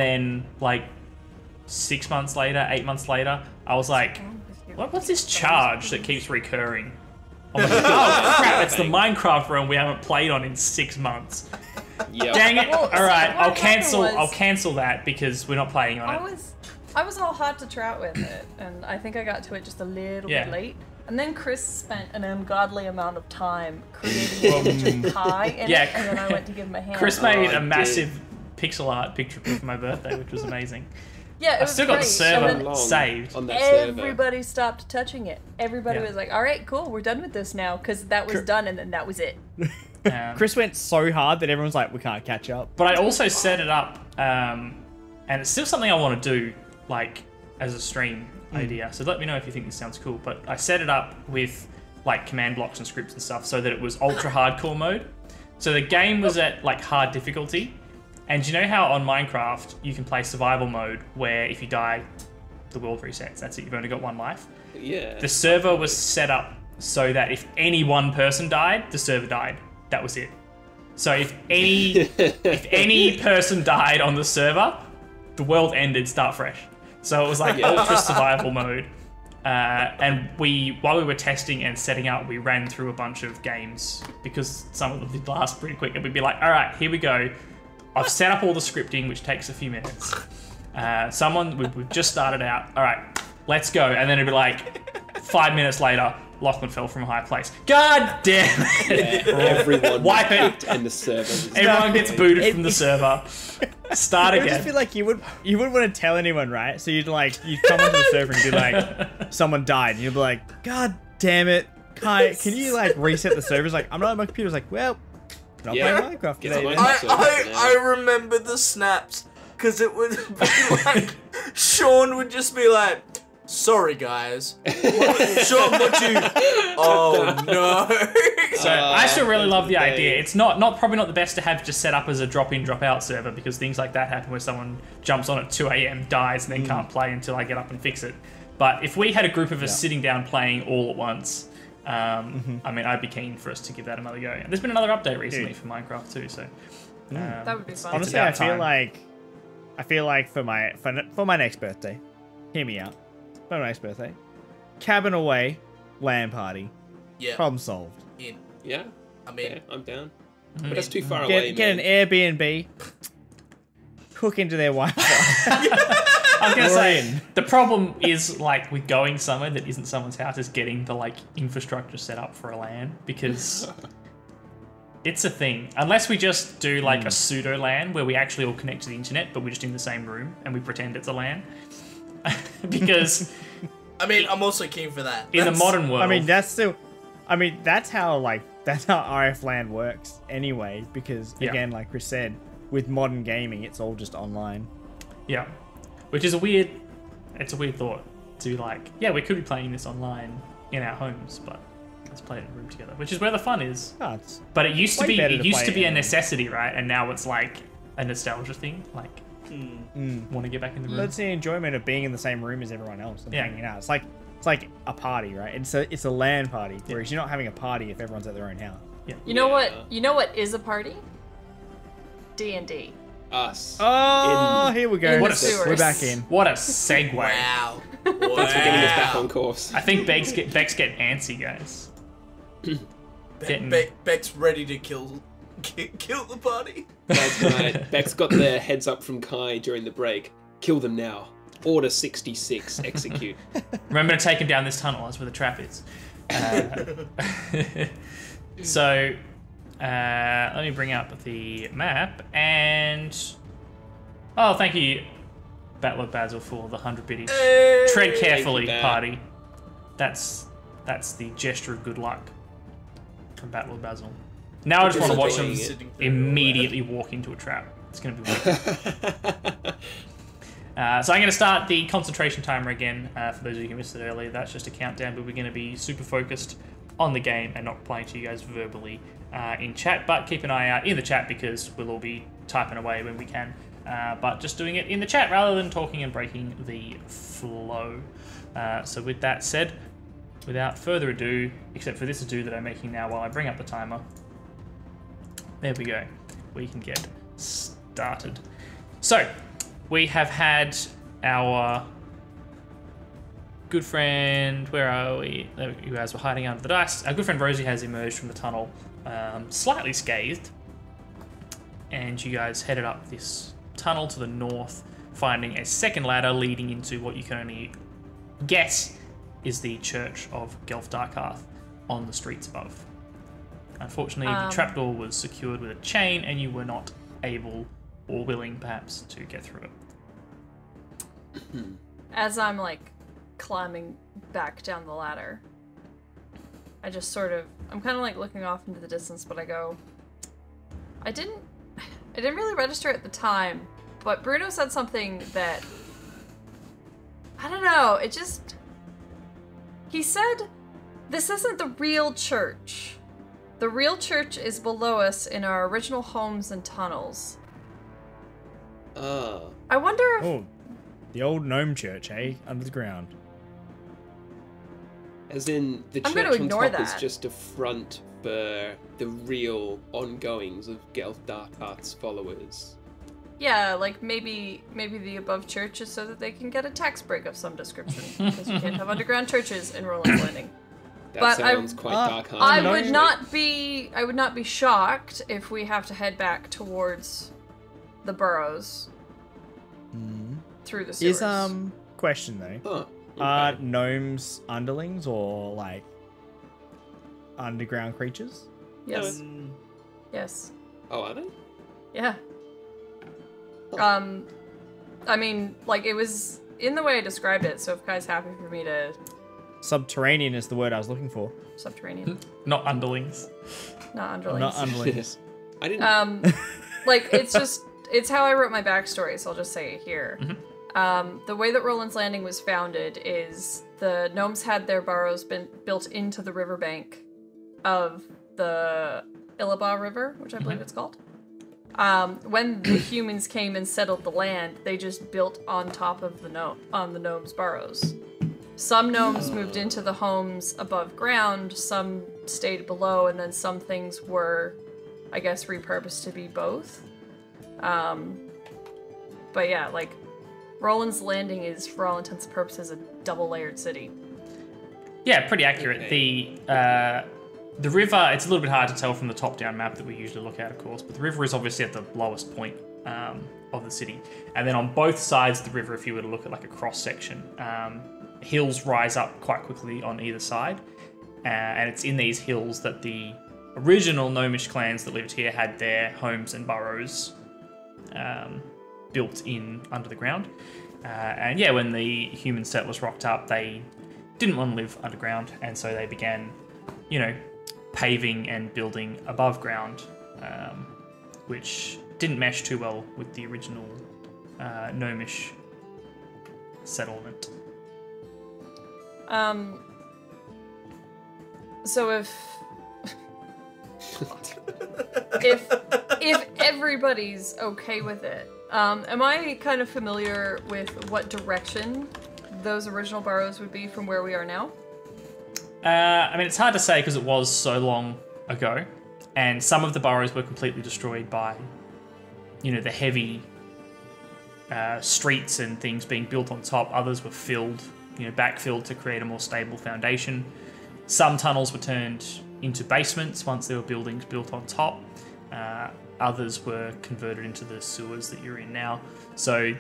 then like 6 months later, 8 months later, I was like, what's this charge that keeps recurring? I'm like, oh crap! It's the Minecraft Realm we haven't played on in 6 months. Yeah. Dang it! Well, All right, what I'll happened cancel. was- I'll cancel that because we're not playing on it. I was all hot to trot with it, and I think I got to it just a little Yeah. bit late. And then Chris spent an ungodly amount of time creating an image of Kye in Yeah, it, and then I went to give him a hand. Chris made I a did. massive pixel art picture for my birthday, which was amazing. Yeah, it I've was still got the great. server And then Long saved. on that server. everybody stopped touching it. Everybody Yeah. was like, "All right, cool, we're done with this now," because that was done, and then that was it. Chris went so hard that everyone's like, we can't catch up. But I also set it up, and it's still something I want to do, like as a stream idea. So let me know if you think this sounds cool. But I set it up with like command blocks and scripts and stuff, so that it was ultra hardcore mode. So the game was at like hard difficulty. And you know how on Minecraft you can play survival mode, where if you die, the world resets. That's it. You've only got one life. Yeah. The server was set up so that if any one person died, the server died. That was it. So if any person died on the server, the world ended, start fresh. So it was like Yeah. ultra survival mode. And while we were testing and setting up, we ran through a bunch of games because some of them did last pretty quick. And we'd be like, all right, here we go. I've set up all the scripting, which takes a few minutes. We've just started out. All right, let's go. And then it'd be like 5 minutes later, Lachlan fell from a high place. God damn it! Everyone Wipe it. kicked and the server was Everyone gets booted from the server. Start It would just again. feel like you wouldn't want to tell anyone, right? So you'd come onto the server and be like, someone died, and you'd be like, God damn it, Kye, can you like reset the server? It's like, I'm not on my computer. It's like, well, not Yeah. playing Minecraft Get today. on then. my- I remember the snaps because it would be like Sean would just be like, "Sorry guys, Sean, what you? Oh no!" So I still really love the idea. It's probably not the best to have just set up as a drop-in, drop-out server because things like that happen where someone jumps on at 2 a.m., dies, and then can't play until I get up and fix it. But if we had a group of us sitting down playing all at once, I mean, I'd be keen for us to give that another go. And there's been another update recently for Minecraft too, so That would be fun. Honestly, about I feel time. like for my next birthday, hear me out. For my next birthday, cabin away, LAN party, Yeah, problem solved. in. Yeah. I mean, Yeah, I'm down. But that's too far away, Get man. an Airbnb, hook into their Wi-Fi. I was gonna We're say in. the problem is like with going somewhere that isn't someone's house is getting the like infrastructure set up for a LAN because it's a thing. Unless we just do like a pseudo LAN where we actually all connect to the internet, but we're just in the same room and we pretend it's a LAN. because I mean, I'm also keen for that. in the modern world, I mean, that's how RF land works anyway. Because Yeah. again, like Chris said, with modern gaming, it's all just online. yeah, which is a weird thought to be like, yeah, we could be playing this online in our homes, but let's play it in a room together, which is where the fun is. Oh, it's But it used to way be better to play a it. necessity, right? And now it's like a nostalgia thing. Like, want to get back in the room. That's the enjoyment of being in the same room as everyone else and Yeah. hanging out. It's like a party, right? It's a LAN party, whereas you're not having a party if everyone's at their own house. You know Yeah. what? You know what is a party? D&D. Us. Oh, here we go. In What the a- sewers. We're back in. What a segue! Wow. Thanks for getting us back on course. I think Beck's getting antsy, guys. Getting- Beck's ready to kill the party. That's right. Beck's got the heads up from Kye during the break. Kill them now. Order 66. Execute. Remember to take him down this tunnel. That's where the trap is. So, let me bring up the map and. Oh, thank you, Battler Basil, for the 100 biddies. Tread carefully, Bat. party. That's the gesture of good luck from Battler Basil. Now I just want to watch them Sitting immediately walk into a trap. It's going to be weird. So I'm going to start the concentration timer again. For those of you who missed it earlier, that's just a countdown, but we're going to be super focused on the game and not playing to you guys verbally in chat. But keep an eye out in the chat because we'll all be typing away when we can. But just doing it in the chat rather than talking and breaking the flow. So with that said, without further ado, except for this ado that I'm making now while I bring up the timer, there we go. We can get started. So, we have had our good friend, where are we? There you guys were hiding under the dice. Our good friend Rosie has emerged from the tunnel, slightly scathed. And you guys headed up this tunnel to the north, finding a second ladder leading into what you can only guess is the Church of Gelf Darkarth on the streets above. Unfortunately, the trapdoor was secured with a chain and you were not able or willing, perhaps, to get through it. As I'm like climbing back down the ladder, I just I'm kind of like looking off into the distance, but I go, I didn't really register at the time, but Bruno said something that, I don't know, he said, this isn't the real church. The real church is below us in our original homes and tunnels. I wonder if... Oh, the old gnome church, eh? Under the ground. As in, the I'm church gonna on ignore top is that. just a front for the real ongoings of Gelf Darkarth's followers. Yeah, like maybe the above church is so that they can get a tax break of some description, because you can't have underground churches in Rolands Landing. That But sounds quite dark. I no, would you- not be shocked if we have to head back towards the burrows through the sewers. Is question though. Huh. Are Okay. gnomes underlings or like underground creatures? Yes. Yes. Oh, are they? Yeah. I mean, like, it was in the way I described it, so if Kai's happy for me to... Subterranean is the word I was looking for. Subterranean. Not underlings. Not underlings. Not underlings. I didn't. Like, it's how I wrote my backstory, so I'll just say it here. The way that Roland's Landing was founded is the gnomes had their burrows been built into the riverbank of the Illaba River, which I believe it's called. When the humans came and settled the land, they just built on top of the gnomes' burrows. Some gnomes moved into the homes above ground, some stayed below, and then some things were, I guess, repurposed to be both. But yeah, like, Roland's Landing is, for all intents and purposes, a double-layered city. Yeah, pretty accurate. Okay. The river, it's a little bit hard to tell from the top-down map that we usually look at, of course, but the river is obviously at the lowest point of the city. And then on both sides of the river, if you were to look at like a cross-section, hills rise up quite quickly on either side. And it's in these hills that the original gnomish clans that lived here had their homes and burrows built in under the ground. And yeah, when the human settlers rocked up, they didn't want to live underground, and so they began, paving and building above ground, which didn't mesh too well with the original gnomish settlement. So if everybody's okay with it, am I kind of familiar with what direction those original burrows would be from where we are now? I mean, it's hard to say because it was so long ago, and some of the burrows were completely destroyed by, the heavy streets and things being built on top. Others were filled, backfilled to create a more stable foundation. Some tunnels were turned into basements once there were buildings built on top. Others were converted into the sewers that you're in now. So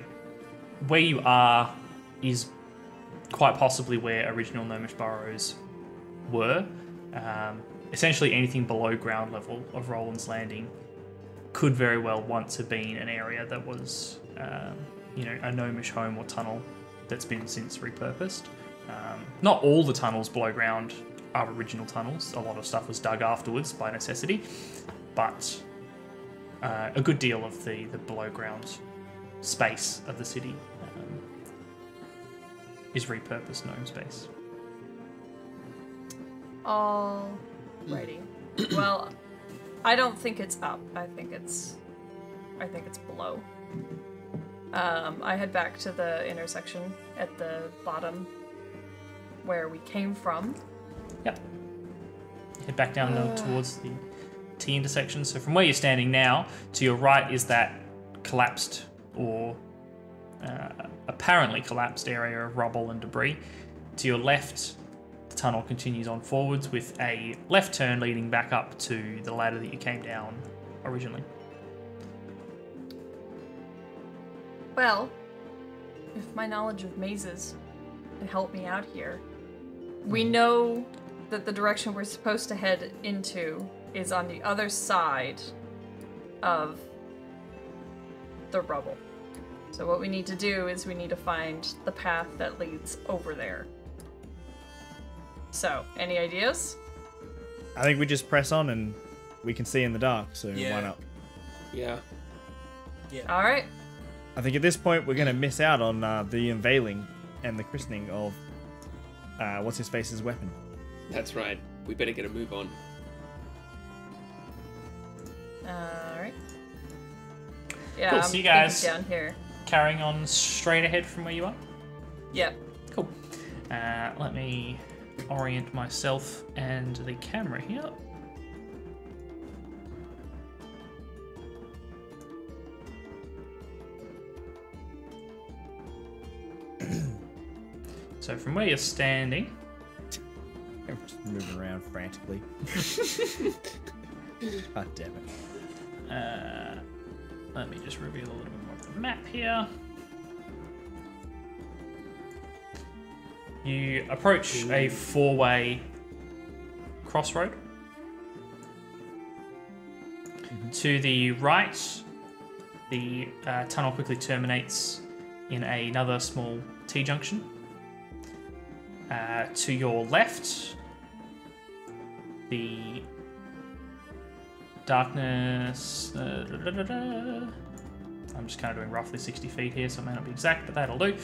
where you are is quite possibly where original gnomish burrows were. Essentially anything below ground level of Rolands Landing could very well once have been an area that was, a gnomish home or tunnel that's been since repurposed. Not all the tunnels below ground are original tunnels. A lot of stuff was dug afterwards by necessity, but a good deal of the below ground space of the city is repurposed gnome space. Alrighty. Well, I don't think it's up. I think it's below. I head back to the intersection at the bottom where we came from. Yep. Head back down towards the T intersection. So from where you're standing now, to your right is that collapsed or apparently collapsed area of rubble and debris. To your left, the tunnel continues on forwards with a left turn leading back up to the ladder that you came down originally. Well, if my knowledge of mazes can help me out here, we know that the direction we're supposed to head into is on the other side of the rubble. So what we need to do is we need to find the path that leads over there. So, any ideas? I think we just press on and we can see in the dark, so Yeah. why not? Yeah. All right. I think at this point we're going to miss out on the unveiling and the christening of what's-his-face's weapon. That's right. We better get a move on. All right. Yeah, Cool, I'm so you guys- thinking down here. Carrying on straight ahead from where you are. Yep. Cool. Let me orient myself and the camera here. So from where you're standing, I'm just moving around frantically. God damn it. let me just reveal a little bit more of the map here. You approach a four-way crossroad. To the right, the tunnel quickly terminates in another small T-junction. To your left, the darkness... I'm just kind of doing roughly 60 feet here, so it may not be exact, but that'll do.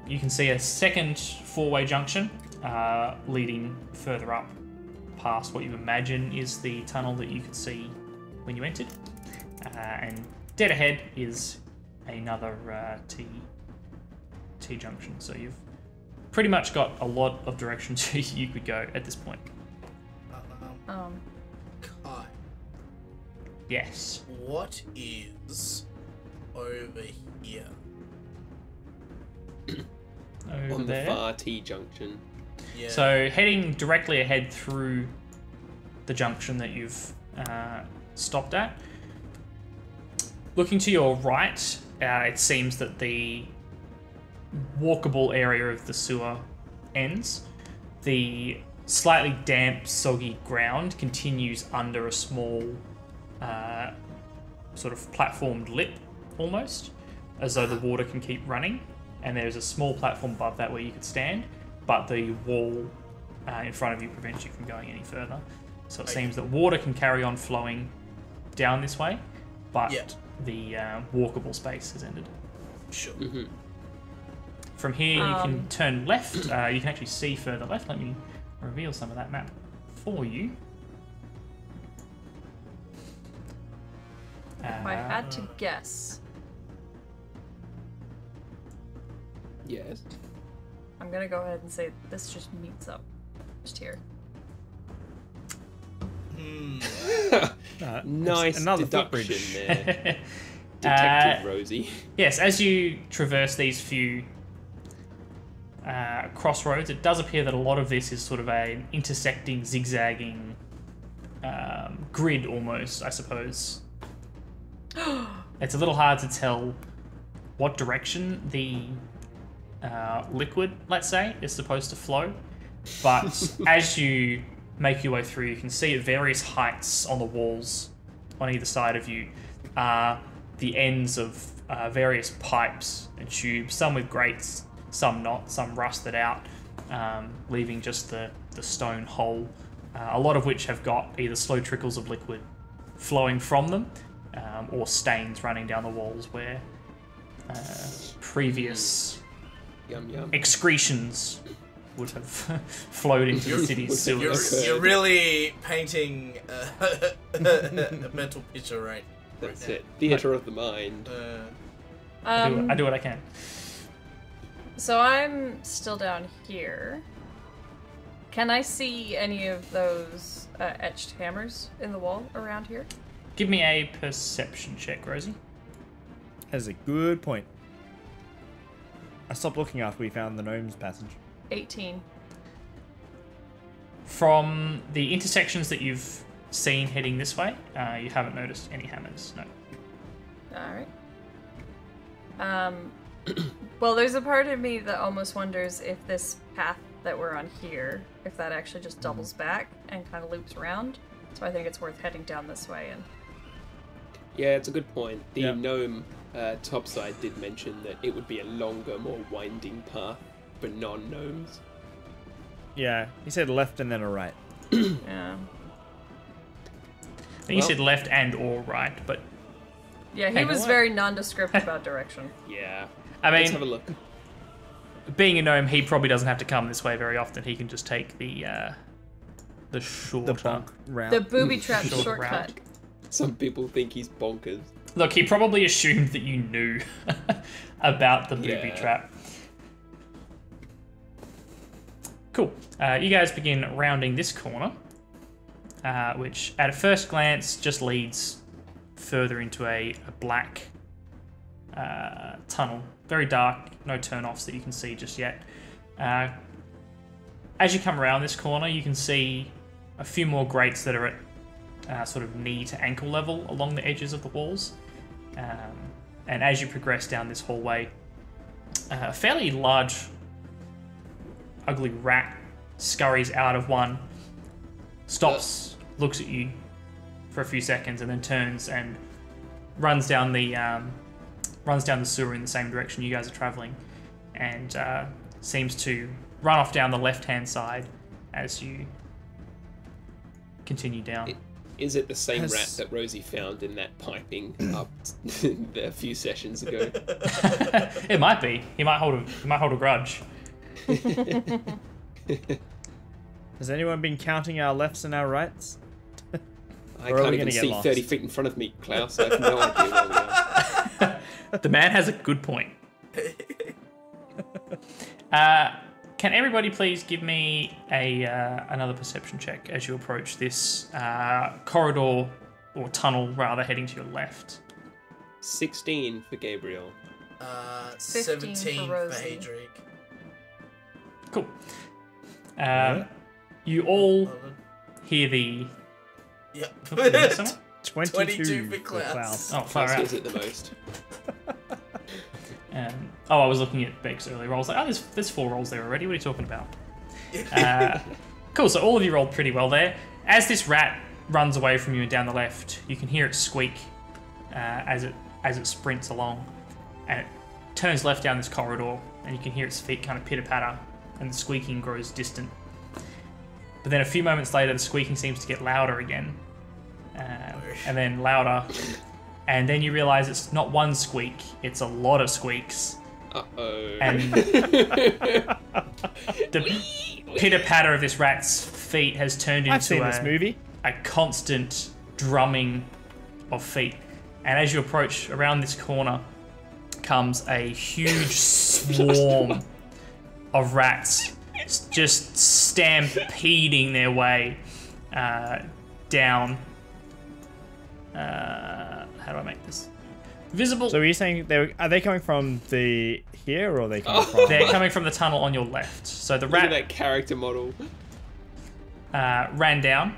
You can see a second four-way junction leading further up past what you imagine is the tunnel that you could see when you entered. And dead ahead is another T-junction. So you've pretty much got a lot of directions you could go at this point. Kai, Yes. what is over here? Over On the there. far T junction. Yeah. So heading directly ahead through the junction that you've stopped at. Looking to your right, it seems that the walkable area of the sewer ends. The slightly damp, soggy ground continues under a small sort of platformed lip almost. as though the water can keep running, and there's a small platform above that where you could stand, but the wall in front of you prevents you from going any further. So it seems that water can carry on flowing down this way, but the walkable space has ended. Sure. From here, you can turn left. You can actually see further left. Let me reveal some of that map for you. If I had to guess, Yes. I'm gonna go ahead and say this just meets up just here. Nice another deduction footbridge. there, Detective Rosie. Yes, as you traverse these few crossroads, it does appear that a lot of this is sort of an intersecting, zigzagging grid almost, I suppose. It's a little hard to tell what direction the liquid, let's say, is supposed to flow. But as you make your way through, you can see at various heights on the walls on either side of you are the ends of various pipes and tubes, some with grates, some not, some rusted out, leaving just the stone hole, a lot of which have got either slow trickles of liquid flowing from them, or stains running down the walls where previous Yum yum. excretions would have flowed into the city's sewers. You're really painting a mental picture right That's now. it. Theatre of the mind. I do what I can. So I'm still down here. Can I see any of those etched hammers in the wall around here? Give me a perception check, Rosie. That's a good point. I stopped looking after we found the gnome's passage. 18. From the intersections that you've seen heading this way, you haven't noticed any hammers, no. Alright. Well, there's a part of me that almost wonders if this path that we're on here, if that actually just doubles back and kind of loops around. So I think it's worth heading down this way. And Yeah, it's a good point. The Yeah. gnome topside did mention that it would be a longer, more winding path for non-gnomes. Yeah, he said left and then a right. yeah. I think you said left and or right, but Yeah, he Hey, was what? very nondescript about direction. Yeah. I Let's have a mean, look. being a gnome, he probably doesn't have to come this way very often. He can just take the shorter. The bonk route. The booby trap Short shortcut. route. Some people think he's bonkers. Look, he probably assumed that you knew about the booby Yeah. trap. Cool. You guys begin rounding this corner, which at a first glance just leads further into a black tunnel. Very dark, no turn-offs that you can see just yet. As you come around this corner, you can see a few more grates that are at sort of knee to ankle level along the edges of the walls. And as you progress down this hallway, a fairly large, ugly rat scurries out of one, stops, looks at you for a few seconds, and then turns and runs down the sewer in the same direction you guys are traveling, and seems to run off down the left-hand side as you continue down. Is it the same Has- rat that Rosie found in that piping up a few sessions ago? It might be. He might hold a grudge. Has anyone been counting our lefts and our rights? I Or are can't we even gonna get see lost? 30 feet in front of me, Klaus. I have no idea where we are. The man has a good point. Can everybody please give me another perception check as you approach this corridor, or tunnel rather, heading to your left? 16 for Gabriel. 15 for 17 for Rosie. Hadric. Cool. Yeah. You all hear the... Yep. Oh, did I miss someone? 22 for for Klaus. Klaus. Oh, far Klaus out. hears it the most. I was looking at Beck's earlier rolls. Like, oh, there's 4 rolls there already. What are you talking about? Cool. So all of you rolled pretty well there. As this rat runs away from you and down the left, you can hear it squeak as it sprints along. and it turns left down this corridor, and you can hear its feet kind of pitter-patter, and the squeaking grows distant. But then a few moments later, the squeaking seems to get louder again, and then louder, and then you realize it's not one squeak, it's a lot of squeaks. Uh-oh. And the pitter-patter of this rat's feet has turned I've seen into this movie. a constant drumming of feet. And as you approach around this corner comes a huge swarm of rats just stampeding their way down. How do I make this visible? So are you saying are they coming from the here or are they coming from? They're coming from the tunnel on your left. So the Look at rat that character model. ran down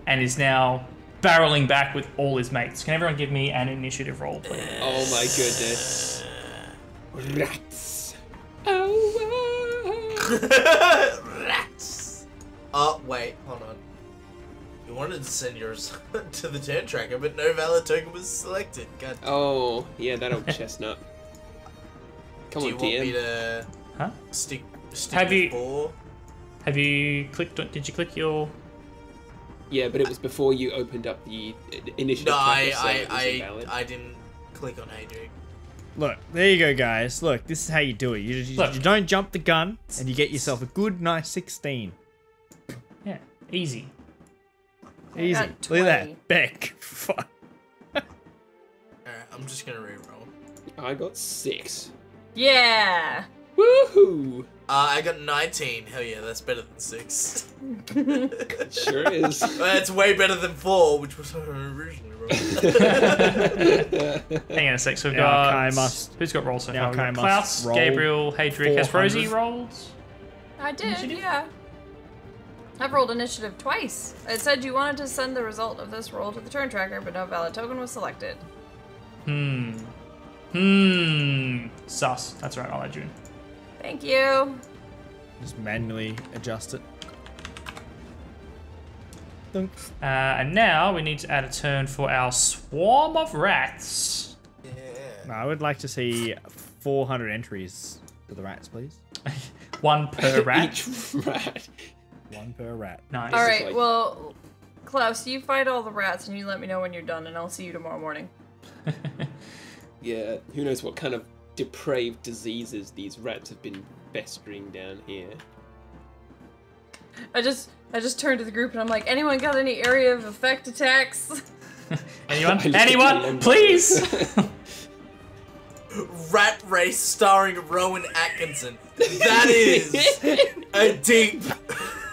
and is now barreling back with all his mates. Can everyone give me an initiative roll, please? Oh my goodness. Rats. Oh, Rats. Oh, wait, hold on. You wanted to send yours to the turn tracker, but no valid token was selected. God. oh, yeah, that old chestnut. Come Do on, you want me DM. to Huh? stick Have with you- 4? Have you clicked? Did you click your? Yeah, but it was before you opened up the initiative. No, tracker, so it was invalid. I didn't click on Adrian. Look, there you go, guys. Look, this is how you do it. Look. You don't jump the gun, and you get yourself a good, nice 16. Yeah, easy. Easy. got Look 20. at that. Beck. Fuck. Alright, I'm just gonna re-roll. I got 6. Yeah. Woohoo! I got 19. Hell yeah, that's better than 6. Sure is. That's way better than 4, which was originally rolled. Hang on a sec. So we've Now got Kai must- who's got rolls so now far? We've Kai got must Klaus, roll Gabriel, Hadric. Has 400. Rosie rolled? I did, yeah. I've rolled initiative twice. It said you wanted to send the result of this roll to the turn tracker, but no valid token was selected. Sus. That's right. I'll add you in. Thank you. Just manually adjust it. Dunk. And now we need to add a turn for our swarm of rats. Yeah. No, I would like to see 400 entries for the rats, please. One per rat. Each rat. One per rat. Nice. All right, like- well, Klaus, you fight all the rats and you let me know when you're done, and I'll see you tomorrow morning. Yeah, who knows what kind of depraved diseases these rats have been festering down here. I just turned to the group and I'm like, anyone got any area of effect attacks? Anyone? I looked at Anyone? them. Please. Rat Race starring Rowan Atkinson. That is a deep.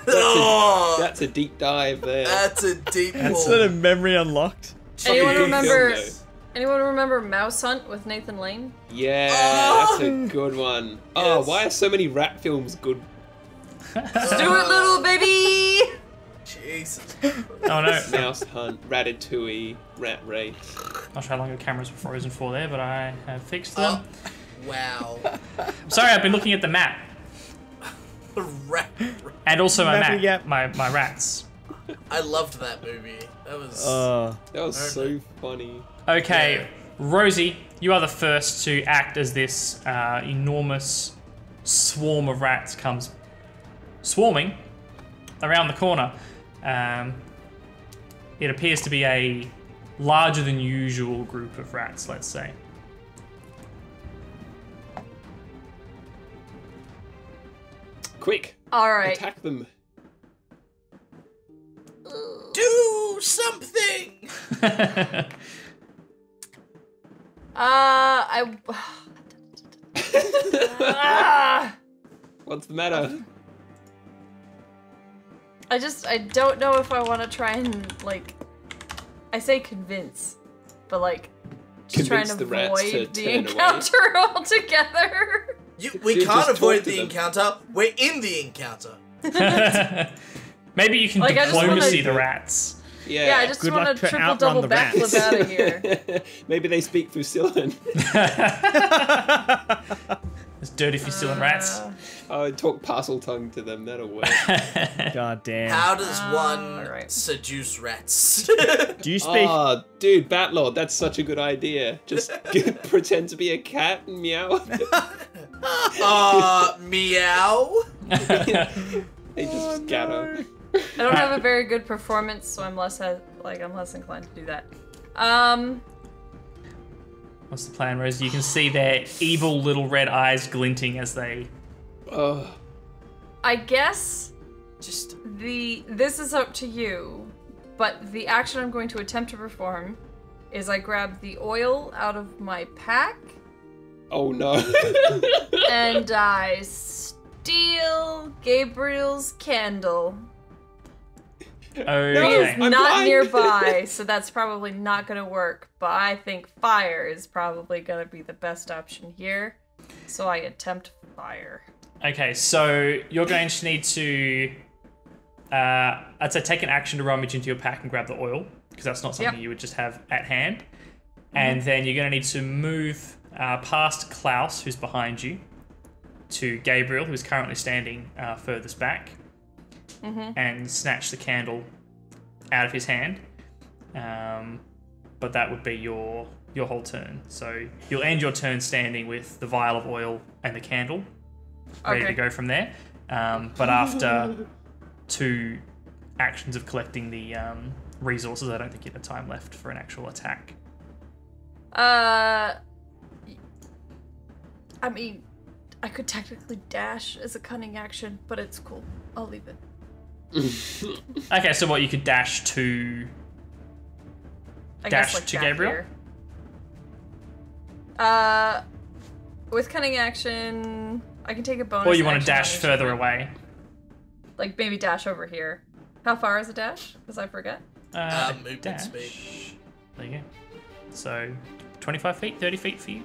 Oh, That's a deep dive there. that's a deep Is pull. that a memory unlocked? Anyone good remember? film, Anyone remember Mouse Hunt with Nathan Lane? Yeah, Oh! that's a good one. Oh, Yes. why are so many rat films good? Let's do it, little baby! Jesus. Oh no. Mouse Hunt, Ratatouille, Rat Race. Not sure how long your cameras were frozen for there, but I have fixed them. Wow. Sorry, I've been looking at the map Rat. and also my Mappy map, gap. my rats. I loved that movie. That was. That was so Okay. funny. Okay, Yeah. Rosie, you are the first to act as this enormous swarm of rats comes swarming around the corner. It appears to be a larger than usual group of rats, let's say. Quick, All right. attack them. Do something! I. Ah! What's the matter? I don't know if I want to try and, like, I say convince, but, like, just trying Convince to the rats to avoid the turn away. encounter altogether. We Dude, can't just avoid talk to the them. encounter. We're in the encounter. Maybe you can Like, I just diplomacy wanna- the rats. Yeah, I just Good want luck to to triple outrun double the rats. backflip out of here. Maybe they speak Fusillan. It's dirty if you're stealing rats. Oh, talk parcel tongue to them. That'll work. God damn. How does one alright. seduce rats? Do you speak? Oh, dude, Batlord, that's such a good idea. Just pretend to be a cat and meow. Meow? They just scatter. I don't have a very good performance, so I'm less inclined to do that. What's the plan, Rose? You can see their evil little red eyes glinting as they... Oh, I guess Just this is up to you, but the action I'm going to attempt to perform is I grab the oil out of my pack oh no. and I steal Gabriel's candle. He Okay. is I'm not blind. nearby, so that's probably not going to work, but I think fire is probably going to be the best option here, so I attempt fire. Okay, so you're going to need to... I'd say take an action to rummage into your pack and grab the oil, because that's not something Yep. you would just have at hand. And then you're going to need to move past Klaus, who's behind you, to Gabriel, who's currently standing furthest back, and snatch the candle out of his hand. But that would be your whole turn. So you'll end your turn standing with the vial of oil and the candle, ready Okay. to go from there. But after 2 actions of collecting the resources, I don't think you have time left for an actual attack. I mean, I could technically dash as a cunning action, but it's cool. I'll leave it. Okay, so what, you could dash to... I Dash guess like to back Gabriel? here. With cunning action, I can take a bonus. Or you want to action on dash each further of them. away. Like maybe dash over here. How far is a dash? Because I forget. movement Dash. speed. There you go. So, 25 feet, 30 feet for you?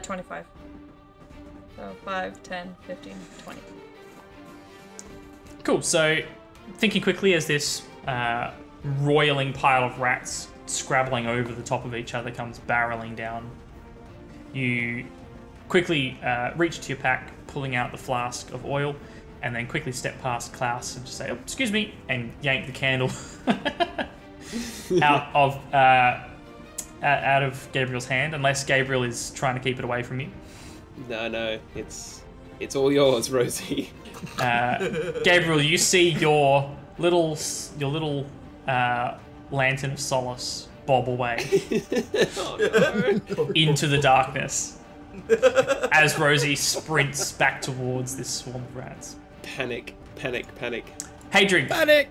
25. So 5, 10, 15, 20. Cool, so thinking quickly as this roiling pile of rats scrabbling over the top of each other comes barreling down, you quickly reach to your pack, pulling out the flask of oil, and then quickly step past Klaus and just say, oh, excuse me, and yank the candle out of Gabriel's hand, unless Gabriel is trying to keep it away from you. No, it's all yours, Rosie. Gabriel, you see your little lantern of solace bob away into the darkness as Rosie sprints back towards this swarm of rats. Panic. Hadrian, Panic!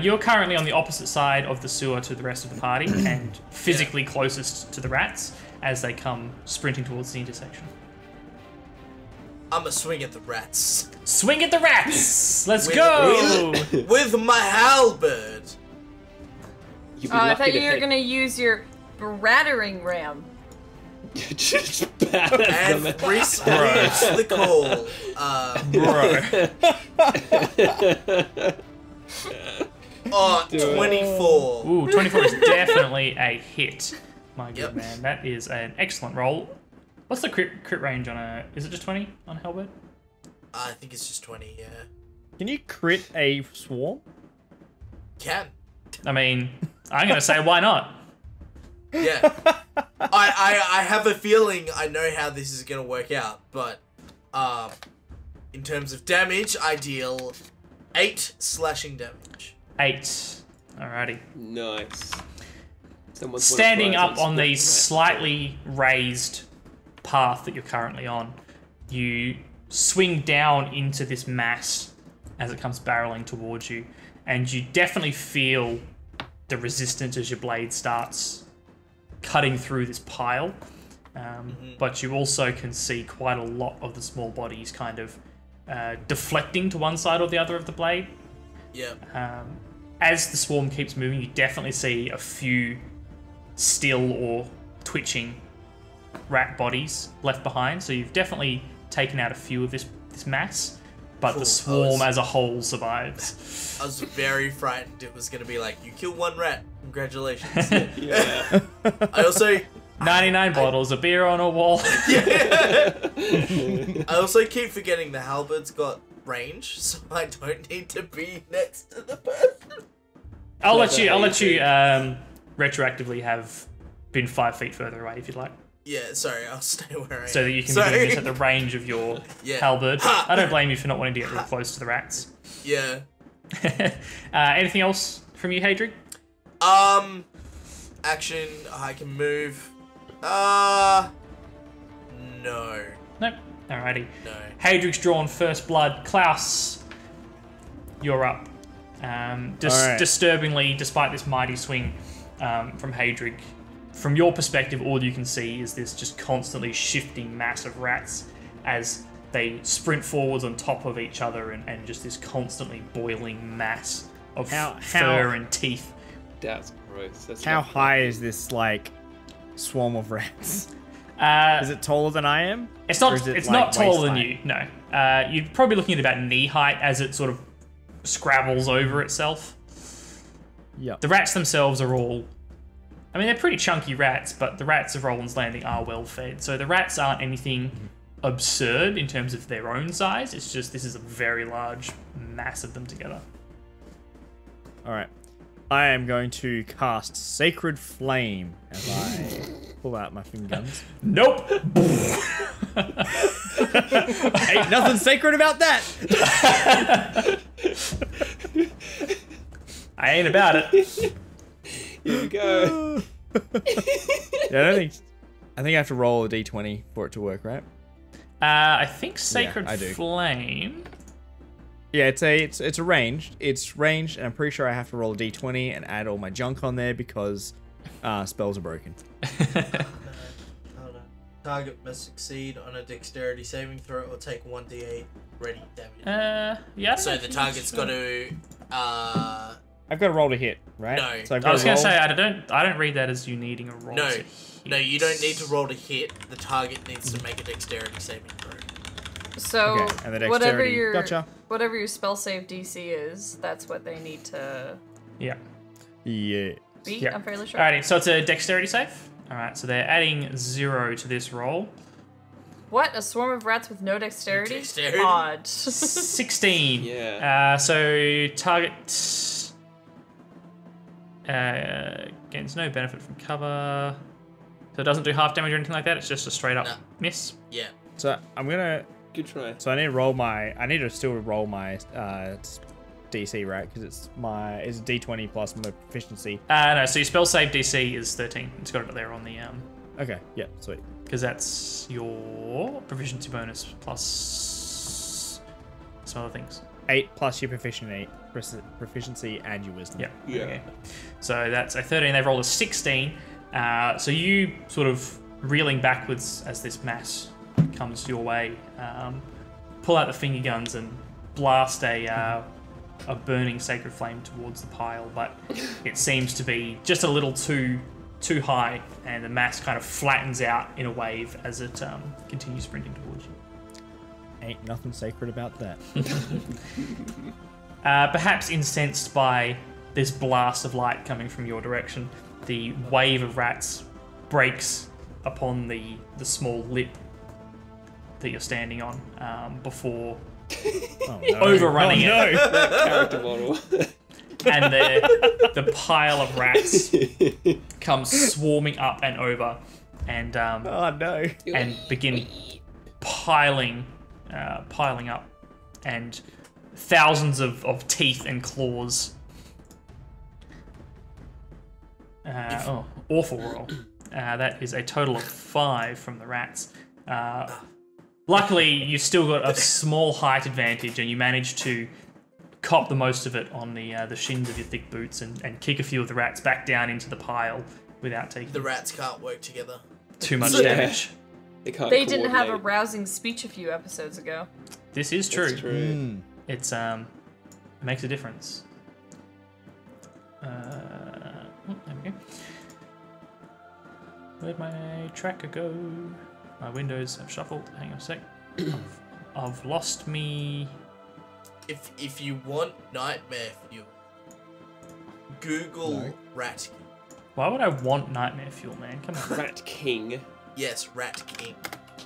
you're currently on the opposite side of the sewer to the rest of the party and physically closest to the rats as they come sprinting towards the intersection. I'ma swing at the rats. Swing at the rats! Let's With- go! With my halberd. You'd be Oh, I lucky thought to you were hit- gonna use your battering ram. Just bad as And the response the call. Bro. 24. Ooh, 24 is definitely a hit. My good Yep. man. That is an excellent roll. What's the crit range on a... Is it just 20 on Halberd? I think it's just 20, yeah. Can you crit a swarm? Can. I mean, I'm going to say why not? Yeah. I have a feeling I know how this is gonna work out, but in terms of damage, I deal 8 slashing damage. 8. Alrighty. Nice. Someone's Standing won a prize up on the Split Rat. slightly raised path that you're currently on, you swing down into this mass as it comes barreling towards you, and you definitely feel the resistance as your blade starts cutting through this pile. But you also can see quite a lot of the small bodies kind of deflecting to one side or the other of the blade. Yeah. As the swarm keeps moving, you definitely see a few still or twitching rat bodies left behind. So you've definitely taken out a few of this mass, but Cool. the swarm as a whole survives. I was very frightened it was gonna be like, you kill one rat, congratulations. Yeah. I also 99 bottles of beer on a wall. I also keep forgetting the halberd's got range, so I don't need to be next to the person. I'll let you retroactively have been 5 feet further away if you'd like. Yeah, sorry, I'll stay where I am. So that you can be doing this at the range of your halberd. I don't blame you for not wanting to get real close to the rats. Yeah. Anything else from you, Hadrig? Action, I can move. No. Nope. Alrighty. No. Hadrig's drawn first blood. Klaus, you're up. Disturbingly, despite this mighty swing from Hadrig, from your perspective, all you can see is this just constantly shifting mass of rats as they sprint forwards on top of each other and just this constantly boiling mass of fur and teeth. That's gross. That's How high is this, like, swarm of rats? Is it taller than I am? It's not. Or is it, It's like, not taller than waist you. No. You're probably looking at about knee height as it sort of scrabbles over itself. Yep. The rats themselves are all... I mean, they're pretty chunky rats, but the rats of Rolands Landing are well fed. So the rats aren't anything absurd in terms of their own size. It's just this is a very large mass of them together. Alright. I am going to cast Sacred Flame as I pull out my finger guns. Nope. Ain't nothing sacred about that! I ain't about it. Here we go. Yeah, I think I have to roll a d20 for it to work, right? I think Sacred I do. Flame... Yeah, it's a ranged. It's ranged, and I'm pretty sure I have to roll a d20 and add all my junk on there because spells are broken. Hold on. Target must succeed on a dexterity saving throw or take 1d8 ready damage. Yeah. So the target's got to. I've got to roll to hit, right? No. So I've I was going going to to say, I don't read that as you needing a roll No. to hit. No, you don't need to roll to hit. The target needs to make a dexterity saving throw. So Okay, and the dexterity. whatever your spell save DC is, that's what they need to Yeah. Yeah. beat. Yeah. I'm fairly sure. Alrighty, so it's a dexterity save. Alright, so they're adding 0 to this roll. What? A swarm of rats with no dexterity? Dexterity? Odd. 16. Yeah. So target gains no benefit from cover. So it doesn't do half damage or anything like that. It's just a straight up No. miss. Yeah. So I'm gonna. Good try. So I need to roll my. I need to still roll my DC, right? Because it's a d20 plus my proficiency. No, so your spell save DC is 13. It's got it there on the Okay. Yeah. Sweet. because that's your proficiency bonus plus some other things. 8 plus your proficiency and your wisdom. Yeah. Yeah. Okay. So that's a 13. They've rolled a 16. So you sort of reeling backwards as this mass comes your way, pull out the finger guns and blast a burning sacred flame towards the pile, but it seems to be just a little too high, and the mass kind of flattens out in a wave as it continues sprinting towards you. Ain't nothing sacred about that. Perhaps incensed by this blast of light coming from your direction, the wave of rats breaks upon the small lip that you're standing on before Oh, no. overrunning Oh, it. no. Character model. And the pile of rats comes swarming up and over and Oh no. and begin piling up, and thousands of teeth and claws. Awful roll. That is a total of 5 from the rats. Luckily, you've still got a small height advantage, and you managed to cop the most of it on the shins of your thick boots and kick a few of the rats back down into the pile without taking The rats can't work together. too much Yeah. damage. They didn't have a coordinate. rousing speech a few episodes ago. This is true. That's true. Mm. It's it makes a difference. There we go. Where'd my tracker go? My windows have shuffled. Hang on a sec. I've lost me. If you want nightmare fuel, Google No. rat. Why would I want nightmare fuel, man? Come on. Rat King. Yes, Rat King.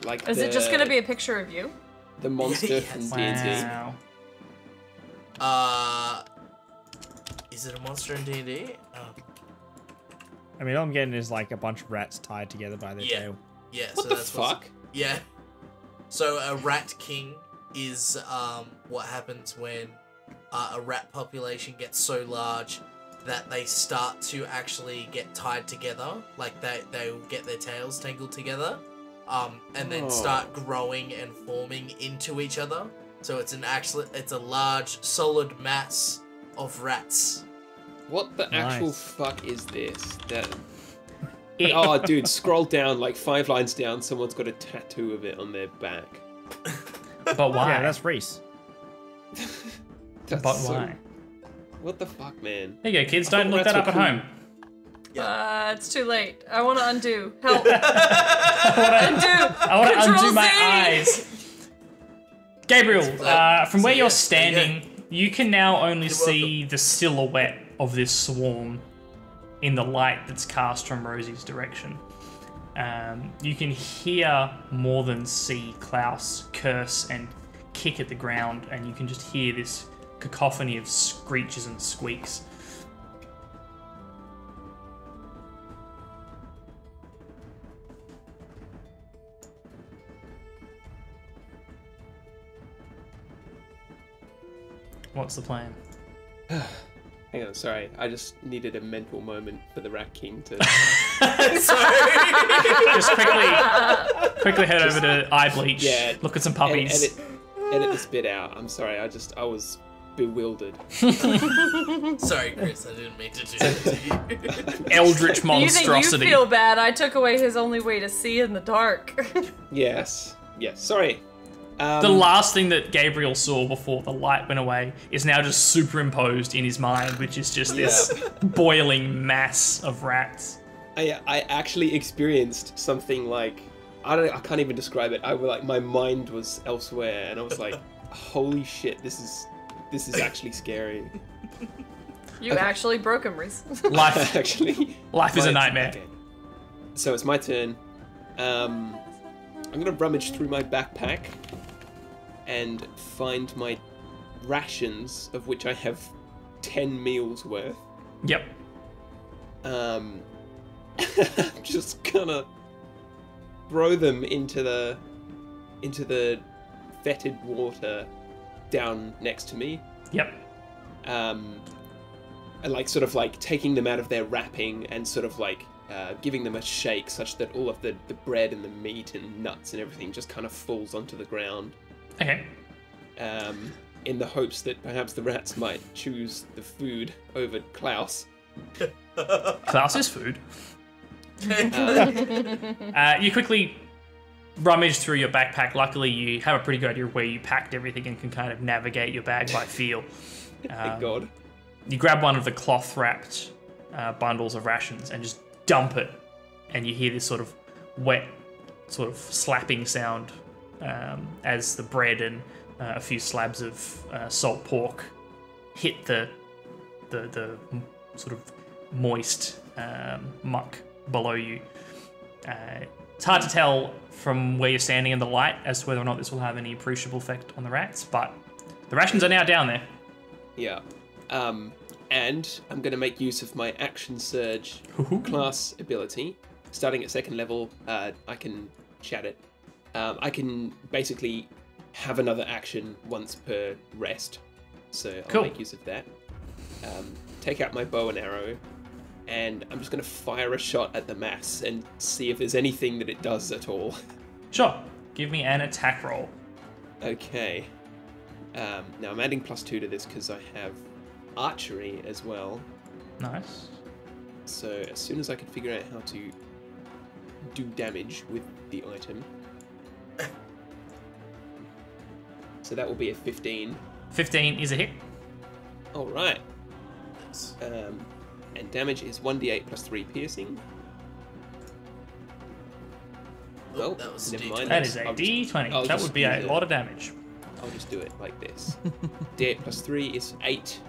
Like Is it just gonna be a picture of you? the monster Yes. from D&D? Wow. Is it a monster in D&D? I mean, all I'm getting is like a bunch of rats tied together by their tail. Yeah. What so the that's fuck? Yeah. So a Rat King is what happens when a rat population gets so large that they start to actually get tied together, like they'll get their tails tangled together, and then start growing and forming into each other. So it's a large solid mass of rats. What the actual Nice. fuck is this? Oh, dude, scroll down, like 5 lines down, someone's got a tattoo of it on their back. But why? Yeah, that's Reese. That's But so- why? What the fuck, man? There you go, kids. I thought Don't look rats that up were at cool. home. It's too late. I want to undo. Help. I want to Control undo my Z. eyes. Gabriel, from where So, you're yeah, standing, you can now only see the silhouette of this swarm in the light that's cast from Rosie's direction. You can hear more than see Klaus curse and kick at the ground, and you can just hear this cacophony of screeches and squeaks. What's the plan? Hang on, sorry. I just needed a mental moment for the Rat King to... Just quickly head over to Eye Bleach. Yeah. Look at some puppies. edit this bit out. I'm sorry, I was bewildered. Sorry, Chris, I didn't mean to do that to you. Eldritch You think monstrosity. you feel bad? I took away his only way to see in the dark. Yes, sorry. The last thing that Gabriel saw before the light went away is now just superimposed in his mind, which is just this boiling mass of rats. I actually experienced something like... I can't even describe it. My mind was elsewhere, and I was like, holy shit, this is actually scary. You actually broke him, Reese. Life, Actually, life is a Right, nightmare. okay. So it's my turn. I'm gonna rummage through my backpack and find my rations, of which I have 10 meals worth. Yep. I'm just gonna throw them into the fetid water down next to me. Yep. And sort of taking them out of their wrapping and sort of giving them a shake such that all of the bread and the meat and nuts and everything just kind of falls onto the ground. Okay. In the hopes that perhaps the rats might choose the food over Klaus. Klaus is food. You quickly rummage through your backpack. Luckily, you have a pretty good idea of where you packed everything and can kind of navigate your bag by feel. Thank God. You grab one of the cloth-wrapped bundles of rations and just dump it, and you hear this sort of wet, sort of slapping sound as the bread and a few slabs of salt pork hit the sort of moist muck below you. It's hard to tell from where you're standing in the light as to whether or not this will have any appreciable effect on the rats, but the rations are now down there. Yeah. And I'm going to make use of my Action Surge class ability. Starting at 2nd level, I can chat it. I can basically have another action once per rest. So I'll Cool. make use of that. Take out my bow and arrow, and I'm just going to fire a shot at the mass and see if there's anything that it does at all. Sure. Give me an attack roll. Okay. Now I'm adding +2 to this because I have archery as well. Nice. So as soon as I can figure out how to do damage with the item. So that will be a 15. 15 is a hit. Alright. And damage is 1d8 +3 piercing. Oh, that was a never D20. mind. That is a I'll D20. I'll That just would be a use it. lot of damage. I'll just do it like this. D8 +3 is 8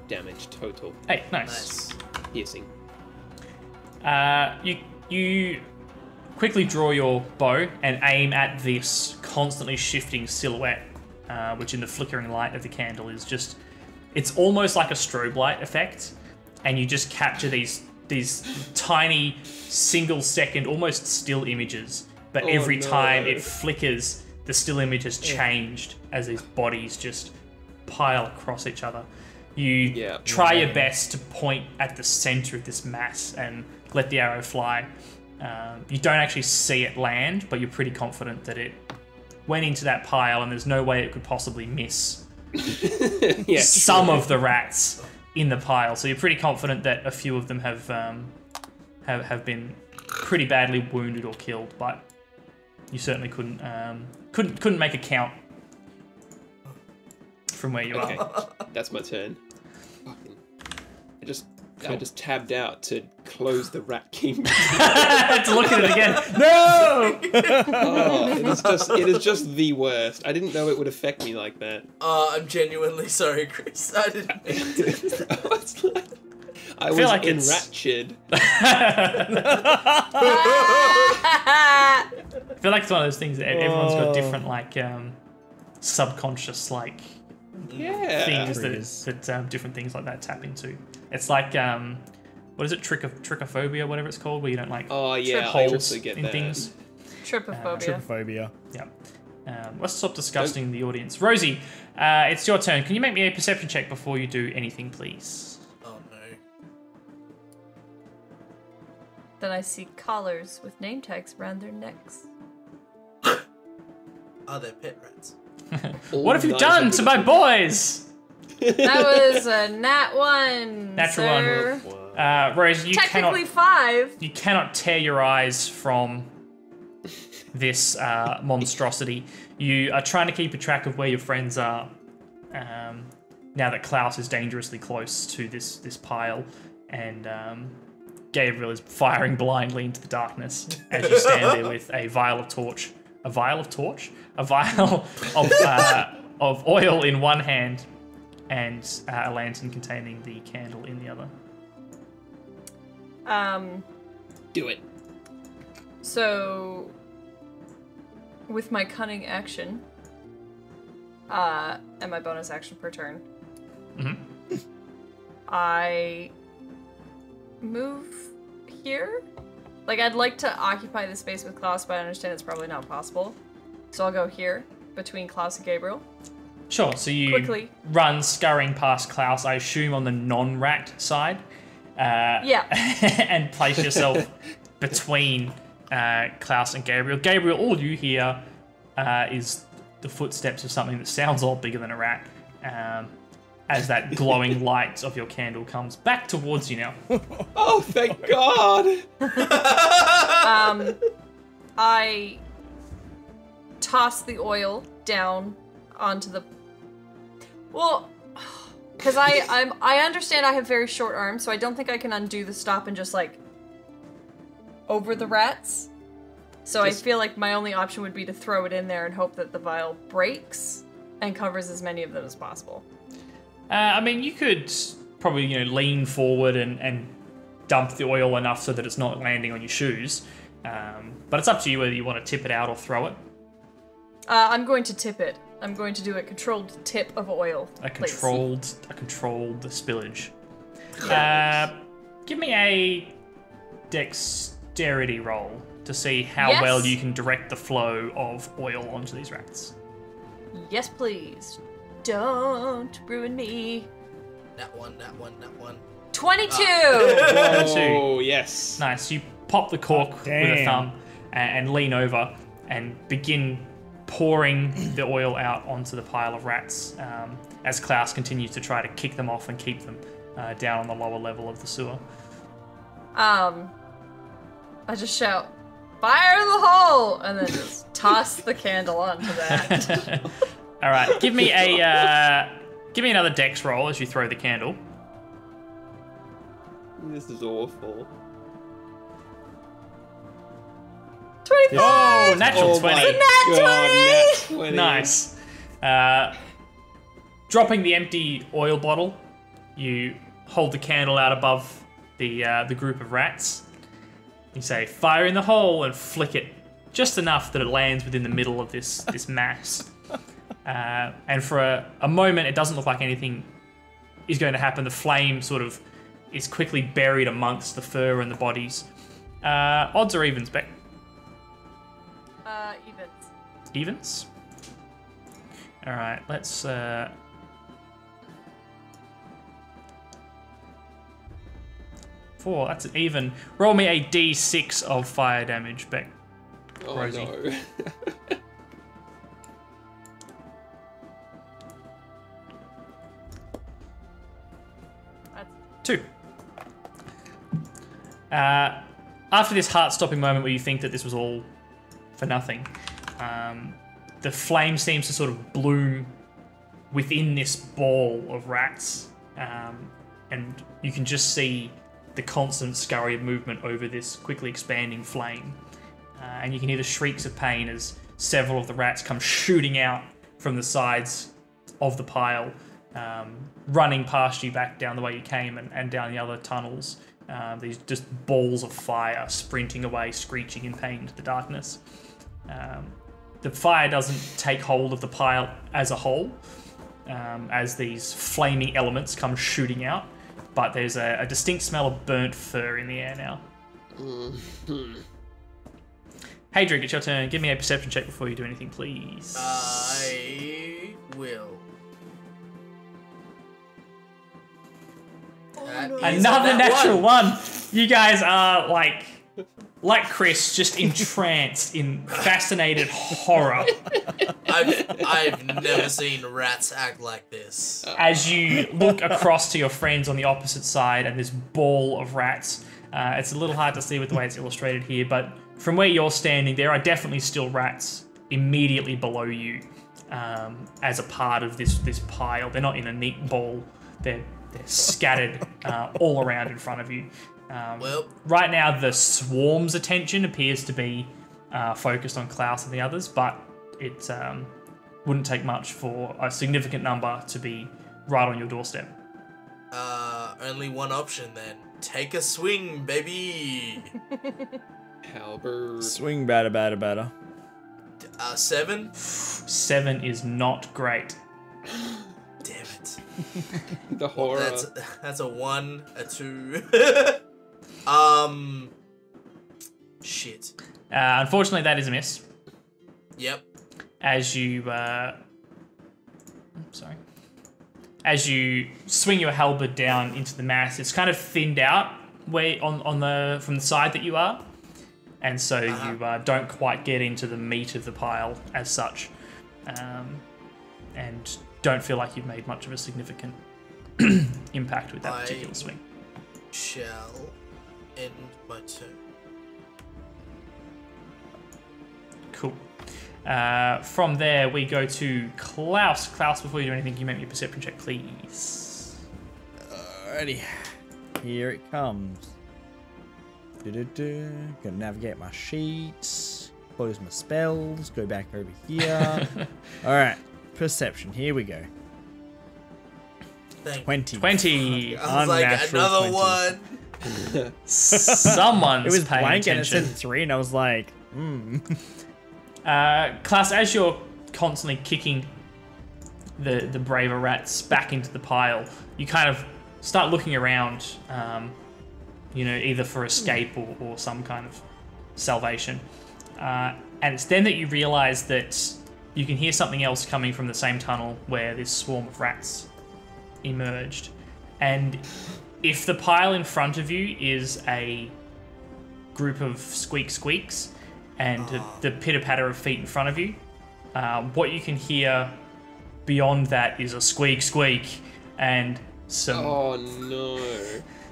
damage total Hey, nice. piercing. You quickly draw your bow and aim at this constantly shifting silhouette, which in the flickering light of the candle is just... It's almost like a strobe light effect, and you just capture these tiny, single-second, almost still images. But every time it flickers, the still image has changed as these bodies just pile across each other. You try your best to point at the center of this mass and let the arrow fly. You don't actually see it land, but you're pretty confident that it went into that pile and there's no way it could possibly miss some of the rats in the pile. So you're pretty confident that a few of them have been pretty badly wounded or killed, but you certainly couldn't make a count from where you are. That's my turn. I just tabbed out to close the Rat King. To look at it again. No! It is just the worst. I didn't know it would affect me like that. I'm genuinely sorry, Chris. I didn't mean to. I was like enraptured. I feel like it's one of those things that everyone's got different, like, subconscious, like, things that different things like that tap into. It's like, what is it, trichophobia, whatever it's called, where you don't like holes also get in that. things. Trypophobia. Yeah. Let's stop disgusting the audience. Rosie, it's your turn. Can you make me a perception check before you do anything, please? Oh no. Then I see collars with name tags around their necks. Are there pit rats? What have you done to my boys? That was a nat 1. Natural sir. 1. Rose, you Technically 5. You cannot tear your eyes from this monstrosity. You are trying to keep a track of where your friends are. Now that Klaus is dangerously close to this pile, and Gabriel is firing blindly into the darkness as you stand there with a vial of oil in one hand and a lantern containing the candle in the other. Do it. So, with my cunning action, and my bonus action per turn, I move here. Like, I'd like to occupy the space with Klaus, but I understand it's probably not possible. So I'll go here, between Klaus and Gabriel. Sure, so you Quickly. run scurrying past Klaus, I assume on the non-rat side. Yeah. And place yourself between Klaus and Gabriel. Gabriel, all you hear is the footsteps of something that sounds a lot bigger than a rat. As that glowing light of your candle comes back towards you now. Oh, thank God! I toss the oil down onto the... Well, because I understand I have very short arms, so I don't think I can undo the stop and just, like, over the rats. So I feel like my only option would be to throw it in there and hope that the vial breaks and covers as many of them as possible. I mean, you could probably, lean forward and dump the oil enough so that it's not landing on your shoes. But it's up to you whether you want to tip it out or throw it. I'm going to tip it. I'm going to do a controlled tip of oil. A controlled spillage. Yeah. Give me a dexterity roll to see how Yes. well you can direct the flow of oil onto these rats. Yes, please. Don't ruin me. Nat one. 22! Oh, yes. Nice. You pop the cork with a damn. thumb and lean over and begin pouring the oil out onto the pile of rats as Klaus continues to try to kick them off and keep them down on the lower level of the sewer. I just shout, fire in the hole! And then just toss the candle onto that. All right, give me another dex roll as you throw the candle. This is awful. 25! Oh, natural 20. Nat 20. Nice. Dropping the empty oil bottle, you hold the candle out above the group of rats, You say, fire in the hole, and flick it just enough that it lands within the middle of this mass. And for a moment, it doesn't look like anything is going to happen. The flame sort of is quickly buried amongst the fur and the bodies. Odds or evens, Beck? Evens. Evens? Alright, let's... 4, that's an even. Roll me a d6 of fire damage, Beck. Oh Rosie. no. That's 2. After this heart-stopping moment where you think that this was all for nothing, the flame seems to sort of bloom within this ball of rats, and you can just see the constant scurry of movement over this quickly expanding flame. And you can hear the shrieks of pain as several of the rats come shooting out from the sides of the pile, running past you back down the way you came and down the other tunnels. These just balls of fire sprinting away, screeching in pain into the darkness. The fire doesn't take hold of the pile as a whole, as these flaming elements come shooting out, but there's a distinct smell of burnt fur in the air now. Hey, Drake, it's your turn. Give me a perception check before you do anything, please. I will. That is Another that natural one. one. You guys are like Chris, just entranced in fascinated horror I've never seen rats act like this. as you look across to your friends on the opposite side and this ball of rats. It's a little hard to see with the way it's illustrated here, but from where you're standing, there are definitely still rats immediately below you, as a part of this pile. They're not in a neat ball. They're scattered all around in front of you. Well, Right now, the swarm's attention appears to be focused on Klaus and the others, but it wouldn't take much for a significant number to be right on your doorstep. only one option then. Take a swing, baby. Halberd. Swing batter. 7. 7 is not great. Damn it. The horror. That's a 1, a 2. Shit. Unfortunately, that is a miss. Yep. As you swing your halberd down into the mass, it's kind of thinned out from the side that you are, and so you don't quite get into the meat of the pile as such, and don't feel like you've made much of a significant impact with that particular swing. Shall end my turn. Cool. From there, we go to Klaus. Klaus, before you do anything, can you make me a perception check, please? Alrighty. Here it comes. Gonna navigate my sheets. Close my spells. Go back over here. Alright. Perception. Here we go. Thank 20. 20. I was like, Unnatural another 20. one. Someone's It was paying blank and it attention. said 3, and I was like, Klaus, as you're constantly kicking the braver rats back into the pile, you kind of start looking around, either for escape or some kind of salvation. And it's then that you realize that you can hear something else coming from the same tunnel where this swarm of rats emerged. And if the pile in front of you is a group of squeaks, and the pitter-patter of feet in front of you, what you can hear beyond that is a squeak, and some Oh no.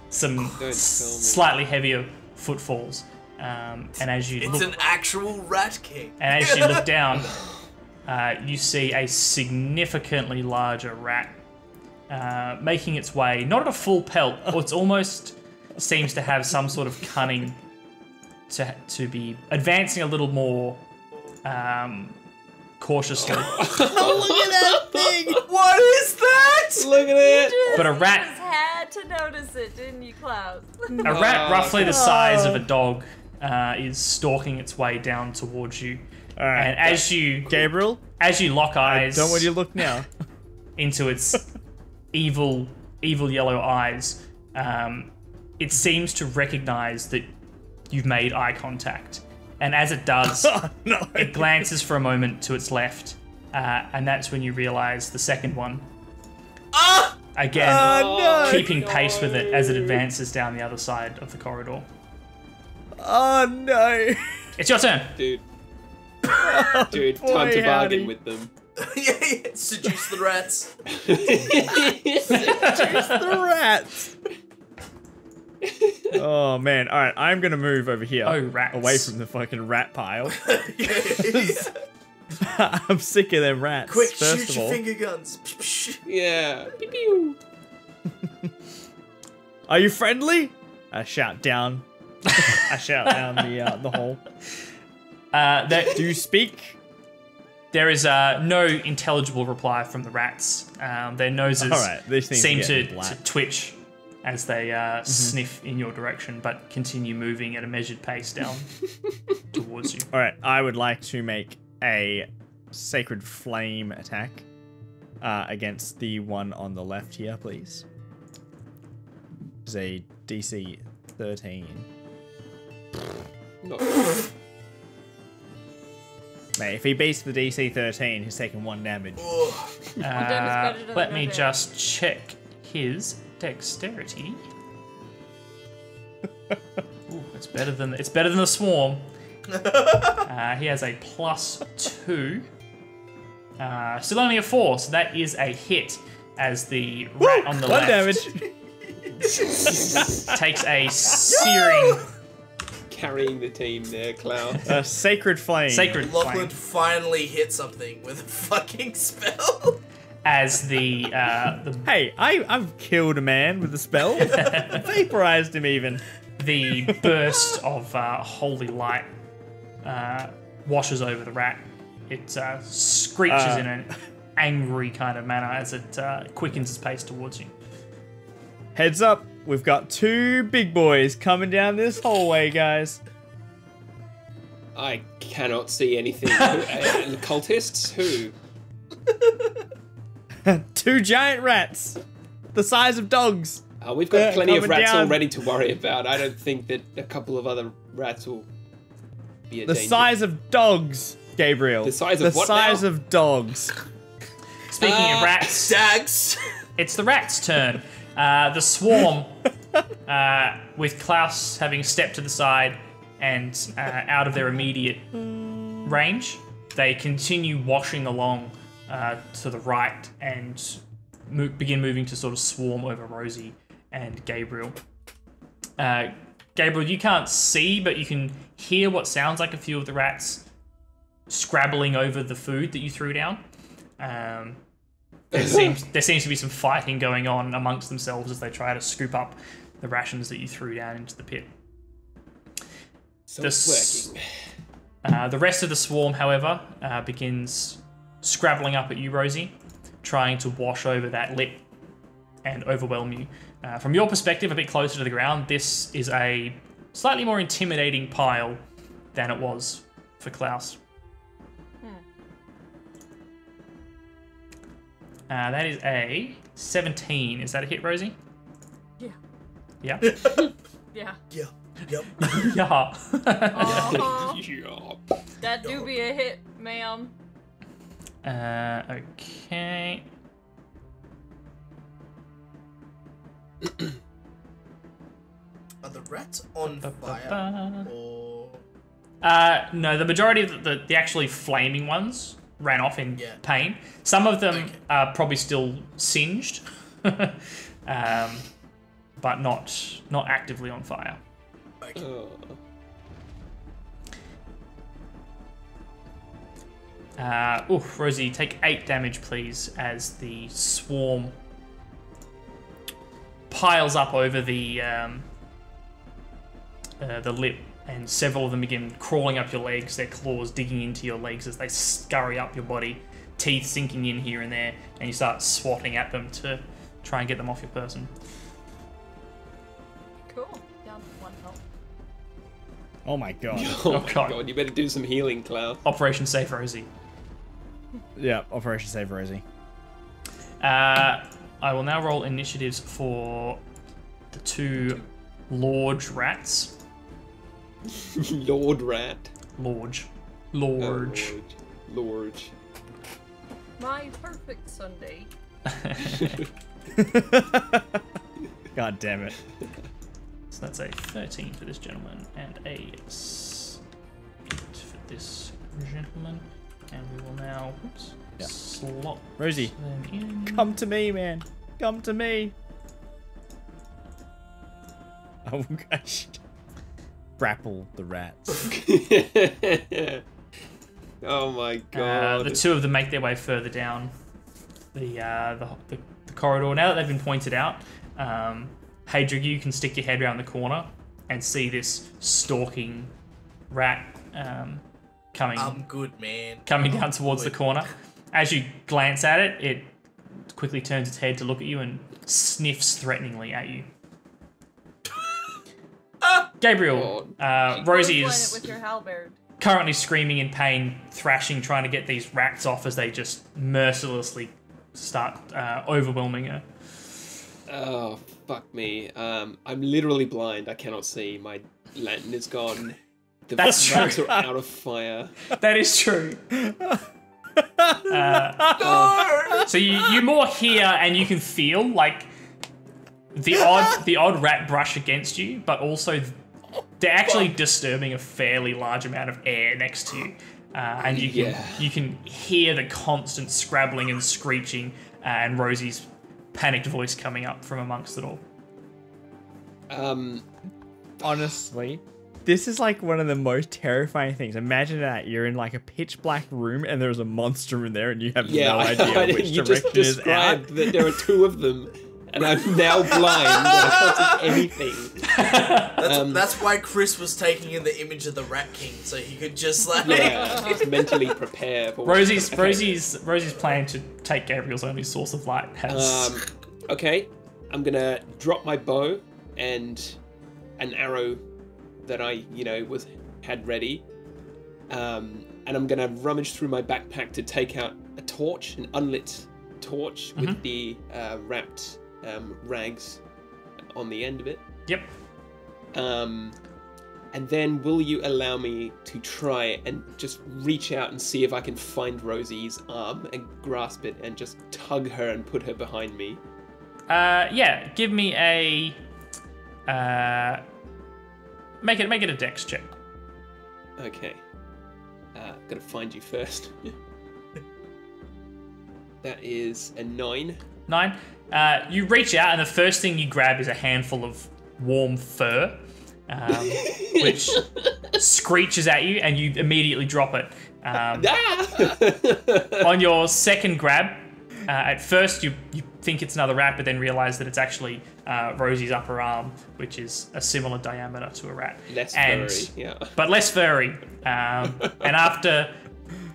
some me. slightly heavier footfalls. And as you It's look, an actual rat king. and as you look down, you see a significantly larger rat making its way, not at a full pelt, or it's almost seems to have some sort of cunning to be advancing a little more cautiously. look at that thing! What is that? Look at it. But a rat- just had to notice it, didn't you, Klaus? A rat roughly the size of a dog is stalking its way down towards you. All right. And as you lock eyes, don't want you to look now. into its evil yellow eyes, it seems to recognize that you've made eye contact. And as it does, it glances for a moment to its left, and that's when you realize the second one. Again, keeping pace with it as it advances down the other side of the corridor. Oh no! It's your turn. Dude, Boy, time to howdy. bargain with them. Yeah, seduce the rats. The rats. Oh man! All right, I'm gonna move over here. Oh, rats. Away from the fucking rat pile. I'm sick of them rats. Quick, first shoot of your all. finger guns. Yeah. Pew pew. Are you friendly? I shout down. I shout down the hole. Do you speak? There is no intelligible reply from the rats. Their noses these things seem are to getting black. twitch as they sniff in your direction, but continue moving at a measured pace down towards you. All right, I would like to make a sacred flame attack against the one on the left here, please. It's a DC 13. Not Mate, if he beats the DC 13, he's taking 1 damage. better than Let no me damage. just check his dexterity. Ooh, it's better than the swarm. He has a +2. Still only a 4, so that is a hit. As the rat on the 1 left damage. takes a searing carrying the team there, Cloud. Sacred flame. sacred Lachlan flame. finally hit something with a fucking spell. As the Hey, I've killed a man with a spell. Vaporized him even. the burst of holy light washes over the rat. It screeches in an angry kind of manner as it quickens its pace towards you. Heads up, we've got 2 big boys coming down this hallway, guys. I cannot see anything. Cultists? Who? 2 giant rats, the size of dogs. We've got plenty of coming rats down. already to worry about. I don't think that a couple of other rats will be a The danger. size of dogs, Gabriel. The size of the what size now? of dogs. Speaking of rats, Dags. it's the rat's turn. The swarm, with Klaus having stepped to the side and out of their immediate range, they continue washing along to the right and begin moving to sort of swarm over Rosie and Gabriel. Gabriel, you can't see, but you can hear what sounds like a few of the rats scrabbling over the food that you threw down. There seems to be some fighting going on amongst themselves as they try to scoop up the rations that you threw down into the pit. So The it's working. The rest of the swarm, however, begins scrabbling up at you, Rosie, trying to wash over that lip and overwhelm you. From your perspective, a bit closer to the ground, this is a slightly more intimidating pile than it was for Klaus. That is a 17. Is that a hit, Rosie? Yeah. Yeah? Yeah. Yeah. Yep. Yeah. Uh-huh. Yeah. That do be a hit, ma'am. Okay. Are the rats on fire? Or... No, the majority of the actually flaming ones ran off in Yeah. pain. Some of them Okay. are probably still singed, but not actively on fire. Okay. Rosie, take 8 damage, please, as the swarm piles up over the lip, and several of them begin crawling up your legs, their claws digging into your legs as they scurry up your body, teeth sinking in here and there, and you start swatting at them to try and get them off your person. Cool. Down to 1 health. Oh my god. Oh, Oh, my God. god, you better do some healing, Cloud. Operation Save Rosie. Yeah, Operation Save Rosie. I will now roll initiatives for the two Lorge rats. Lord Rat. Lorge. Oh, Lorge. Lord. My perfect Sunday. God damn it. So that's a 13 for this gentleman and a 8 for this gentleman. And we will now slot Rosie, them in. come to me, man. Come to me. Oh gosh. Grapple the rats. Oh my god. The two of them make their way further down the corridor. Now that they've been pointed out, Hadrig, you can stick your head around the corner and see this stalking rat coming. I'm good, man. Coming I'm down towards the good. corner. As you glance at it, it quickly turns its head to look at you and sniffs threateningly at you. Gabriel, Rosie Line it is with your halberd. currently screaming in pain, thrashing, trying to get these rats off as they just mercilessly start overwhelming her. Oh, fuck me. I'm literally blind. I cannot see. My lantern is gone. The That's rats true. are out of fire. That is true. So you more hear and you can feel like the odd rat brush against you, but also they're actually disturbing a fairly large amount of air next to you, and you can hear the constant scrabbling and screeching, and Rosie's panicked voice coming up from amongst it all. Honestly, this is like one of the most terrifying things. Imagine that you're in like a pitch black room and there's a monster in there and you have no idea which you direction just is out. described that there are two of them, and I'm now blind and I can't see anything. That's why Chris was taking in the image of the Rat King, so he could just like. Yeah, just mentally prepare for Rosie's plan to take Gabriel's only source of light has. Okay, I'm gonna drop my bow and an arrow that I, had ready, and I'm gonna rummage through my backpack to take out a torch, an unlit torch with the wrapped rags on the end of it. Yep. And then will you allow me to try and just reach out and see if I can find Rosie's arm and grasp it and just tug her and put her behind me? Yeah. Give me a. Make it a dex check. Okay. Gotta find you first. That is a 9. 9. You reach out, and the first thing you grab is a handful of warm fur, which screeches at you, and you immediately drop it. On your second grab, at first you think it's another rat, but then realize that it's actually Rosie's upper arm, which is a similar diameter to a rat. Less furry, yeah. But less furry. And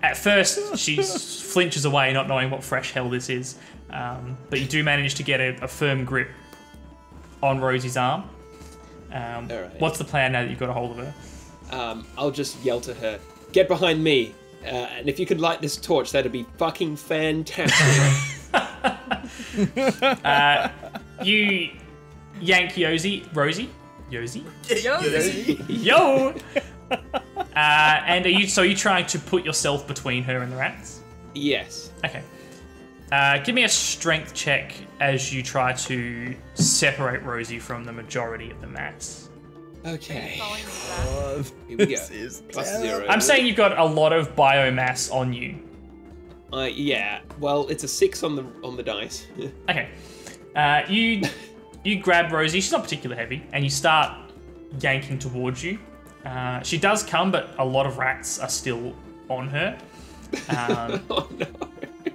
at first, she flinches away, not knowing what fresh hell this is. But you do manage to get a firm grip on Rosie's arm. Alright. What's the plan now that you've got a hold of her? I'll just yell to her, "Get behind me! And if you could light this torch, that'd be fucking fantastic." You yank Rosie? Yosie. Yo! And are you trying to put yourself between her and the rats? Yes. Okay. Give me a strength check as you try to separate Rosie from the majority of the mats. Okay. Calling me back. Here we go. This is Plus terrible. 0. I'm saying you've got a lot of biomass on you. Yeah. Well, it's a 6 on the dice. Okay. You grab Rosie. She's not particularly heavy, and you start yanking towards you. She does come, but a lot of rats are still on her. Oh no.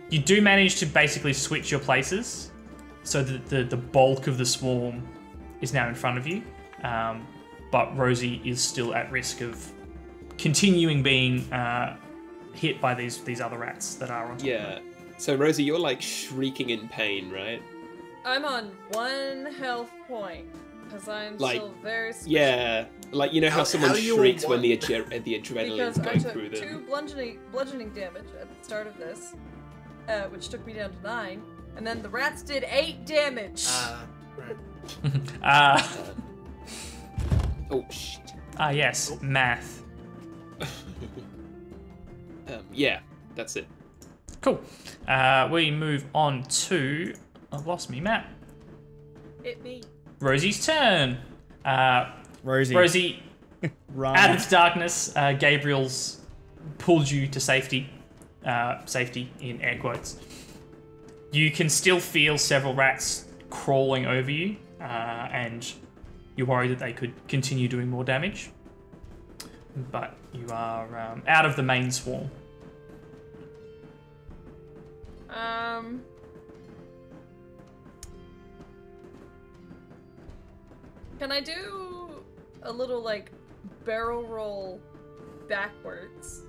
You do manage to basically switch your places, so that the bulk of the swarm is now in front of you. But Rosie is still at risk of continuing being hit by these other rats that are on top of her. Yeah. So Rosie, you're like shrieking in pain, right? I'm on 1 health point. Because I'm Like, still very squishy. Yeah, like you know how How someone are you shrieks on when the one? adrenaline's Because I going took through 2 them. bludgeoning damage at the start of this, which took me down to 9, and then the rats did 8 damage. Right. Oh shit. Yes, math. Yeah, that's it. Cool. We move on to... I've lost me map. Hit me. Rosie's turn. Rosie. Rosie, Run. out of the darkness, Gabriel's pulled you to safety. Safety in air quotes. You can still feel several rats crawling over you, and you're worried that they could continue doing more damage. But you are out of the main swarm. Can I do a little, like, barrel roll backwards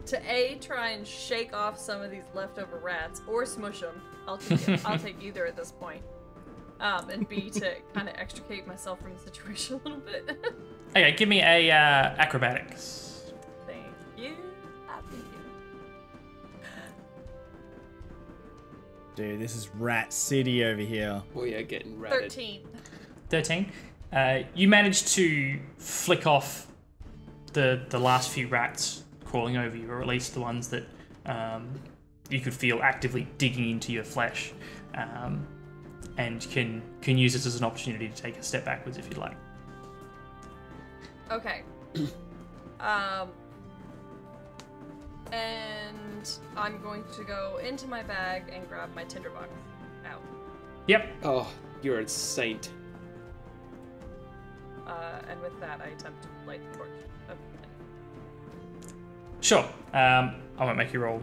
to A, try and shake off some of these leftover rats, or smush them? I'll take either at this point. And B, to kind of extricate myself from the situation a little bit. Okay, give me a acrobatics. Thank you. Thank you. Dude, this is Rat City over here. We are getting ratted. 13. 13. You managed to flick off the last few rats crawling over you, or at least the ones that you could feel actively digging into your flesh, and can use this as an opportunity to take a step backwards if you'd like. Okay. And I'm going to go into my bag and grab my tinderbox out. Yep. Oh, you're a saint. And with that, I attempt to light the torch. Sure. I won't make you roll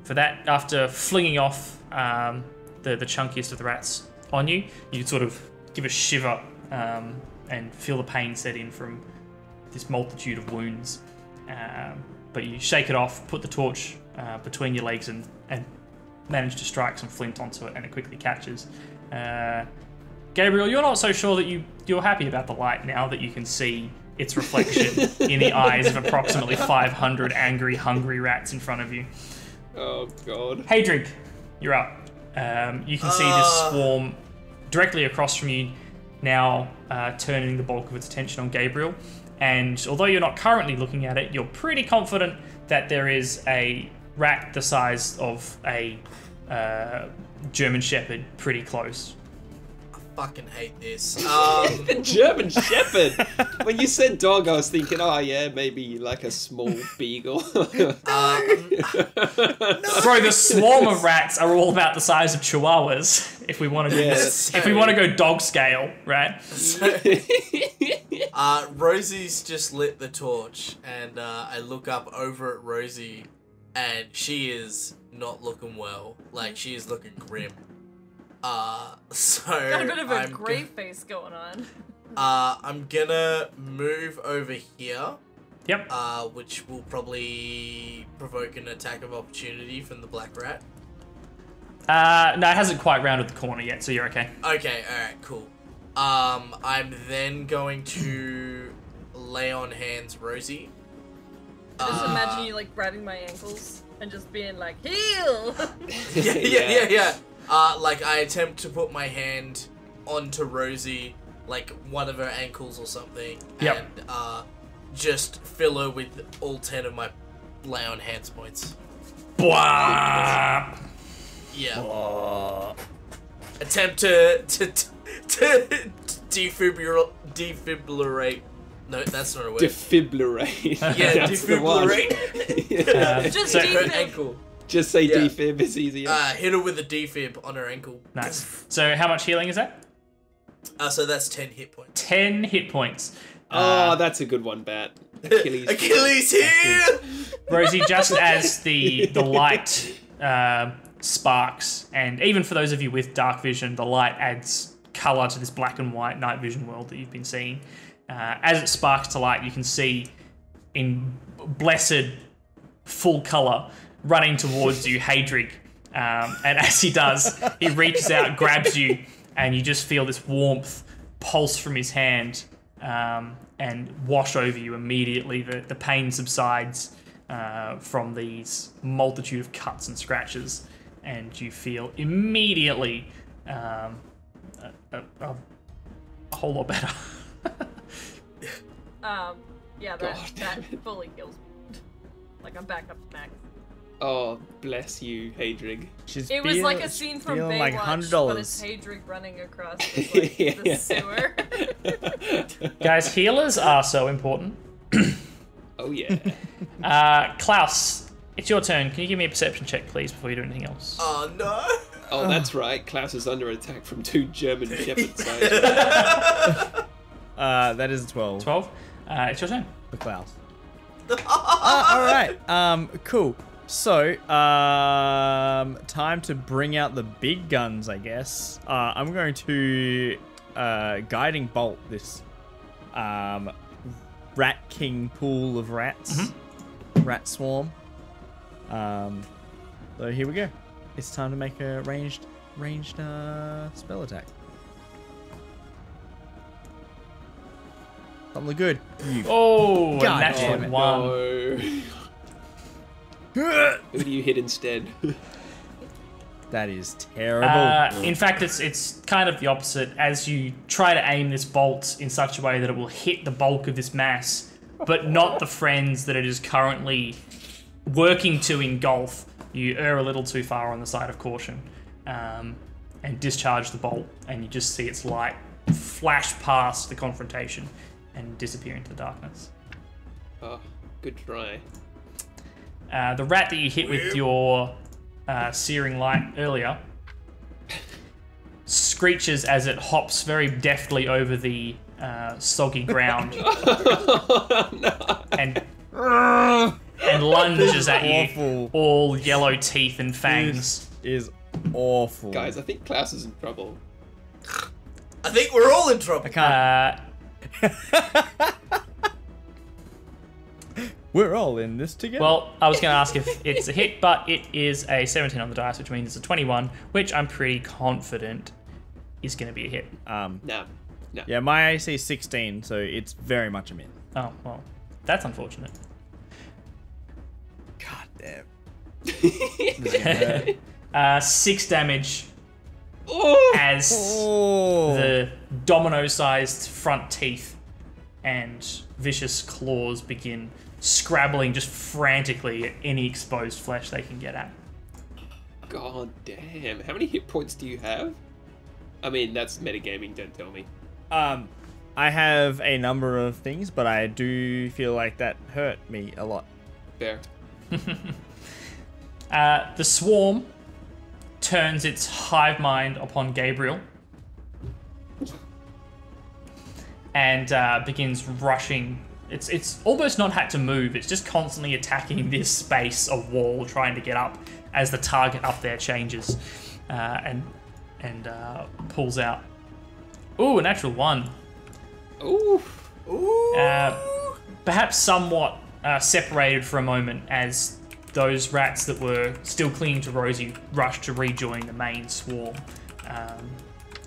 for that. After flinging off the chunkiest of the rats on you, you sort of give a shiver and feel the pain set in from this multitude of wounds. But you shake it off, put the torch between your legs, and manage to strike some flint onto it, and it quickly catches. Gabriel, you're not so sure that you're happy about the light now that you can see its reflection in the eyes of approximately 500 angry, hungry rats in front of you. Oh god. Hadrig, you're up. You can see this swarm directly across from you now, turning the bulk of its attention on Gabriel. And although you're not currently looking at it, you're pretty confident that there is a rat the size of a German Shepherd pretty close. Fucking hate this. German Shepherd! When you said dog, I was thinking, oh yeah, maybe like a small beagle. Bro, the swarm of rats are all about the size of chihuahuas. If we want to if we want to go dog scale, right? Rosie's just lit the torch, and I look up over at Rosie, and she is not looking well. Like, she is looking grim. So Got a bit of a grey face going on. I'm gonna move over here. Yep. Which will probably provoke an attack of opportunity from the black rat. No, it hasn't quite rounded the corner yet, so you're okay. Okay, alright, cool. I'm then going to lay on hands Rosie. I just imagine you, like, grabbing my ankles and just being like, heal! Yeah. Like, I attempt to put my hand onto Rosie, like one of her ankles or something, yep. And just fill her with all 10 of my lay on hands points. Blah! Yeah. Blah. Attempt to defibrillate. No, that's not a word. Defibrillate. Yeah, That's the one. defibrillate. Just So- Her defib. ankle. Just say Yeah. defib, it's easier. Hit her with a defib on her ankle. Nice. So how much healing is that? So that's 10 hit points. 10 hit points. Oh, that's a good one, Bat. Achilles here! Rosie, just as the light sparks, and even for those of you with dark vision, the light adds colour to this black and white night vision world that you've been seeing. As it sparks to light, you can see in blessed full colour running towards you, Hadrig. And as he does, he reaches out, grabs you, and you just feel this warmth pulse from his hand and wash over you immediately. The pain subsides from these multitude of cuts and scratches, and you feel immediately a whole lot better. Yeah, that fully heals me. Like, I'm back up to max. Oh, bless you, Hadrig. It was like a scene from Baywatch, like but it's Hadrig running across the sewer. Guys, healers are so important. Oh, yeah. Klaus, it's your turn. Can you give me a perception check, please, before you do anything else? Oh, no. Oh, that's right. Klaus is under attack from 2 German shepherds. That is a 12 12? It's your turn. for Klaus. All right. Cool. So, time to bring out the big guns, I guess. I'm going to guiding bolt this rat king pool of rats, rat swarm. So here we go. It's time to make a ranged spell attack. Something good. Oh, God natural damn it. one. No. Who do you hit instead? That is terrible. In fact, it's kind of the opposite. As you try to aim this bolt in such a way that it will hit the bulk of this mass, but not the friends that it is currently working to engulf, you err a little too far on the side of caution, and discharge the bolt, and you just see its light flash past the confrontation and disappear into the darkness. Oh, good try. The rat that you hit with your searing light earlier screeches as it hops very deftly over the soggy ground and lunges at you, Awful. all yellow teeth and fangs. This is awful. Guys, I think Klaus is in trouble. I think we're all in trouble. I can't. We're all in this together. Well, I was going to ask if it's a hit, but it is a 17 on the dice, which means it's a 21, which I'm pretty confident is going to be a hit. No. Yeah, my AC is 16, so it's very much a miss. Oh, well, that's unfortunate. God damn. This is bad. 6 damage Oh! as the domino-sized front teeth and vicious claws begin scrabbling just frantically at any exposed flesh they can get at. God damn. How many hit points do you have? I mean, that's metagaming, don't tell me. I have a number of things, but I do feel like that hurt me a lot. Fair. The swarm turns its hive mind upon Gabriel and begins rushing. It's almost not had to move. It's just constantly attacking this space of wall, trying to get up as the target up there changes, and pulls out. Ooh, a natural 1. Ooh. Perhaps somewhat separated for a moment as those rats that were still clinging to Rosie rushed to rejoin the main swarm.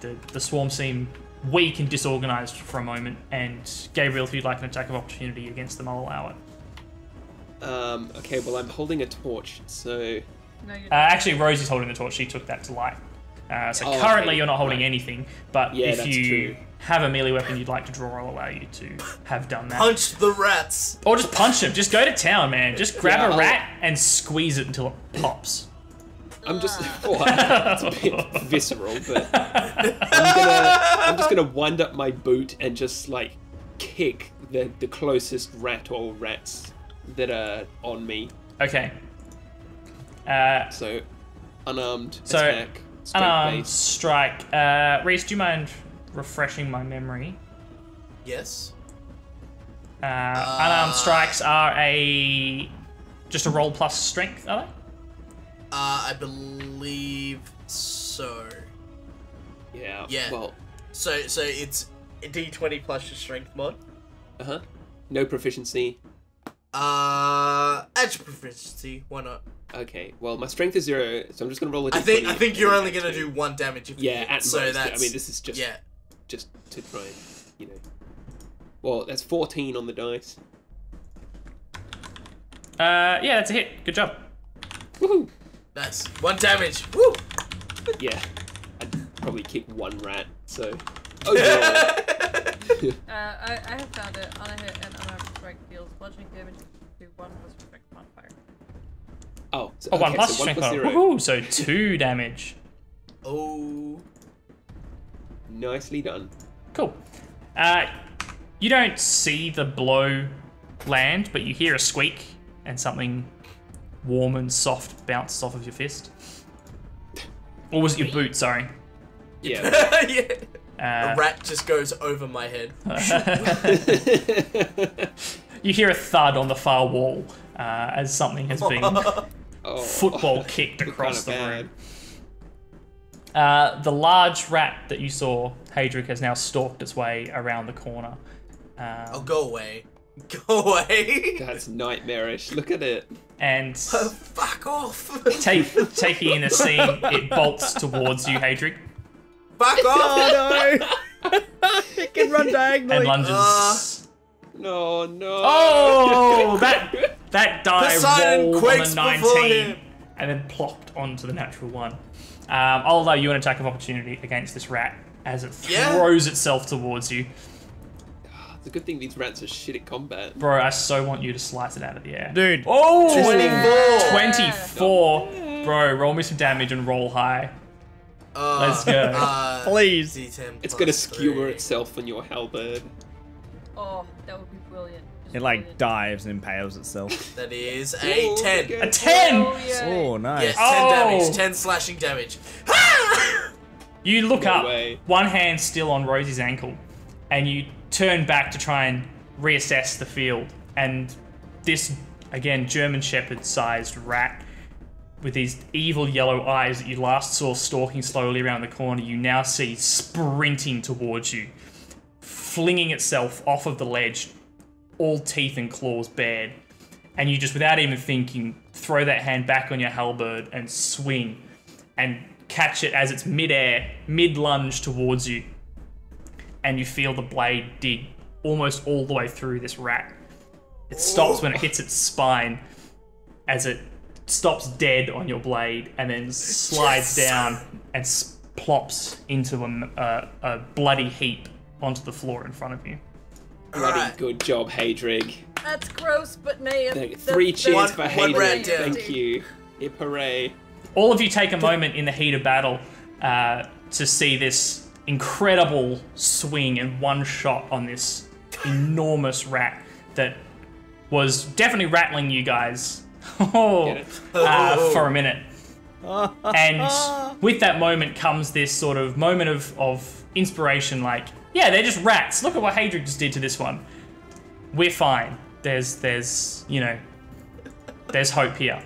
The swarm seemed weak and disorganized for a moment, and Gabriel, if you'd like an attack of opportunity against them, I'll allow it. Okay, well, I'm holding a torch, so... No, you're not. Actually, Rosie's holding the torch. She took that to light. So currently okay, you're not holding right. anything, but Yeah, if that's you true. have a melee weapon you'd like to draw, I'll allow you to have done that. Punch the rats. Or just punch him. Just go to town, man. Just grab Yeah, a rat and squeeze it until it pops. I'm just... It's a bit visceral, but... I'm just gonna wind up my boot and just, like, kick the closest rat or rats that are on me. Okay. So, unarmed So, attack, Unarmed strength-based. strike. Reese, do you mind refreshing my memory? Yes. Unarmed strikes are just a roll plus strength, are they? I believe so. Yeah. Yeah. Well, So it's a D20 plus your strength mod. uh-huh. No proficiency. Add your proficiency. Why not? Okay, well, my strength is 0, so I'm just gonna roll a I d20. think you're only Add gonna two. do 1 damage if you Yeah, hit, at so most. that's I mean, this is just... yeah. just to try and, you know. Well, that's 14 on the dice. Yeah, that's a hit. Good job. Woohoo! Nice. 1 damage. Woo! Yeah, I'd probably kick 1 rat. So overall, I have found it. On a hit and unaverage strike deals bludgeoning damage to 1 plus strength modifier. oh, so, Oh, 1 okay, plus so 1 strength plus modifier. 0. Woohoo! So 2 damage. Oh. Nicely done. Cool. You don't see the blow land, but you hear a squeak and something warm and soft bounces off of your fist. Or was it your boot, sorry. Yeah. Yeah. A rat just goes over my head. You hear a thud on the far wall as something has been Oh, football kicked kind across of the bad. room. The large rat that you saw, Hadric, has now stalked its way around the corner. Oh, go away. Go away. That's nightmarish. Look at it. And Fuck off. taking in the scene, it bolts towards you, Hadric, Fuck off. Oh no! It can run diagonally. and lunges. No, no. Oh, that die Poseidon rolled on quakes the before 19 him. and then plopped onto the natural 1. I'll allow you an attack of opportunity against this rat as it throws itself towards you. It's a good thing these rats are shit at combat. Bro, I so want you to slice it out of the air. Dude. Oh! 24. 24! Bro, roll me some damage and roll high. Let's go. Please. D10 It's gonna plus skewer 3. itself on your halberd. Oh, that would be brilliant. Just It like brilliant. dives and impales itself. That is a Ooh, 10. okay. A 10! Oh, yay. Oh, nice. Yes, 10 Oh. damage. 10 slashing damage. You look No up, way. one hand still on Rosie's ankle, and you turn back to try and reassess the field. And this, again, German Shepherd-sized rat with these evil yellow eyes that you last saw stalking slowly around the corner, you now see sprinting towards you, flinging itself off of the ledge, all teeth and claws bared. And you just, without even thinking, throw that hand back on your halberd and swing and catch it as it's mid-air, mid-lunge towards you. And you feel the blade dig almost all the way through this rat. It stops when it hits its spine as it stops dead on your blade and then slides down and plops into a bloody heap onto the floor in front of you. Bloody Alright. good job, Hadrig. That's gross, but nay. 3 cheers One- for one Hadrig. rat down. Thank you. Hip hooray. All of you take a moment in the heat of battle to see this incredible swing and one shot on this enormous rat that was definitely rattling you guys for a minute. And with that moment comes this sort of moment of inspiration, like, yeah, they're just rats. Look at what Hadric just did to this one. We're fine. There's you know, there's hope here.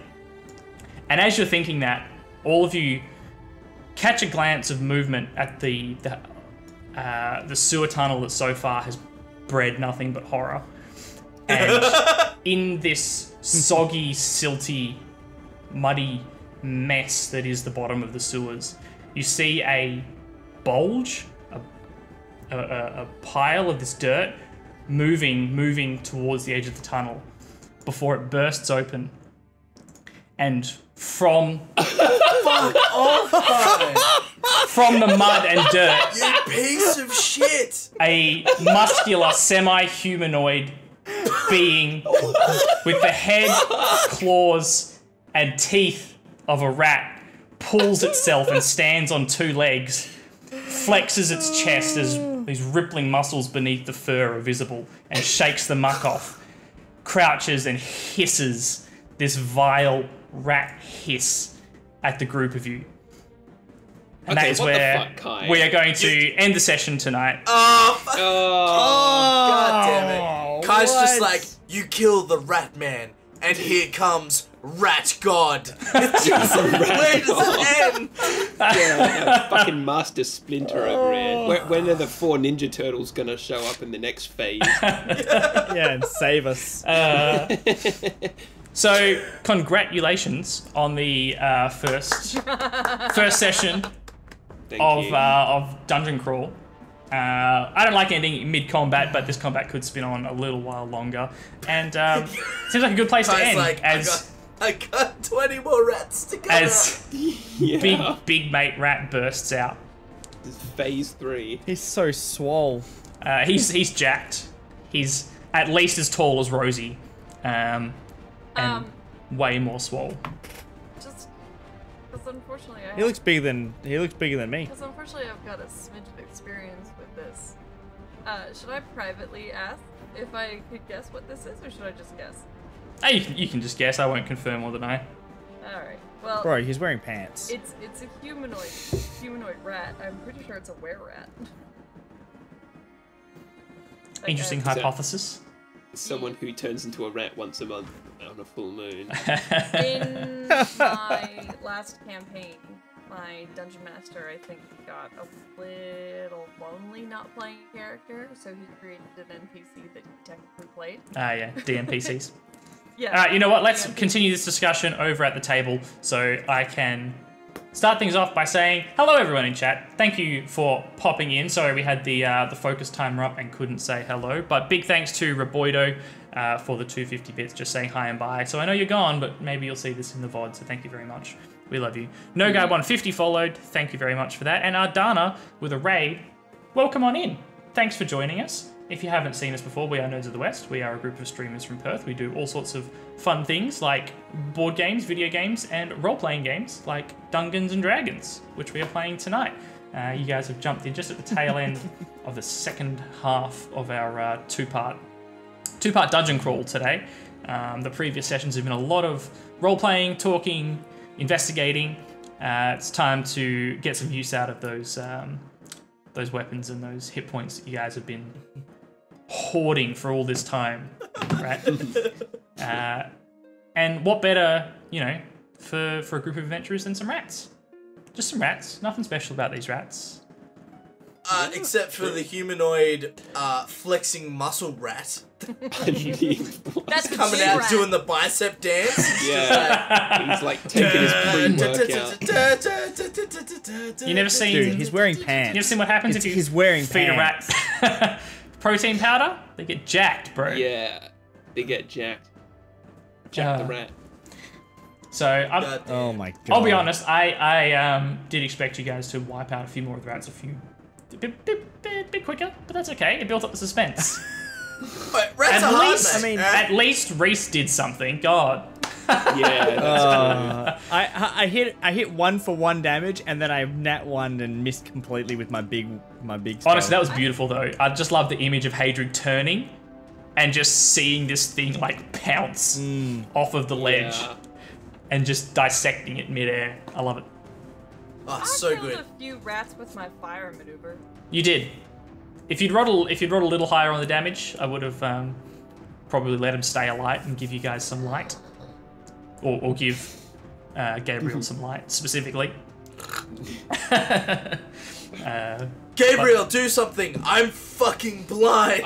And as you're thinking that, all of you catch a glance of movement at the sewer tunnel that so far has bred nothing but horror. And in this soggy, silty, muddy mess that is the bottom of the sewers, you see a bulge, a pile of this dirt moving towards the edge of the tunnel before it bursts open. And from the mud and dirt, You piece of shit. a muscular, semi-humanoid being with the head, claws, and teeth of a rat pulls itself and stands on 2 legs, flexes its chest as these rippling muscles beneath the fur are visible, and shakes the muck off, crouches and hisses this vile rat hiss at the group of you. And Okay, that is what the where fuck, Kai? we are going to end the session tonight. Oh, fuck. Oh, God damn it. Kai's just what? like, you kill the rat man, and here comes Rat God. Where does it end? yeah, fucking Master Splinter over here. When are the 4 Ninja Turtles gonna show up in the next phase? Yeah, and save us. So, congratulations on the first session Thank you. of Dungeon Crawl. I don't like ending mid-combat, but this combat could spin on a little while longer. And seems like a good place to Kye's end. like, I got 20 more rats to go. As big mate rat bursts out. This is phase 3. He's so swole. He's jacked. He's at least as tall as Rosie, and way more swole. Just because unfortunately He looks bigger than me. Because unfortunately I've got a smidge of experience with this. Should I privately ask if I could guess what this is, or should I just guess? Hey, you can just guess. I won't confirm or deny. All right. Well, Bro, he's wearing pants. it's a humanoid rat. I'm pretty sure it's a were-rat. Like Interesting a- hypothesis. Someone who turns into a rat once a month on a full moon. In my last campaign, my dungeon master, I think, got a little lonely not playing a character, so he created an NPC that he technically played. Yeah, DMPCs. Yeah. You know what? Let's DMPC. continue this discussion over at the table so I can start things off by saying hello, everyone in chat. Thank you for popping in. Sorry, we had the focus timer up and couldn't say hello, but big thanks to Roboido for the 250 bits, just saying hi and bye. So I know you're gone, but maybe you'll see this in the VOD, so thank you very much. We love you. No Guy 150 followed. Thank you very much for that. And Ardana with a raid. Welcome on in. Thanks for joining us. If you haven't seen us before, we are Nerds of the West. We are a group of streamers from Perth. We do all sorts of fun things like board games, video games, and role-playing games like Dungeons and Dragons, which we are playing tonight. You guys have jumped in just at the tail end of the second half of our two-part dungeon crawl today. The previous sessions have been a lot of role-playing, talking, investigating. It's time to get some use out of those weapons and those hit points that you guys have been hoarding for all this time, right? And what better, for a group of adventurers than some rats? Just some rats. Nothing special about these rats. Except for the humanoid flexing muscle rat That's coming the out rat. doing the bicep dance. Yeah, he's like taking his pre-workout. You never seen? Dude, he's wearing pants. You never seen what happens if you He's wearing feed pants. a rat protein powder? They get jacked, bro. Yeah, they get jacked. Jack the rat. So Oh my god. I'll be honest. I did expect you guys to wipe out a few more of the rats a bit quicker, but that's okay. It built up the suspense. But rats are hard, mate. At least Reese did something. God. Yeah, I hit 1 for 1 damage, and then I nat 1 and missed completely with my big spell. Honestly, that was beautiful though. I just love the image of Hadrid turning and just seeing this thing like pounce off of the ledge Yeah. and just dissecting it midair. I love it. Oh, I so killed good. a few rats with my fire maneuver. You did. If you'd rolled a little higher on the damage, I would have probably let him stay alight and give you guys some light, or give Gabriel some light specifically. Gabriel, do something. I'm fucking blind.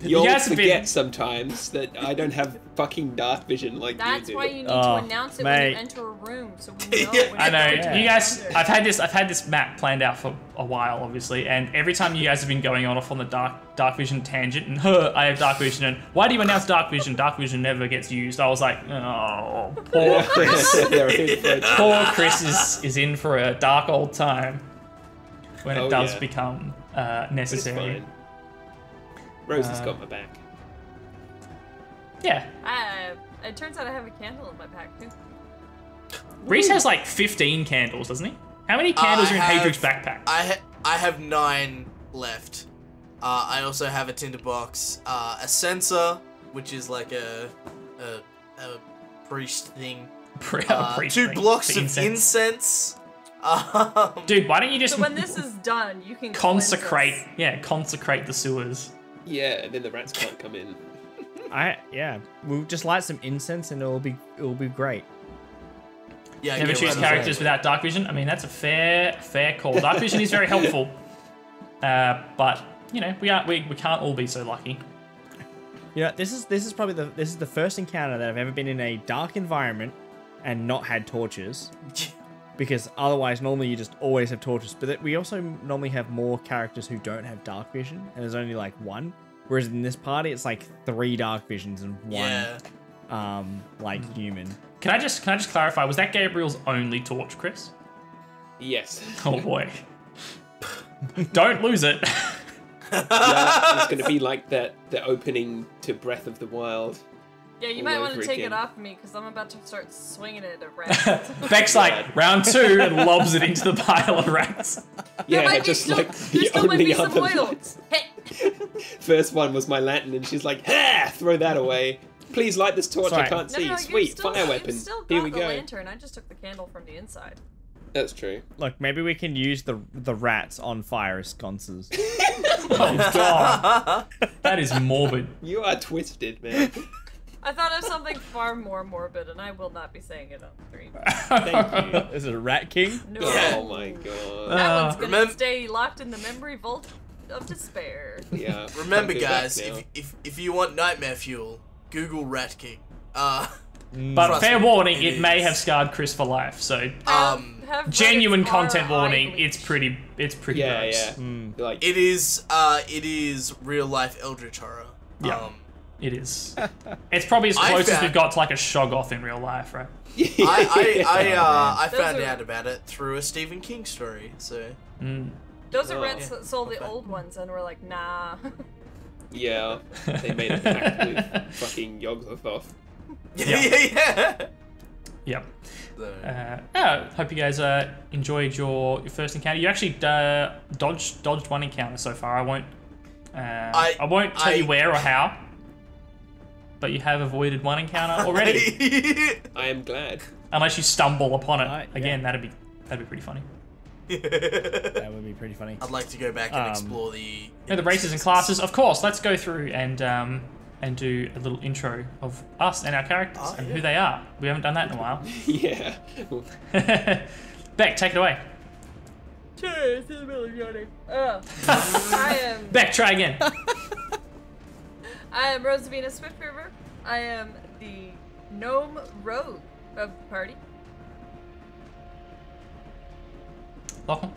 You guys always have forget been- sometimes that I don't have fucking dark vision like That's you do. why you need Oh, to announce it when mate. you enter a room, so we know. Yeah. when I you know. enter. You guys, I've had this map planned out for a while, obviously, and every time you guys have been going off on the dark vision tangent, and I have dark vision, and why do you announce dark vision? Dark vision never gets used. I was like, oh, poor Chris. They're in for a Poor Chris is in for a dark old time when it Oh, does yeah. become But it's necessary. fine. Rose has got my back. Yeah. It turns out I have a candle in my pack too. Reese has like 15 candles, doesn't he? How many candles are in Hadrig's backpack? I have 9 left. I also have a tinderbox, a censer, which is like a priest thing. Priest 2 thing blocks for of incense. Dude, why don't you just So when this is done, you can cleanse consecrate? us. Yeah, consecrate the sewers. Yeah, and then the rats can't come in. We'll just light some incense and it'll be great. Yeah, Never get choose right on characters without dark vision. I mean, that's a fair call. Dark vision is very helpful, but we can't all be so lucky. This is probably the first encounter that I've ever been in a dark environment and not had torches. because otherwise normally you just always have torches. But we also normally have more characters who don't have dark vision, and there's only like one. Whereas in this party, it's like 3 dark visions and one human. Can I just clarify? Was that Gabriel's only torch, Chris? Yes. Oh boy. Don't lose it. Yeah, it's going to be like the opening to Breath of the Wild. Yeah, you all might want to over take again. it off of me because I'm about to start swinging it at rats. Beck's like, round 2, and lobs it into the pile of rats. Yeah, might be just still- like there the still might be only some other oil. lights. Hey, First one was my lantern, and she's like, "Ha! Throw that away. Please light this torch. I Sorry. can't see. no, Sweet fire weapon. You've still got Here we the go." lantern. I just took the candle from the inside. That's true. Look, maybe we can use the rats on fire as sconces. Oh god. That is morbid. You are twisted, man. I thought of something far more morbid, and I will not be saying it on stream. Thank you. Is it a rat king? No. Oh my god. That one's gonna Remem- stay locked in the memory vault of despair. Yeah. Remember, can't go back guys, now. if you want nightmare fuel, Google Rat King. But Trust fair me, warning, it it may is. have scarred Chris for life. So Have genuine Reddit's content RI warning. bleach. It's pretty Yeah, gross. yeah. Like, it is real life eldritch horror. Yeah. It is. It's probably as I close as found- we've got to like a Shoggoth in real life, right? I Those found are- out about it through a Stephen King story. So Those are Oh, rats yeah. that sold the old ones, and we're like, nah. yeah. They made a pact with fucking Yogg-Sothoth. yeah. Yep. So, Hope you guys enjoyed your first encounter. You actually dodged one encounter so far. I won't tell you where or how, but you have avoided one encounter already. I am glad. Unless you stumble upon it Yeah. again, that'd be pretty funny. That would be pretty funny. I'd like to go back and explore the races and classes, of course. Let's go through and do a little intro of us and our characters and who they are. We haven't done that in a while. Yeah. Beck, take it away. Sure, it's in the middle of yawning. I am Beck, try again. Rosavina Swift-River. I am the gnome rogue of the party. Lachlan.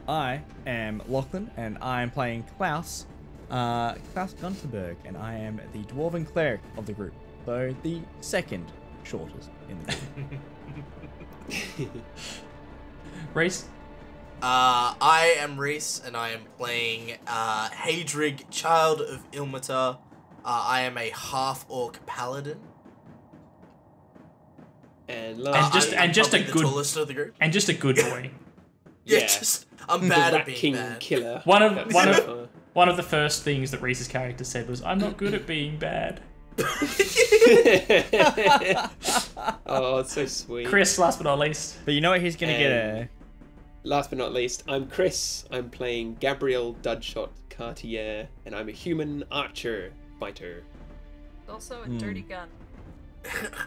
I am Lachlan, and I am playing Klaus Gunterberg, and I am the dwarven cleric of the group, though the second shortest in the group. Reese. I am Reese, and I am playing Hadrig, Child of Ilmatar. I am a half-orc paladin. And And just I'm probably a the good tallest of the group. and just a good boy. Yeah. I'm bad the at Rat being King bad. killer. One of the first things that Reese's character said was, "I'm not good at being bad." Oh, it's so sweet. Chris, last but not least. But you know what? He's gonna get a. Last but not least, I'm Chris. I'm playing Gabriel Dudshot Cartier, and I'm a human archer fighter. Also a dirty gun.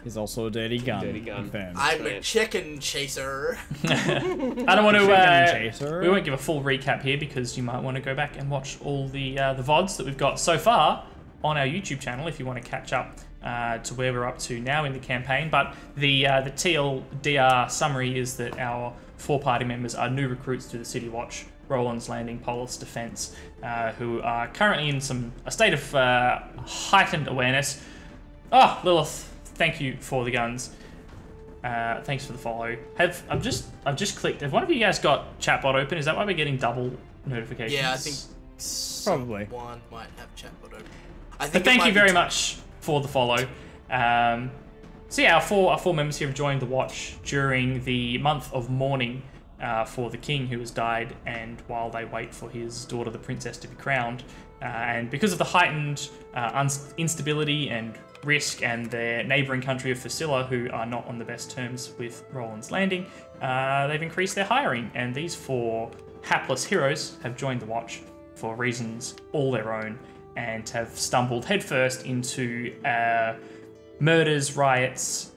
He's also a dirty gun. Dirty gun. Confirmed. I'm a chicken chaser. I don't want Chicken to. chaser. We won't give a full recap here because you might want to go back and watch all the VODs that we've got so far on our YouTube channel if you want to catch up to where we're up to now in the campaign. But the TLDR summary is that our 4 party members are new recruits to the City Watch Rolands Landing Polis Defence, who are currently in a state of heightened awareness. Oh, Lilith, thank you for the guns. Thanks for the follow. I've just clicked. Have one of you guys got chatbot open? Is that why we're getting double notifications? Yeah, I think Probably. one might have chatbot open. But thank you very much for the follow. So yeah, our four members here have joined the watch during the month of mourning for the king who has died, and while they wait for his daughter, the princess, to be crowned. And because of the heightened instability and risk, and their neighbouring country of Fasilla, who are not on the best terms with Roland's Landing, they've increased their hiring, and these 4 hapless heroes have joined the watch for reasons all their own, and have stumbled headfirst into murders, riots,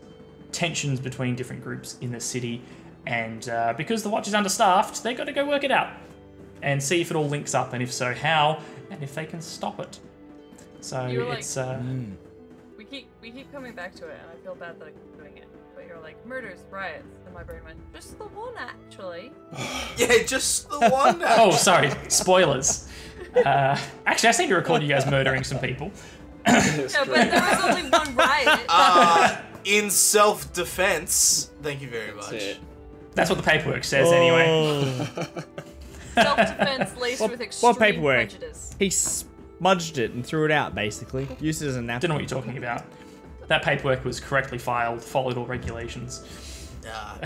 tensions between different groups in the city, and because the watch is understaffed, they've got to go work it out and see if it all links up, and if so, how, and if they can stop it. So You're like- it's We keep coming back to it, and I feel bad that I keep doing it. But you're like, murders, riots. And my brain went, just the one, actually. Yeah, just the one. Oh, sorry. Spoilers. Actually, I seem to record you guys murdering some people. Yeah, but there was only one riot. In self-defense. Thank you very much. That's it. That's what the paperwork says, anyway. Self-defense laced with extreme paperwork? prejudice. He smudged it and threw it out, basically. Used it as a Don't know napkin. what you're talking about. That paperwork was correctly filed, followed all regulations. So yeah,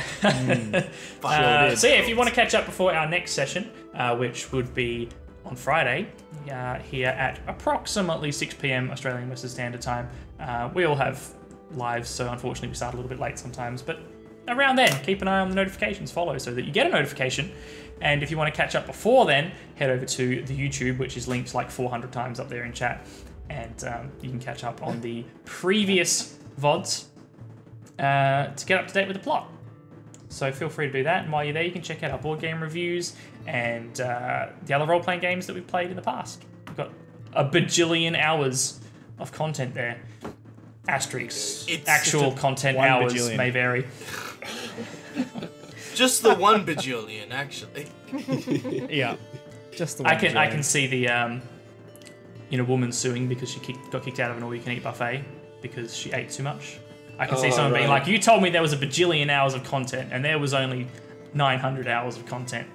if you want to catch up before our next session, which would be on Friday, here at approximately 6 p.m. Australian Western Standard Time, we all have lives, so unfortunately we start a little bit late sometimes, but around then, keep an eye on the notifications, follow so that you get a notification. And if you want to catch up before then, head over to the YouTube, which is linked like 400 times up there in chat, and you can catch up on the previous VODs to get up to date with the plot. So feel free to do that, and while you're there, you can check out our board game reviews and the other role-playing games that we've played in the past. We've got a bajillion hours of content there. Asterisks. It's Actual content one hours bajillion. may vary. Just the one bajillion, actually. Yeah. Just the I one. can see the woman suing because she got kicked out of an all-you-can-eat buffet because she ate too much. I can see someone being right. like, "You told me there was a bajillion hours of content, and there was only 900 hours of content."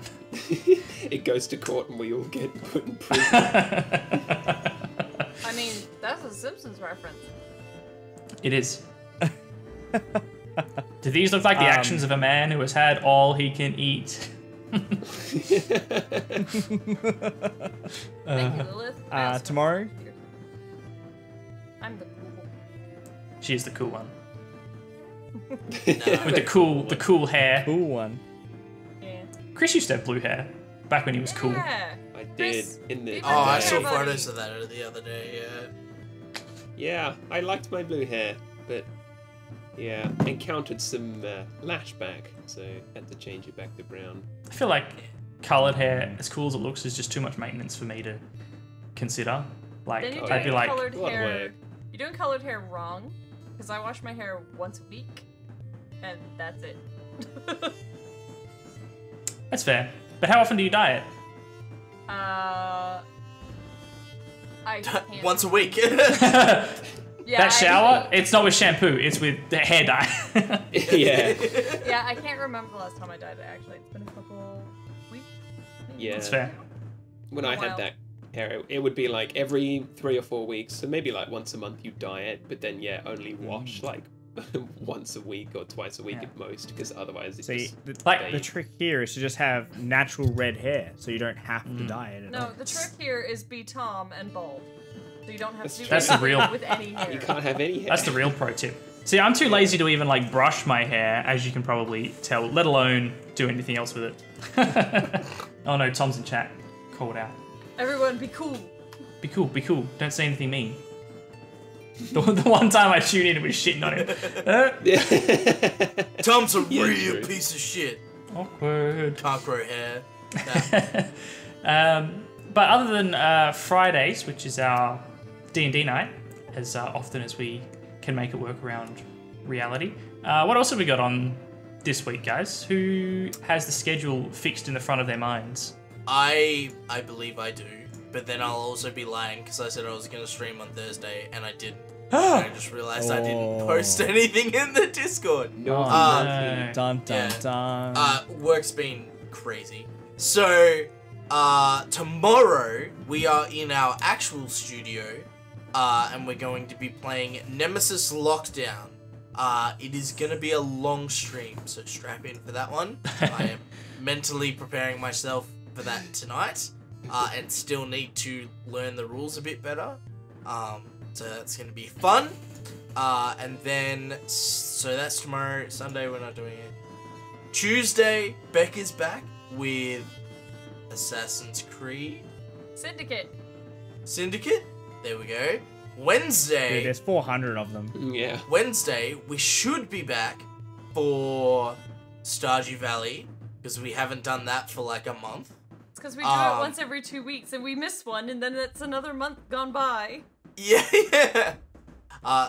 It goes to court and we all get put in prison. I mean, that's a Simpsons reference. It is. Do these look like the actions of a man who has had all he can eat? Thank you, Lilith. Tomorrow? I'm the cool. She is the cool one No. with the cool hair. Cool one. Yeah. Chris used to have blue hair back when he was cool. Yeah. I did Chris, in the. you Oh, I Yeah, saw buddy. photos of that the other day, yeah. Yeah, I liked my blue hair, but yeah, encountered some lashback, so had to change it back to brown. I feel like coloured hair, as cool as it looks, is just too much maintenance for me to consider. Like, Then you're I'd be doing like, colored A lot of hair. work. You're doing colored hair wrong, because I wash my hair once a week, and that's it. that's fair. But how often do you dye it? I can't. Once a week. Yeah, That shower, it's not with shampoo, it's with the hair dye. Yeah, Yeah, I can't remember the last time I dyed it. Actually, it's been a couple weeks. maybe. yeah. That's fair. When I Wow. had that hair, it would be like every 3 or 4 weeks, so maybe like once a month you dye it, but then yeah, only wash like once a week or twice a week Yeah. at most, because otherwise it's See, just the, Like- the trick here is to just have natural red hair, so you don't have to dye it at all. No, the trick here is be Tom and bald, so you don't have That's to do true. That's the anything real- with any hair. you can't have any hair. That's the real pro tip. See, I'm too lazy to even like brush my hair, as you can probably tell, let alone do anything else with it. Oh no, Tom's in chat. Called out. Everyone, be cool. Be cool, be cool. Don't say anything mean. The one time I tuned in, it was shitting on him. Tom's a Yeah, real true. piece of shit. Awkward. Can't grow hair. Nah. But other than Fridays, which is our D&D night, as often as we can make it work around reality, what else have we got on this week, guys? Who has the schedule fixed in the front of their minds? I believe I do, but then I'll also be lying because I said I was going to stream on Thursday and I did. And I just realized I didn't post anything in the Discord. No, Oh, nothing. Dun dun Yeah. dun. Work's been crazy. So, tomorrow we are in our actual studio, and we're going to be playing Nemesis Lockdown. It is going to be a long stream, so strap in for that one. I am mentally preparing myself for that tonight, and still need to learn the rules a bit better. So that's going to be fun. And then, so that's tomorrow. Sunday, we're not doing it. Tuesday, Beck is back with Assassin's Creed Syndicate. There we go. Dude, Wednesday, there's 400 of them. Yeah. we should be back for Stardew Valley because we haven't done that for like a month. It's because we do it once every 2 weeks, and we miss one, and then it's another month gone by. Yeah, yeah.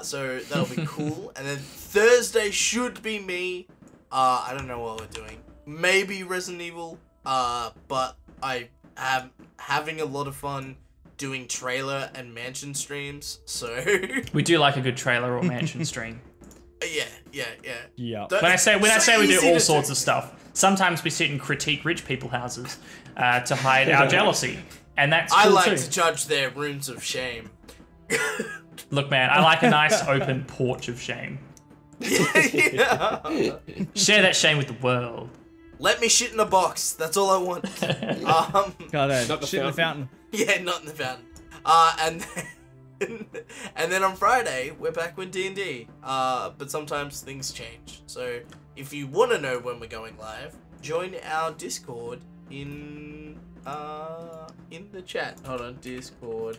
So that'll be cool. And then Thursday should be me. I don't know what we're doing. Maybe Resident Evil. But I am having a lot of fun doing trailer and mansion streams. So We do like a good trailer or mansion stream. yeah. Yeah. When I say we do easy all to sorts of stuff, sometimes we sit and critique rich people houses to hide our jealousy, and that's cool I like too. to judge their rooms of shame. Look, man, I like a nice open porch of shame. Yeah. Share that shame with the world. Let me shit in a box. That's all I want. God, Not the shit in the fountain. Yeah, not in the fountain. And then on Friday we're back with D&D. But sometimes things change. So if you want to know when we're going live, join our Discord in the chat. Hold on, Discord.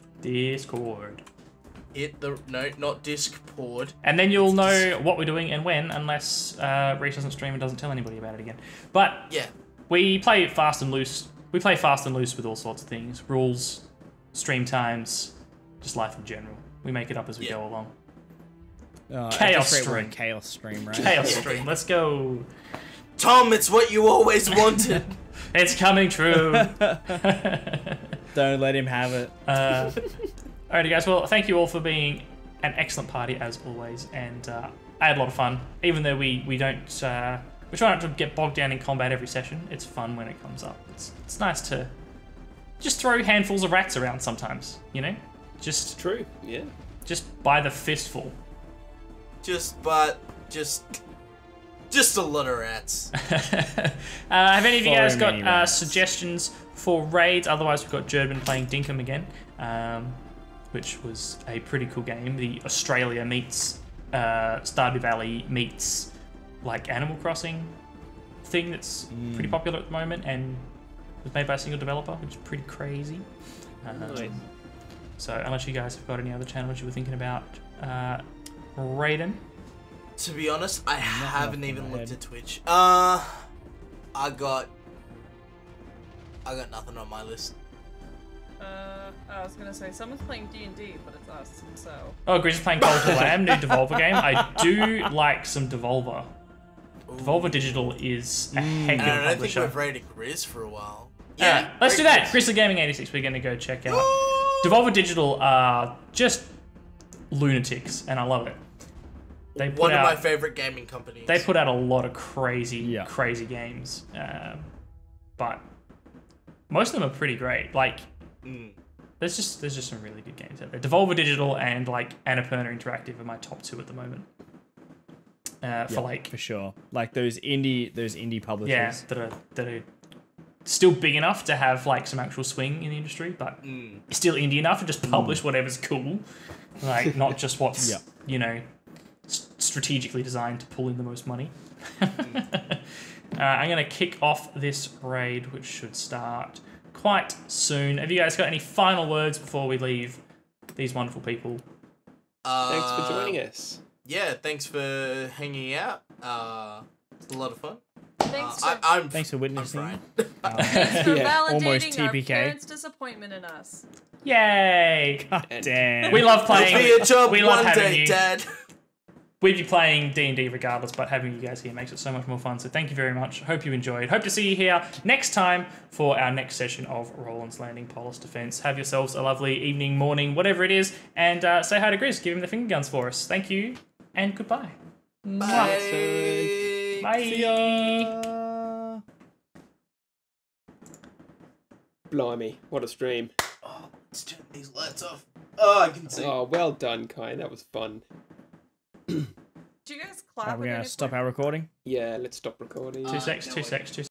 Not Discord. And then you'll know what we're doing and when, unless Reese doesn't stream and doesn't tell anybody about it again. But Yeah. we play fast and loose. We play fast and loose with all sorts of things. Rules, stream times, just life in general. We make it up as we go along. Chaos stream. Chaos stream, right? Chaos stream. Let's go. Tom, it's what you always wanted. It's coming true. Don't let him have it. Alrighty, guys. Well, thank you all for being an excellent party as always, and I had a lot of fun. Even though we don't, we try not to get bogged down in combat every session. It's fun when it comes up. It's nice to just throw handfuls of rats around sometimes. You know, just True, yeah. just by the fistful. just a lot of rats. Have any of you guys So got many rats. suggestions for raids? Otherwise, we've got Jerdman playing Dinkum again, which was a pretty cool game. The Australia meets Stardew Valley meets like Animal Crossing thing that's pretty popular at the moment and was made by a single developer, which is pretty crazy. Nice. So unless you guys have got any other channels you were thinking about raiding. To be honest, I haven't off even my looked head. at Twitch. I got nothing on my list. I was gonna say someone's playing D&D, but it's us, so. Oh, Grizz is playing Call of the Lamb, new Devolver game. I do like some Devolver. Devolver Digital is a heck And of a I don't think publisher. we've rated Grizz for a while. Let's do that. Grizz. Grizzly Gaming 86 we're going to go check out. Devolver Digital are just lunatics, and I love it. They put One of out, my favorite gaming companies. They put out a lot of crazy Yeah. games, but most of them are pretty great. Like, there's just some really good games out there. Devolver Digital and like Annapurna Interactive are my top two at the moment. For like For sure. Like those indie publishers. yeah, that are still big enough to have like some actual swing in the industry, but still indie enough to just publish whatever's cool, like not just what's Yeah. you know strategically designed to pull in the most money. I'm gonna kick off this raid, which should start quite soon. Have you guys got any final words before we leave these wonderful people? Thanks for joining us. Yeah, thanks for hanging out. It's a lot of fun. Thanks for, I'm Thanks for I'm witnessing. fine. thanks for Yeah, almost validating our TPK. parents' disappointment in us. Yay! God damn. We love It'll playing. be a job we love one having day, you. Dad. We'd be playing D&D regardless, but having you guys here makes it so much more fun. So thank you very much. Hope you enjoyed. Hope to see you here next time for our next session of Rolands Landing Polis Defence. Have yourselves a lovely evening, morning, whatever it is, and say hi to Grizz. Give him the finger guns for us. Thank you, and goodbye. Bye. Bye. Blimey, what a stream. Let's turn these lights off. Oh, I can see. Oh, well done, Kye. That was fun. Do you guys clap? Are we when gonna you stop our recording? Yeah, let's stop recording. Two secs.